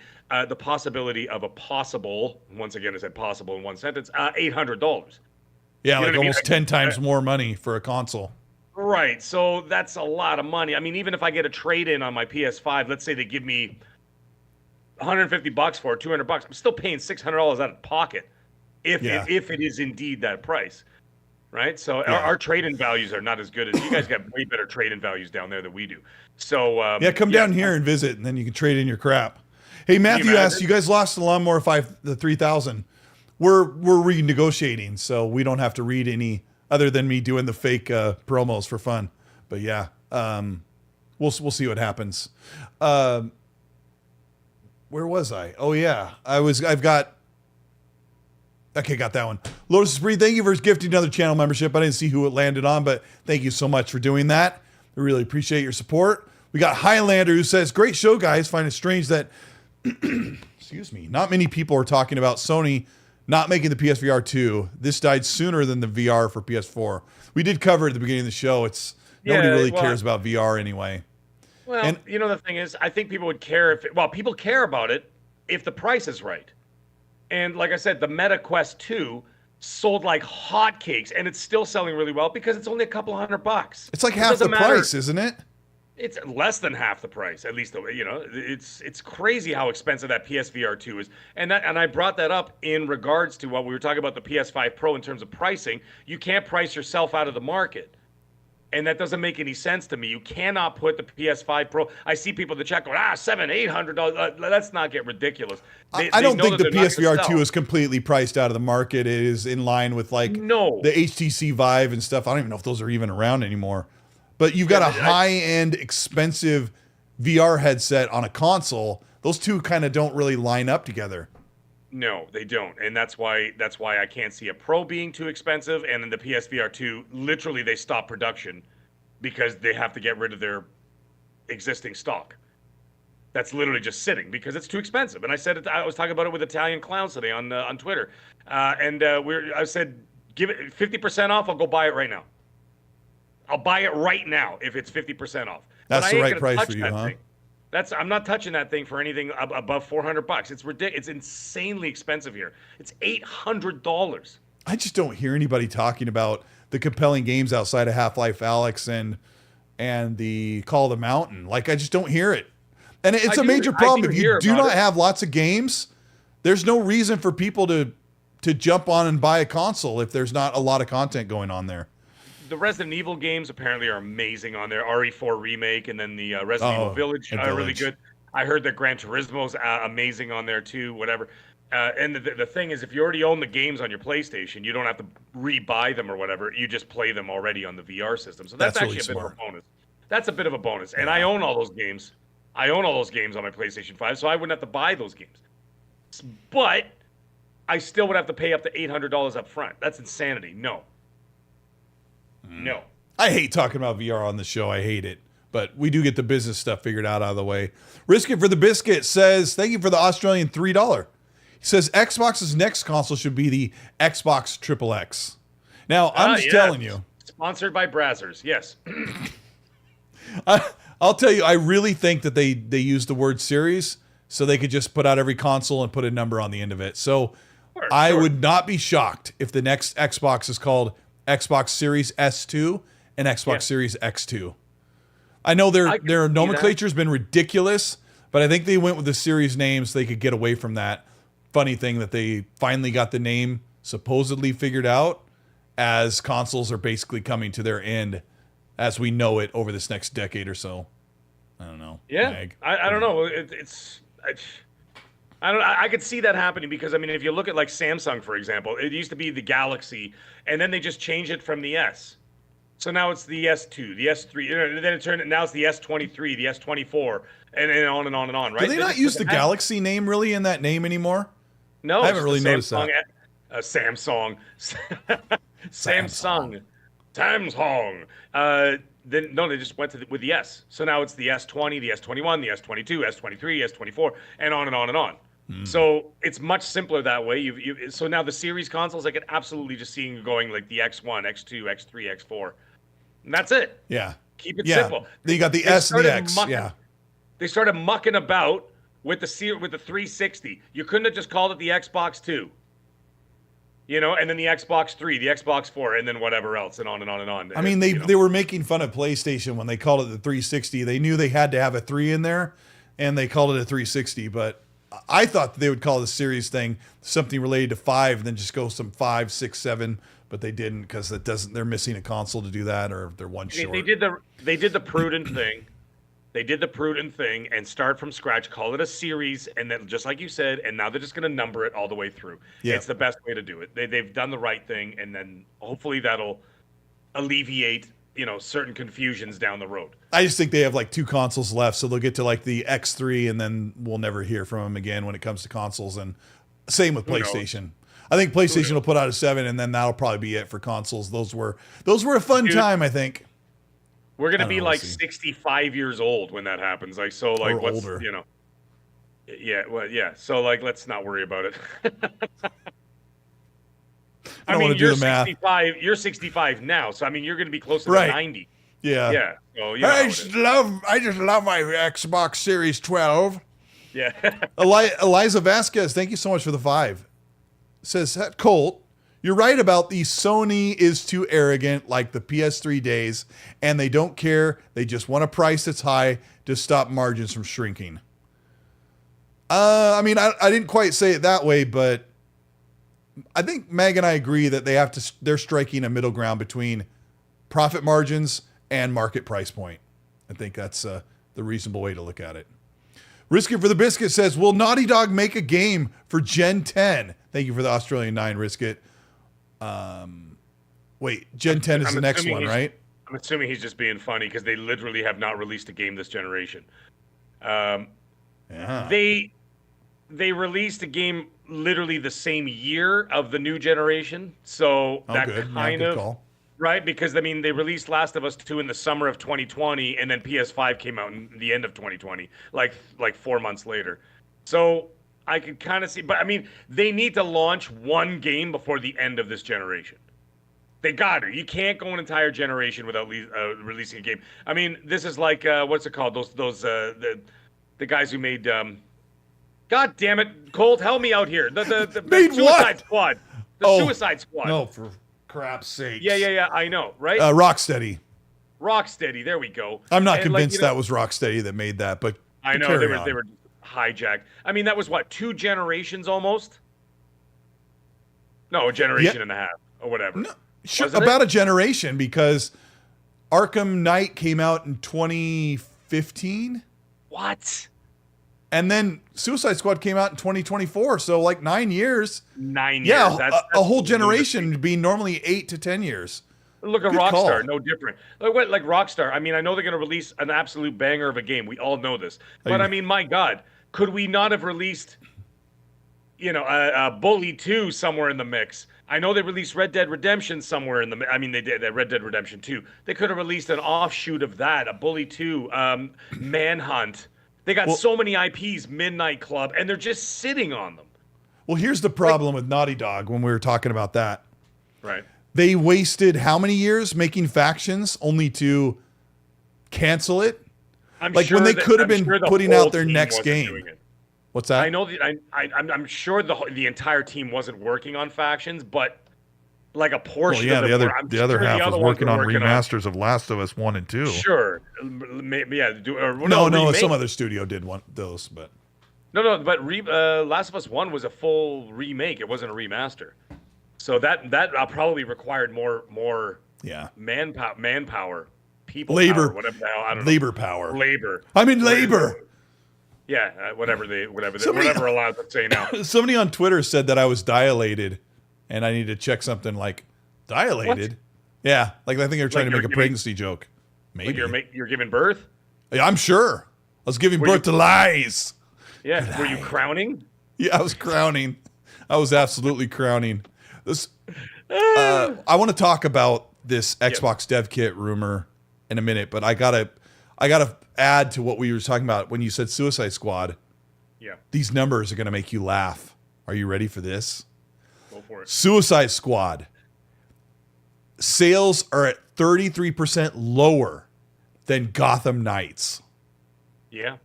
[SPEAKER 2] the possibility of a possible, once again I said possible in one sentence, $800.
[SPEAKER 1] Yeah, like almost 10 times more money for a console.
[SPEAKER 2] Right, so that's a lot of money. I mean, even if I get a trade-in on my PS5, let's say they give me $150 for it, $200, I'm still paying $600 out of pocket if it is indeed that price. right? So our trade-in values are not as good as you guys. Got way better trade-in values down there than we do. So
[SPEAKER 1] come down here and visit, and then you can trade in your crap. Hey, Matthew asked, you guys lost the Lawnmower 3000. We're renegotiating, so we don't have to read any other than me doing the fake promos for fun. But yeah, we'll see what happens. Where was I? Oh yeah, got that one. Lotus Spree, thank you for gifting another channel membership. I didn't see who it landed on, but thank you so much for doing that. I really appreciate your support. We got Highlander who says, great show, guys. Find it strange that, excuse me, not many people are talking about Sony not making the PSVR 2. This died sooner than the VR for PS4. We did cover it at the beginning of the show. Nobody really cares about VR anyway.
[SPEAKER 2] Well, and the thing is, I think people would care people care about it if the price is right. And like I said, the Meta Quest 2 sold like hotcakes, and it's still selling really well because it's only a couple $100.
[SPEAKER 1] It's like half the price, isn't it?
[SPEAKER 2] It's less than half the price, at least. It's crazy how expensive that PSVR 2 is, and I brought that up in regards to what we were talking about the PS5 Pro in terms of pricing. You can't price yourself out of the market, and that doesn't make any sense to me. You cannot put the PS5 Pro. I see people in the chat going, $700-800. Let's not get ridiculous.
[SPEAKER 1] I don't think the PSVR 2 is completely priced out of the market. It is in line with the HTC Vive and stuff. I don't even know if those are even around anymore. But you've got a high-end, expensive VR headset on a console. Those two kind of don't really line up together.
[SPEAKER 2] No, they don't, and that's why I can't see a Pro being too expensive. And in the PSVR 2, literally they stop production because they have to get rid of their existing stock. That's literally just sitting because it's too expensive. And I said it. I was talking about it with Italian Clowns today on Twitter, I said, give it 50% off. I'll go buy it right now. I'll buy it right now if it's 50% off.
[SPEAKER 1] That's the right price for you, huh?
[SPEAKER 2] I'm not touching that thing for anything above $400. It's ridiculous. It's insanely expensive here. It's $800.
[SPEAKER 1] I just don't hear anybody talking about the compelling games outside of Half-Life Alyx and the Call of the Mountain. Like, I just don't hear it. And it's a major problem. If you do not have lots of games, there's no reason for people to jump on and buy a console if there's not a lot of content going on there.
[SPEAKER 2] The Resident Evil games apparently are amazing on there. RE4 Remake and then the Resident Evil Village are really good. I heard that Gran Turismo's amazing on there too, whatever. And the thing is, if you already own the games on your PlayStation, you don't have to re-buy them or whatever. You just play them already on the VR system. So that's actually
[SPEAKER 1] really
[SPEAKER 2] a bit of a bonus. That's a bit of a bonus. And I own all those games. I own all those games on my PlayStation 5, so I wouldn't have to buy those games. But I still would have to pay up to $800 up front. That's insanity. No. No.
[SPEAKER 1] I hate talking about VR on the show. I hate it. But we do get the business stuff figured out of the way. Risk It for the Biscuit says, thank you for the Australian $3. He says, Xbox's next console should be the Xbox XXX. Now, I'm just telling you.
[SPEAKER 2] Sponsored by Brazzers, yes.
[SPEAKER 1] I'll tell you, I really think that they used the word series so they could just put out every console and put a number on the end of it. So I would not be shocked if the next Xbox is called Xbox Series S2 and Xbox Series X2. I know their nomenclature has been ridiculous, but I think they went with the series names so they could get away from that funny thing that they finally got the name supposedly figured out as consoles are basically coming to their end as we know it over this next decade or so. I don't know.
[SPEAKER 2] Yeah, I don't know. I could see that happening because, I mean, if you look at like Samsung, for example, it used to be the Galaxy, and then they just changed it from the S. So now it's the S2, the S3, and then now it's the S23, the S24, and on and on and on, right?
[SPEAKER 1] Do they not use the Galaxy name really in that name anymore?
[SPEAKER 2] No.
[SPEAKER 1] I haven't really noticed that.
[SPEAKER 2] Samsung. Then they just went with the S. So now it's the S20, the S21, the S22, S23, S24, and on and on and on. So it's much simpler that way. So now the series consoles, I could absolutely just see you going like the X1, X2, X3, X4. And that's it.
[SPEAKER 1] Yeah.
[SPEAKER 2] Keep it simple.
[SPEAKER 1] Then you got the S and the X.
[SPEAKER 2] They started mucking about with the 360. You couldn't have just called it the Xbox 2. And then the Xbox 3, the Xbox 4, and then whatever else, and on and on and on.
[SPEAKER 1] I mean, they were making fun of PlayStation when they called it the 360. They knew they had to have a 3 in there, and they called it a 360. But I thought they would call the series thing something related to 5, and then just go some 5, 6, 7 but they didn't because they're missing a console to do that, or they're one short.
[SPEAKER 2] They did the prudent thing. They did the prudent thing and start from scratch, call it a series, and then just like you said, and now they're just going to number it all the way through. Yeah. It's the best way to do it. They've done the right thing, and then hopefully that'll alleviate, certain confusions down the road.
[SPEAKER 1] I just think they have like 2 consoles left, so they'll get to like the X3, and then we'll never hear from them again when it comes to consoles. And same with PlayStation. I think PlayStation will put out a 7, and then that'll probably be it for consoles. Those were a fun time, I think.
[SPEAKER 2] We're gonna be like 65 years old when that happens. Like, so, like,
[SPEAKER 1] or
[SPEAKER 2] what's
[SPEAKER 1] older.
[SPEAKER 2] Yeah, well, yeah. So, like, let's not worry about it.
[SPEAKER 1] I mean, you're
[SPEAKER 2] 65. You're 65 now, so I mean, you're gonna be closer to 90.
[SPEAKER 1] Yeah.
[SPEAKER 2] Yeah. So,
[SPEAKER 1] I just love my Xbox Series 12.
[SPEAKER 2] Yeah.
[SPEAKER 1] Eliza Vasquez, thank you so much for the 5. Says, Colt, you're right about the Sony is too arrogant, like the PS3 days, and they don't care. They just want a price that's high to stop margins from shrinking. I mean, I didn't quite say it that way, but I think Meg and I agree that they're striking a middle ground between profit margins and market price point. I think that's the reasonable way to look at it. Risk It for the Biscuit says, will Naughty Dog make a game for Gen 10? Thank you for the Australian 9, Risk It. Wait, Gen 10 is the next one, right?
[SPEAKER 2] I'm assuming he's just being funny because they literally have not released a game this generation. Yeah. They released a game literally the same year of the new generation, so that
[SPEAKER 1] good.
[SPEAKER 2] kind of call. Right, because I mean they released Last of Us 2 in the summer of 2020, and then PS5 came out in the end of 2020, like 4 months later. So I could kind of see, but I mean they need to launch one game before the end of this generation. They got it. You can't go an entire generation without releasing a game. I mean, this is like what's it called? The guys who made. God damn it, Colt, help me out here. The Suicide Squad. Suicide Squad.
[SPEAKER 1] No, for crap's sake.
[SPEAKER 2] Yeah, I know, right?
[SPEAKER 1] Rocksteady.
[SPEAKER 2] Rocksteady, there we go.
[SPEAKER 1] I'm not convinced that was Rocksteady that made that, but
[SPEAKER 2] I know they were hijacked. I mean, that was what, 2 generations almost? No, a generation and a half or whatever.
[SPEAKER 1] No, about a generation, because Arkham Knight came out in 2015.
[SPEAKER 2] What?
[SPEAKER 1] And then Suicide Squad came out in 2024, so like 9 years.
[SPEAKER 2] 9 years.
[SPEAKER 1] Yeah, that's a whole generation would be normally 8 to 10 years.
[SPEAKER 2] Look at Rockstar, no different. Like Rockstar, I mean, I know they're going to release an absolute banger of a game. We all know this. But I mean, my God, could we not have released, a Bully 2 somewhere in the mix? I know they released Red Dead Redemption somewhere in the. I mean, they did that Red Dead Redemption 2. They could have released an offshoot of that, a Bully 2, Manhunt. They got so many IPs, Midnight Club, and they're just sitting on them.
[SPEAKER 1] Well, here's the problem with Naughty Dog when we were talking about that.
[SPEAKER 2] Right.
[SPEAKER 1] They wasted how many years making Factions only to cancel it? When they could have been putting out their next game. What's that?
[SPEAKER 2] I know I'm sure the entire team wasn't working on Factions, but like a portion of
[SPEAKER 1] the other half was working on remasters of Last of Us 1 and 2.
[SPEAKER 2] Sure. Yeah.
[SPEAKER 1] No, some other studio did those, but.
[SPEAKER 2] No, but Last of Us 1 was a full remake. It wasn't a remaster. So that probably required more manpower,
[SPEAKER 1] labor,
[SPEAKER 2] power, whatever the hell, I don't know.
[SPEAKER 1] Labor power.
[SPEAKER 2] Labor.
[SPEAKER 1] I mean labor.
[SPEAKER 2] Yeah, whatever allowed to say now.
[SPEAKER 1] Somebody on Twitter said that I was dilated. And I need to check something like dilated. What? Yeah, like I think they're trying to make a pregnancy joke. Maybe
[SPEAKER 2] you're giving birth.
[SPEAKER 1] Yeah, I'm sure. I was giving birth to lies.
[SPEAKER 2] Yeah,
[SPEAKER 1] Lies.
[SPEAKER 2] Were you crowning?
[SPEAKER 1] Yeah, I was crowning. I was absolutely crowning. This. I want to talk about this Xbox Dev Kit rumor in a minute, but I gotta add to what we were talking about when you said Suicide Squad.
[SPEAKER 2] Yeah,
[SPEAKER 1] these numbers are gonna make you laugh. Are you ready for this?
[SPEAKER 2] Go for it.
[SPEAKER 1] Suicide Squad sales are at 33% lower than Gotham Knights.
[SPEAKER 2] Yeah.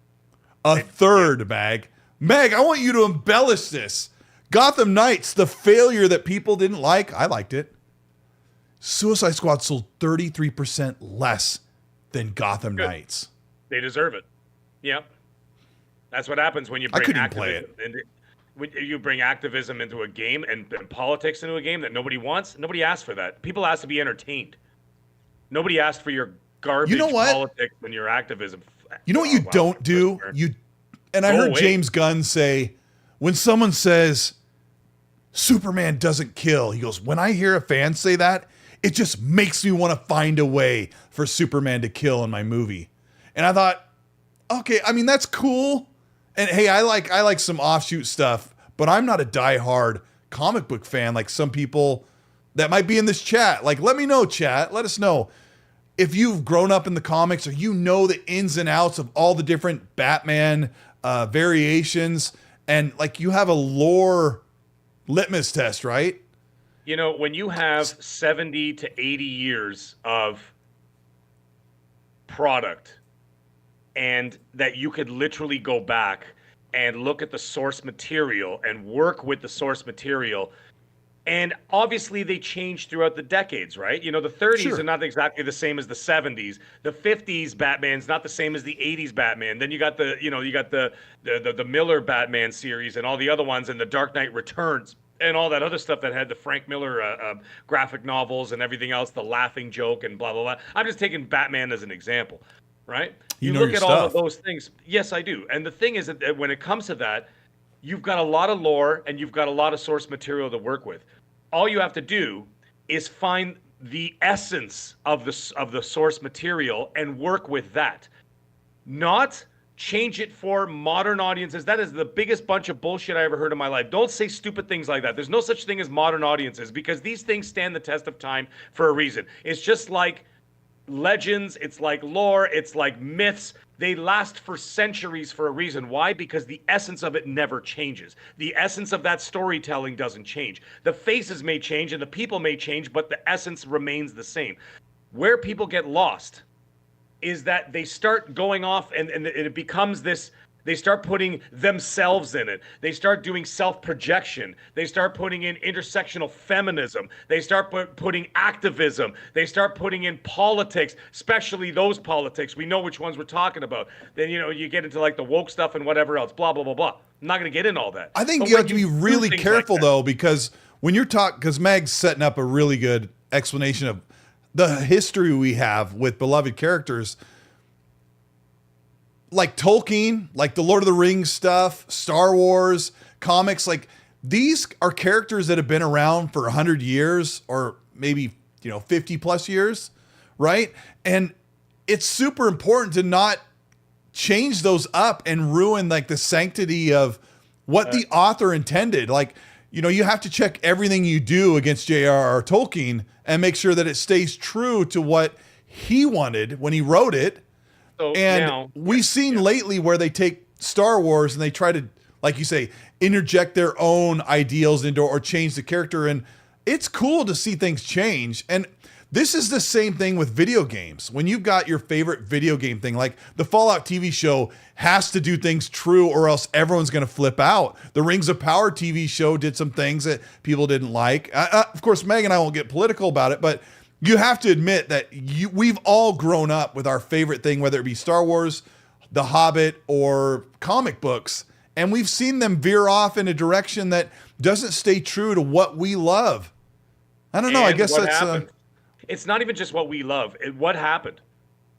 [SPEAKER 1] A third, Mag. Meg, I want you to embellish this. Gotham Knights, the failure that people didn't like. I liked it. Suicide Squad sold 33% less than Gotham Knights.
[SPEAKER 2] They deserve it. Yep. That's what happens when you bring
[SPEAKER 1] I couldn't play it.
[SPEAKER 2] when you bring activism into a game and politics into a game that nobody wants, nobody asked for that. People asked to be entertained. Nobody asked for your garbage politics and your activism.
[SPEAKER 1] You know what you don't do? And I heard James Gunn say, when someone says Superman doesn't kill, he goes, when I hear a fan say that, it just makes me want to find a way for Superman to kill in my movie. And I thought, okay, I mean, that's cool. And hey, I like some offshoot stuff, but I'm not a diehard comic book fan like some people that might be in this chat. Like, let me know, chat. Let us know if you've grown up in the comics or you know the ins and outs of all the different Batman variations, and like you have a lore litmus test, right?
[SPEAKER 2] You know, when you have 70 to 80 years of product and that you could literally go back and look at the source material and work with the source material. And obviously they change throughout the decades, right? You know, the 30s are not exactly the same as the 70s. The 50s Batman's not the same as the 80s Batman. Then you got the Miller Batman series and all the other ones, and the Dark Knight Returns and all that other stuff that had the Frank Miller graphic novels and everything else, the Laughing Joke and blah, blah, blah. I'm just taking Batman as an example, right? You look at all of those things. Yes, I do. And the thing is that when it comes to that, you've got a lot of lore and you've got a lot of source material to work with. All you have to do is find the essence of the source material and work with that. Not change it for modern audiences. That is the biggest bunch of bullshit I ever heard in my life. Don't say stupid things like that. There's no such thing as modern audiences because these things stand the test of time for a reason. It's just like legends, it's like lore, it's like myths. They last for centuries for a reason. Why? Because the essence of it never changes. The essence of that storytelling doesn't change. The faces may change and the people may change, but the essence remains the same. Where people get lost is that they start going off and it becomes this, they start putting themselves in it. They start doing self-projection. They start putting in intersectional feminism. They start putting activism. They start putting in politics, especially those politics. We know which ones we're talking about. Then, you know, you get into like the woke stuff and whatever else, blah, blah, blah, blah. I'm not going to get in all that.
[SPEAKER 1] I think you have to be really careful though, because when you're talking, because Meg's setting up a really good explanation of the history we have with beloved characters like Tolkien, like the Lord of the Rings stuff, Star Wars, comics, like these are characters that have been around for 100 years or maybe, 50 plus years, right? And it's super important to not change those up and ruin like the sanctity of what the author intended. Like, you have to check everything you do against J.R.R. Tolkien and make sure that it stays true to what he wanted when he wrote it. So and now, we've seen lately where they take Star Wars and they try to, like you say, interject their own ideals into or change the character. And it's cool to see things change. And this is the same thing with video games. When you've got your favorite video game thing, like the Fallout TV show has to do things true or else everyone's going to flip out. The Rings of Power TV show did some things that people didn't like. Of course, Meg and I won't get political about it, but you have to admit that we've all grown up with our favorite thing, whether it be Star Wars, The Hobbit, or comic books, and we've seen them veer off in a direction that doesn't stay true to what we love. I don't know. I guess that's...
[SPEAKER 2] It's not even just what we love. What happened?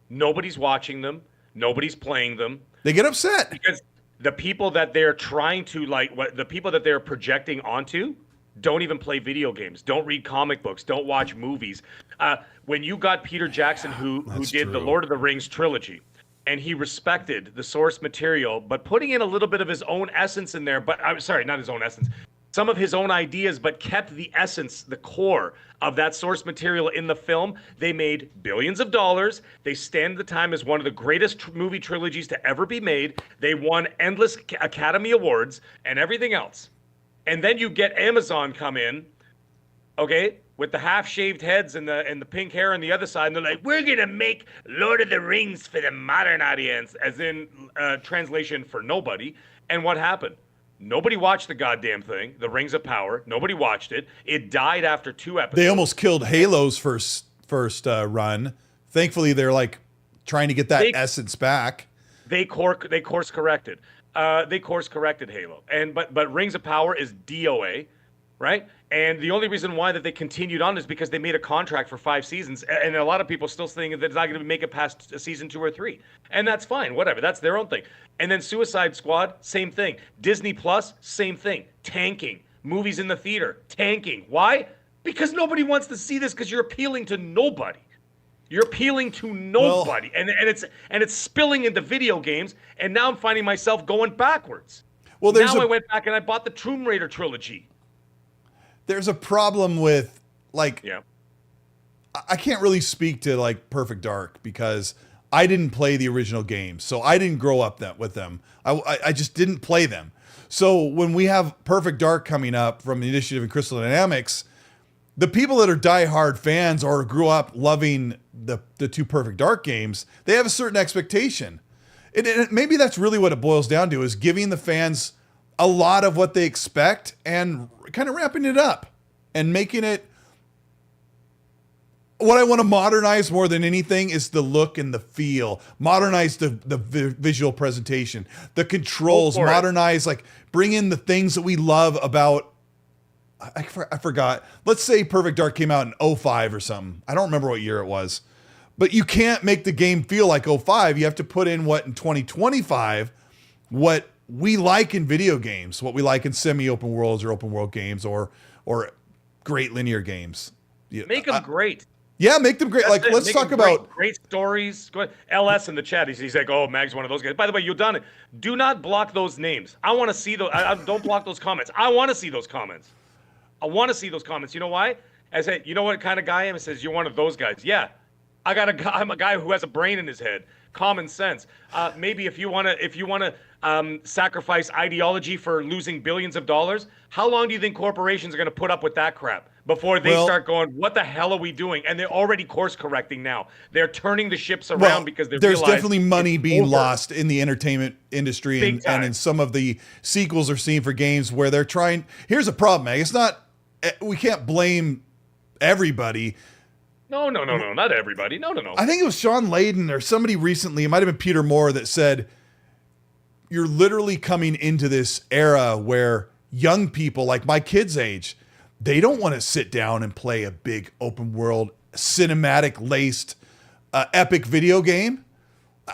[SPEAKER 2] Nobody's watching them. Nobody's playing them.
[SPEAKER 1] They get upset.
[SPEAKER 2] Because the people that they're trying to, the people that they're projecting onto don't even play video games, don't read comic books, don't watch movies. When you got Peter Jackson, who did the Lord of the Rings trilogy, and he respected the source material, but putting in a little bit of his own essence in there, but I'm sorry, not his own essence, some of his own ideas, but kept the essence, the core of that source material in the film. They made billions of dollars. They stand the time as one of the greatest movie trilogies to ever be made. They won endless Academy Awards and everything else. And then you get Amazon come in, okay, with the half-shaved heads and the pink hair on the other side, and they're like, we're gonna make Lord of the Rings for the modern audience, as in translation for nobody. And what happened? Nobody watched the goddamn thing, the Rings of Power. Nobody watched it. It died after 2 episodes.
[SPEAKER 1] They almost killed Halo's first run. Thankfully, they're like trying to get that essence back.
[SPEAKER 2] They course corrected. they course corrected Halo, but Rings of Power is DOA, right? And the only reason why that they continued on is because they made a contract for 5 seasons, and a lot of people still think that it's not going to make it past a season 2 or 3, and that's fine, whatever. That's their own thing. And then Suicide Squad, same thing. Disney Plus, same thing. Tanking. Movies in the theater, tanking. Why? Because nobody wants to see this because you're appealing to nobody. You're appealing to nobody, and it's spilling into video games. And now I'm finding myself going backwards. Well, I went back and I bought the Tomb Raider trilogy.
[SPEAKER 1] There's a problem with I can't really speak to like Perfect Dark because I didn't play the original games, so I didn't grow up with them. I just didn't play them. So when we have Perfect Dark coming up from the Initiative and Crystal Dynamics, the people that are diehard fans or grew up loving the 2 Perfect Dark games, they have a certain expectation. And maybe that's really what it boils down to, is giving the fans a lot of what they expect and kind of ramping it up and making it. What I want to modernize more than anything is the look and the feel. Modernize the visual presentation, the controls, modernize, like bring in the things that we love about. I forgot. Let's say Perfect Dark came out in 2005 or something. I don't remember what year it was. But you can't make the game feel like 2005. You have to put in what in 2025, what we like in video games, what we like in semi-open worlds or open world games or great linear games.
[SPEAKER 2] Make them great.
[SPEAKER 1] Yeah, make them great. Like, let's talk about
[SPEAKER 2] great stories. Go ahead. LS in the chat. He's like, oh, Mag's one of those guys. By the way, you've done it. Do not block those names. I want to see those. Don't block those comments. I want to see those comments. I want to see those comments. You know why? I said, you know what kind of guy I am? It says, you're one of those guys. Yeah. I'm a guy who has a brain in his head. Common sense. Maybe if you want to sacrifice ideology for losing billions of dollars, how long do you think corporations are going to put up with that crap before they start going, what the hell are we doing? And they're already course correcting now. They're turning the ships around because there's
[SPEAKER 1] definitely money being lost in the entertainment industry and in some of the sequels are seen for games where they're trying. Here's a problem, Meg. It's not, we can't blame everybody.
[SPEAKER 2] No, not everybody. No.
[SPEAKER 1] I think it was Sean Layden or somebody recently, it might have been Peter Moore, that said, you're literally coming into this era where young people, like my kids' age, they don't want to sit down and play a big open world, cinematic laced, epic video game.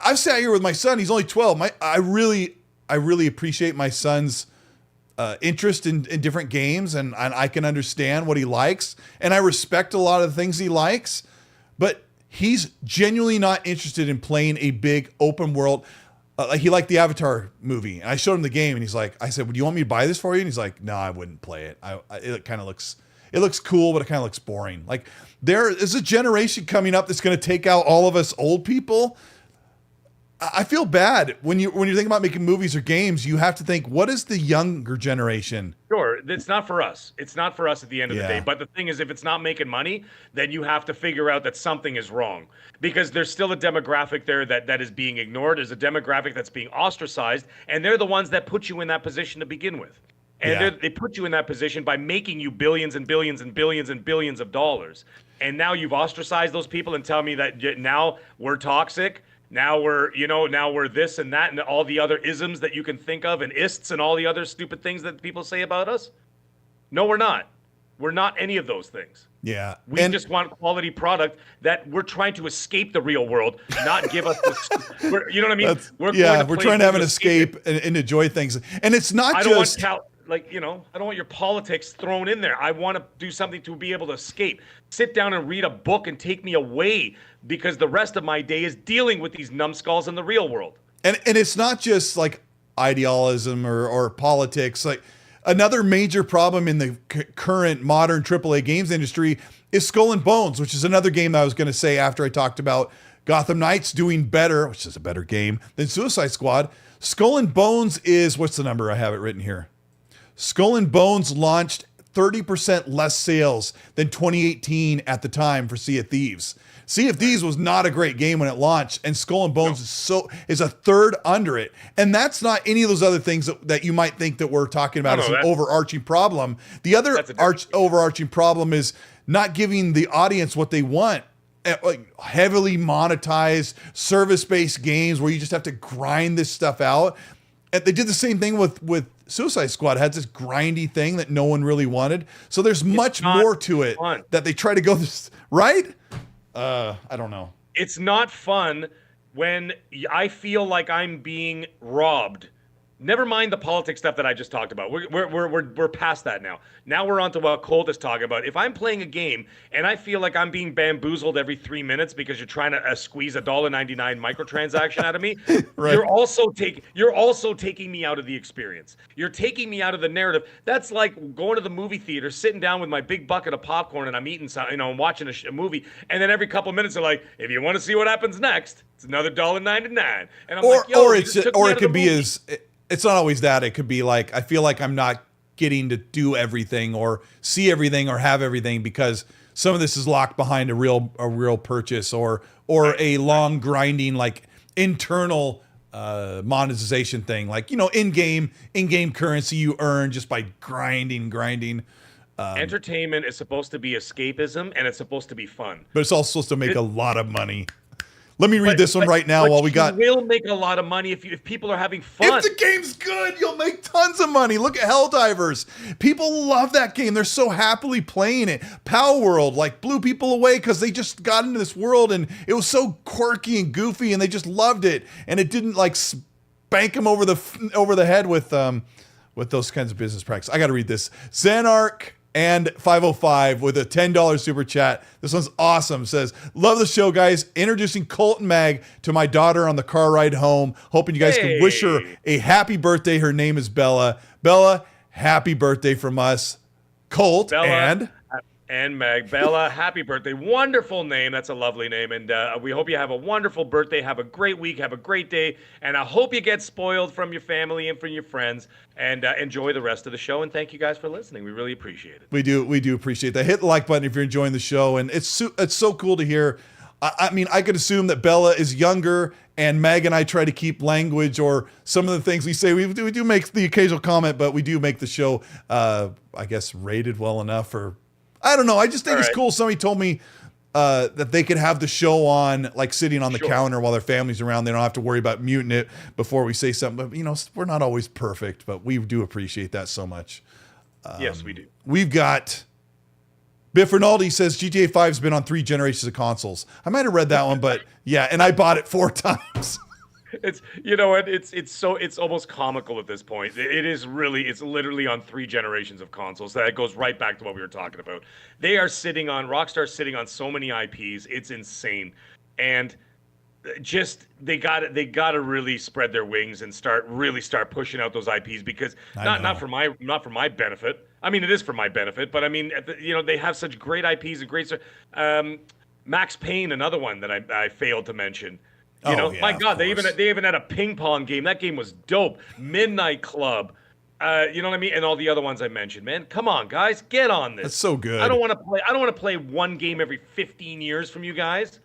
[SPEAKER 1] I've sat here with my son. He's only 12. I really appreciate my son's interest in different games, and I can understand what he likes, and I respect a lot of the things he likes, but he's genuinely not interested in playing a big open world. Like he liked the Avatar movie, and I showed him the game, and he's like, I said, would you want me to buy this for you? And he's like, no, I wouldn't play it. It kind of looks cool, but it kind of looks boring. Like there is a generation coming up that's going to take out all of us old people. I feel bad when you're thinking about making movies or games, you have to think, what is the younger generation?
[SPEAKER 2] Sure. It's not for us. It's not for us at the end of the day. But the thing is, if it's not making money, then you have to figure out that something is wrong, because there's still a demographic there that is being ignored. There's a demographic that's being ostracized, and they're the ones that put you in that position to begin with. And they put you in that position by making you billions and billions and billions and billions of dollars. And now you've ostracized those people and tell me that now we're toxic. Now we're this and that and all the other isms that you can think of, and ists and all the other stupid things that people say about us. No, we're not. We're not any of those things.
[SPEAKER 1] Yeah.
[SPEAKER 2] We just want quality product that we're trying to escape the real world, not give us you know what I mean?
[SPEAKER 1] We're trying to have an escape and enjoy things. And it's not I don't
[SPEAKER 2] want your politics thrown in there. I want to do something to be able to escape. Sit down and read a book and take me away, because the rest of my day is dealing with these numbskulls in the real world.
[SPEAKER 1] And it's not just like idealism or politics. Like another major problem in the current modern AAA games industry is Skull and Bones, which is another game that I was going to say after I talked about Gotham Knights doing better, which is a better game than Suicide Squad. Skull and Bones is, what's the number? I have it written here. Skull and Bones launched 30% less sales than 2018 at the time for Sea of Thieves. Sea of Thieves was not a great game when it launched, and Skull and Bones is a third under it. And that's not any of those other things that you might think that we're talking about as an overarching problem. The other overarching problem is not giving the audience what they want. Like heavily monetized service-based games where you just have to grind this stuff out. And they did the same thing with Suicide Squad. It had this grindy thing that no one really wanted. So there's much more to it that they try to go this, right? I don't know.
[SPEAKER 2] It's not fun when I feel like I'm being robbed. Never mind the politics stuff that I just talked about. We're past that now. Now we're on to what Colt is talking about. If I'm playing a game and I feel like I'm being bamboozled every 3 minutes because you're trying to squeeze $1.99 microtransaction out of me, right. You're also taking me out of the experience. You're taking me out of the narrative. That's like going to the movie theater, sitting down with my big bucket of popcorn, and I'm eating some, I'm watching a movie, and then every couple of minutes they're like, if you want to see what happens next, it's another $1.99. And I'm like, yo,
[SPEAKER 1] or it could be as. It's not always that. It could be like, I feel like I'm not getting to do everything or see everything or have everything because some of this is locked behind a real purchase or a long grinding, like internal monetization thing. Like, in-game currency you earn just by grinding.
[SPEAKER 2] Entertainment is supposed to be escapism and it's supposed to be fun.
[SPEAKER 1] But it's also supposed to make a lot of money. Let me read this one right now while we got.
[SPEAKER 2] You will make a lot of money if people are having fun.
[SPEAKER 1] If the game's good, you'll make tons of money. Look at Helldivers. People love that game. They're so happily playing it. Power World blew people away because they just got into this world and it was so quirky and goofy and they just loved it. And it didn't spank them over the head with those kinds of business practices. I got to read this. Xanark and 505 with a $10 super chat. This one's awesome. Says, love the show, guys. Introducing Colt and Mag to my daughter on the car ride home. Hoping you guys can wish her a happy birthday. Her name is Bella. Bella, happy birthday from us. Colt
[SPEAKER 2] Bella, and Meg. Bella, happy birthday. Wonderful name. That's a lovely name. And we hope you have a wonderful birthday. Have a great week. Have a great day. And I hope you get spoiled from your family and from your friends. And enjoy the rest of the show. And thank you guys for listening. We really appreciate it.
[SPEAKER 1] We do appreciate that. Hit the like button if you're enjoying the show. And it's so cool to hear. I mean, I could assume that Bella is younger and Meg and I try to keep language or some of the things we say. We do make the occasional comment, but we do make the show, I guess, rated well enough or I don't know. I just think it's cool. Somebody told me that they could have the show on, sitting on the counter while their family's around. They don't have to worry about muting it before we say something. But, we're not always perfect, but we do appreciate that so much.
[SPEAKER 2] Yes, we do.
[SPEAKER 1] We've got Biff Rinaldi says GTA 5's been on 3 generations of consoles. I might have read that one, but yeah, and I bought it 4 times.
[SPEAKER 2] It's it's almost comical at this point. It's literally on 3 generations of consoles. That goes right back to what we were talking about. Rockstar's sitting on so many IPs. It's insane. And just they got to really spread their wings and start pushing out those IPs because not for my benefit. I mean, it is for my benefit, but I mean, they have such great IPs and great Max Payne, another one that I failed to mention. My God, they even had a ping pong game. That game was dope. Midnight Club. You know what I mean? And all the other ones I mentioned, man. Come on, guys, get on this.
[SPEAKER 1] That's so good.
[SPEAKER 2] I don't want to play one game every 15 years from you guys.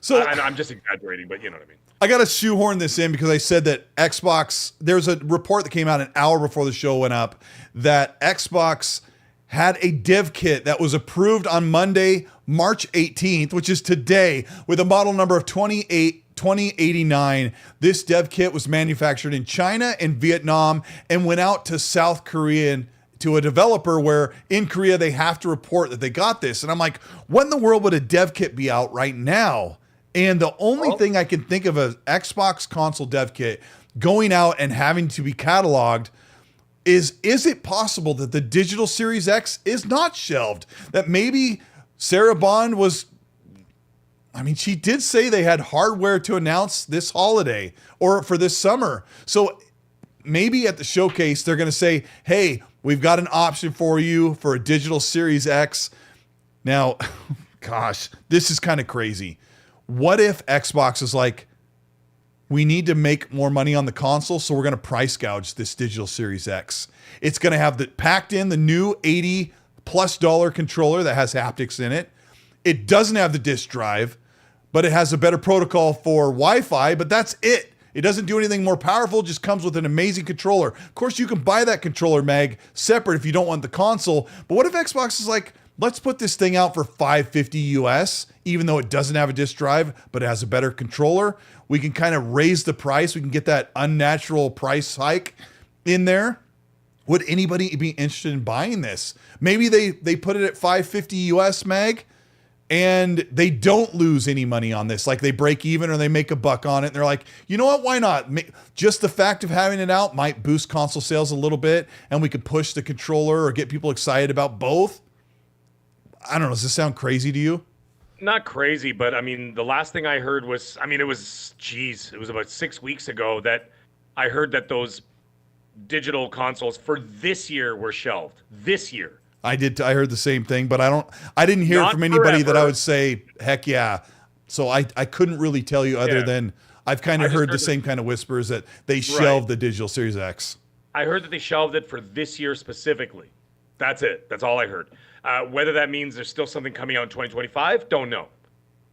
[SPEAKER 1] So
[SPEAKER 2] I'm just exaggerating, but you know what I mean.
[SPEAKER 1] I got to shoehorn this in because I said that Xbox, there's a report that came out an hour before the show went up that Xbox had a dev kit that was approved on Monday, March 18th, which is today, with a model number of 2089. This dev kit was manufactured in China and Vietnam and went out to South Korea to a developer where in Korea they have to report that they got this. And I'm like, when in the world would a dev kit be out right now? And the only thing I can think of an Xbox console dev kit going out and having to be cataloged is it possible that the digital Series X is not shelved? That maybe Sarah Bond she did say they had hardware to announce this holiday or for this summer. So maybe at the showcase, they're going to say, hey, we've got an option for you for a digital Series X. Now, gosh, this is kind of crazy. What if Xbox is like, we need to make more money on the console, so we're going to price gouge this digital Series X. It's going to have packed in the new $80+ controller that has haptics in it. It doesn't have the disk drive, but it has a better protocol for Wi-Fi, but that's it. It doesn't do anything more powerful, just comes with an amazing controller. Of course, you can buy that controller, Mag, separate if you don't want the console. But what if Xbox is like, let's put this thing out for $550 US, even though it doesn't have a disc drive, but it has a better controller. We can kind of raise the price. We can get that unnatural price hike in there. Would anybody be interested in buying this? Maybe they put it at $550 US, Mag, and they don't lose any money on this. Like they break even or they make a buck on it. And they're like, you know what? Why not? Just the fact of having it out might boost console sales a little bit, and we could push the controller or get people excited about both. I don't know. Does this sound crazy to you?
[SPEAKER 2] Not crazy, but I mean, the last thing I heard was, it was about 6 weeks ago that I heard that those digital consoles for this year were shelved. This year.
[SPEAKER 1] I heard the same thing, but I didn't hear it from anybody that I would say, heck yeah. So I couldn't really tell you other than I've kind of heard the same kind of whispers that they shelved the digital Series X.
[SPEAKER 2] I heard that they shelved it for this year specifically. That's it. That's all I heard. Whether that means there's still something coming out in 2025, don't know.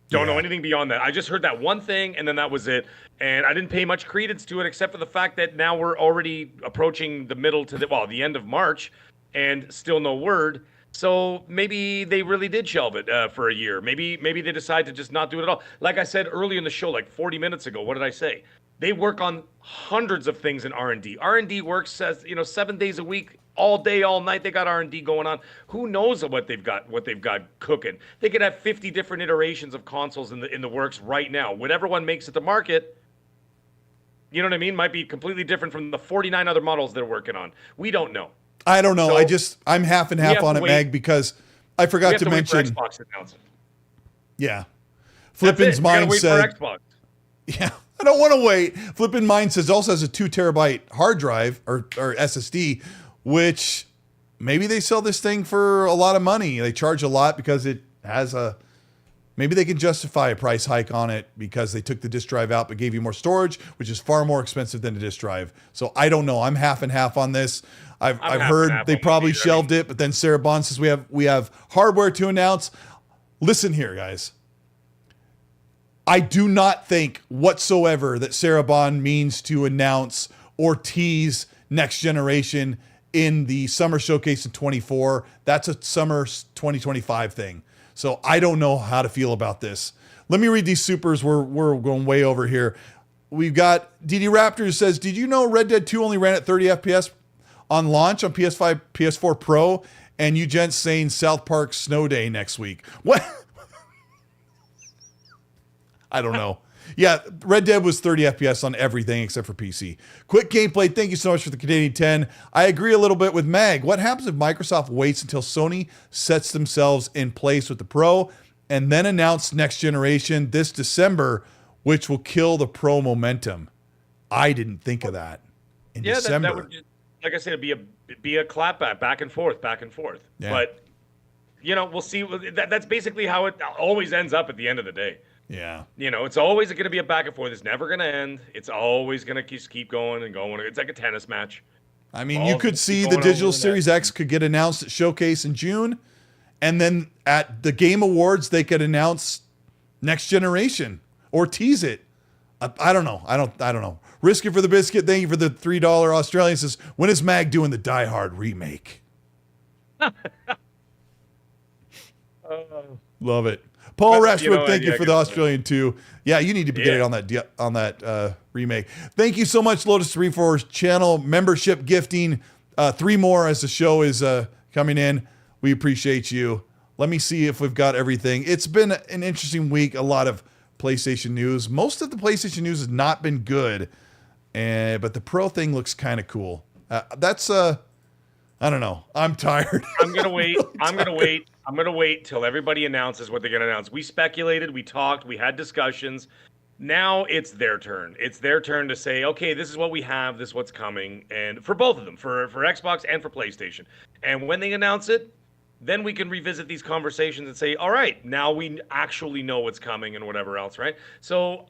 [SPEAKER 2] Don't know anything beyond that. I just heard that one thing, and then that was it. And I didn't pay much credence to it, except for the fact that now we're already approaching the end of March, and still no word. So maybe they really did shelve it for a year. Maybe they decide to just not do it at all. Like I said earlier in the show, like 40 minutes ago, what did I say? They work on hundreds of things in R&D. R&D works 7 days a week, all day, all night. They got R&D going on. Who knows what they've got cooking? They could have 50 different iterations of consoles in the works right now. Whatever one makes it to market, you know what I mean, might be completely different from the 49 other models they're working on. We don't know.
[SPEAKER 1] I don't know. So, I'm half and half on it, Meg, because I forgot to mention.
[SPEAKER 2] Wait for Xbox to announce it.
[SPEAKER 1] Yeah. Flippin's mind said.
[SPEAKER 2] For Xbox.
[SPEAKER 1] Yeah. I don't want to wait. Flippin' Mind says also has a 2 terabyte hard drive or SSD, which maybe they sell this thing for a lot of money. They charge a lot because it has maybe they can justify a price hike on it because they took the disk drive out but gave you more storage, which is far more expensive than a disk drive. So I don't know. I'm half and half on this. I've heard they probably shelved it, but then Sarah Bond says we have hardware to announce. Listen here, guys. I do not think whatsoever that Sarah Bond means to announce or tease next generation in the summer showcase in 24. That's a summer 2025 thing. So I don't know how to feel about this. Let me read these supers. We're going way over here. We've got DD Raptor says, did you know Red Dead 2 only ran at 30 FPS on launch on PS5, PS4 Pro? And you gents saying South Park Snow Day next week. What? I don't know. Yeah, Red Dead was 30 FPS on everything except for PC. Quick Gameplay, thank you so much for the Canadian 10. I agree a little bit with Mag. What happens if Microsoft waits until Sony sets themselves in place with the Pro and then announce next generation this December, which will kill the Pro momentum? I didn't think of that in December.
[SPEAKER 2] That would, like I said, it'd be a clapback, back and forth. Yeah. But, we'll see. That's basically how it always ends up at the end of the day.
[SPEAKER 1] Yeah.
[SPEAKER 2] It's always going to be a back and forth. It's never going to end. It's always going to just keep going and going. It's like a tennis match.
[SPEAKER 1] I mean, you could see the digital Series X could get announced at Showcase in June, and then at the Game Awards, they could announce next generation or tease it. I don't know. I don't know. Risk it for the biscuit. Thank you for the $3 Australian. Says, when is Mag doing the Die Hard remake? Love it. Paul Rashford, thank you for the Australian too. Yeah, you need to be getting on that remake. Thank you so much, Lotus3 for channel membership gifting. 3 more as the show is coming in. We appreciate you. Let me see if we've got everything. It's been an interesting week. A lot of PlayStation news. Most of the PlayStation news has not been good, but the Pro thing looks kind of cool. I don't know. I'm tired.
[SPEAKER 2] I'm gonna wait. I'm gonna wait till everybody announces what they're gonna announce. We speculated, we talked, we had discussions. Now it's their turn. It's their turn to say, okay, this is what we have, this is what's coming, and for both of them, for Xbox and for PlayStation. And when they announce it, then we can revisit these conversations and say, all right, now we actually know what's coming and whatever else, right? So,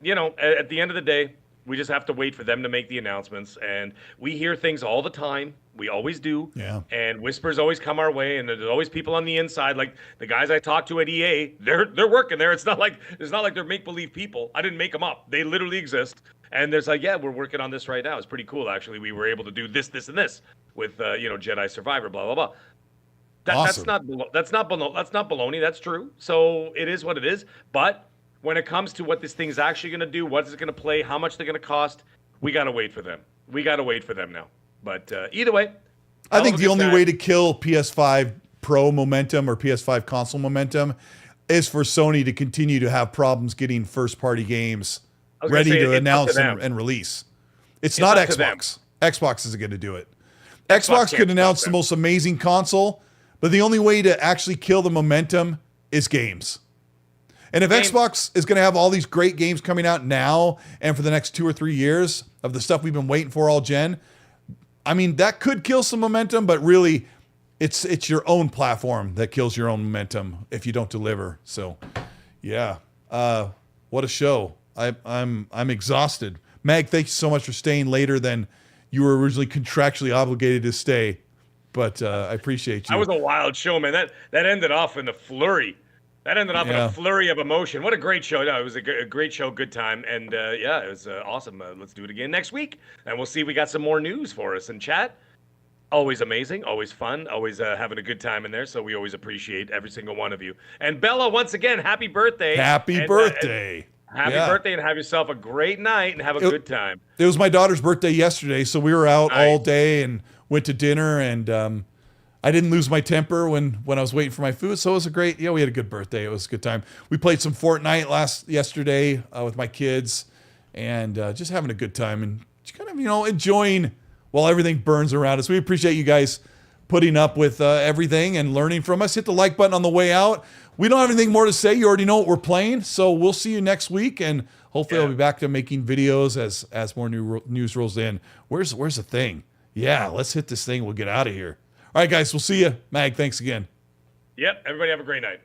[SPEAKER 2] at the end of the day, we just have to wait for them to make the announcements. And we hear things all the time. We always do.
[SPEAKER 1] Yeah.
[SPEAKER 2] And whispers always come our way. And there's always people on the inside, like the guys I talk to at EA. They're working there. It's not like they're make-believe people. I didn't make them up. They literally exist. And there's like, yeah, we're working on this right now. It's pretty cool, actually. We were able to do this, and this with, Jedi Survivor, blah, blah, blah.
[SPEAKER 1] Awesome.
[SPEAKER 2] That's not baloney. That's true. So it is what it is. But when it comes to what this thing is actually going to do, what is it going to play, how much they're going to cost, we got to wait for them. We got to wait for them now. But either way,
[SPEAKER 1] I think the only way to kill PS5 Pro momentum or PS5 console momentum is for Sony to continue to have problems getting first-party games ready to announce and release. It's not Xbox. Xbox isn't going to do it. Xbox could announce the most amazing console, but the only way to actually kill the momentum is games. And if Xbox is going to have all these great games coming out now and for the next 2 or 3 years of the stuff we've been waiting for all gen, I mean, that could kill some momentum, but really it's your own platform that kills your own momentum if you don't deliver. So, yeah. What a show. I'm exhausted. Mag, thank you so much for staying later than you were originally contractually obligated to stay, but I appreciate you.
[SPEAKER 2] That was a wild show, man. That ended off in a flurry. In a flurry of emotion. What a great show. No, it was a great show, good time. And yeah, it was awesome. Let's do it again next week. And we'll see if we got some more news for us in chat. Always amazing, always fun, always having a good time in there. So we always appreciate every single one of you. And Bella, once again, happy birthday.
[SPEAKER 1] Happy birthday.
[SPEAKER 2] Happy birthday, and have yourself a great night and have a good time.
[SPEAKER 1] It was my daughter's birthday yesterday, so we were out all day and went to dinner, and I didn't lose my temper when I was waiting for my food, so it was we had a good birthday. It was a good time. We played some Fortnite yesterday with my kids, and just having a good time and just kind of, enjoying while everything burns around us. We appreciate you guys putting up with everything and learning from us. Hit the like button on the way out. We don't have anything more to say. You already know what we're playing, so we'll see you next week, and hopefully I'll be back to making videos as more news rolls in. Where's the thing? Yeah, let's hit this thing. We'll get out of here. All right, guys, we'll see you. Mag, thanks again.
[SPEAKER 2] Yep, everybody have a great night.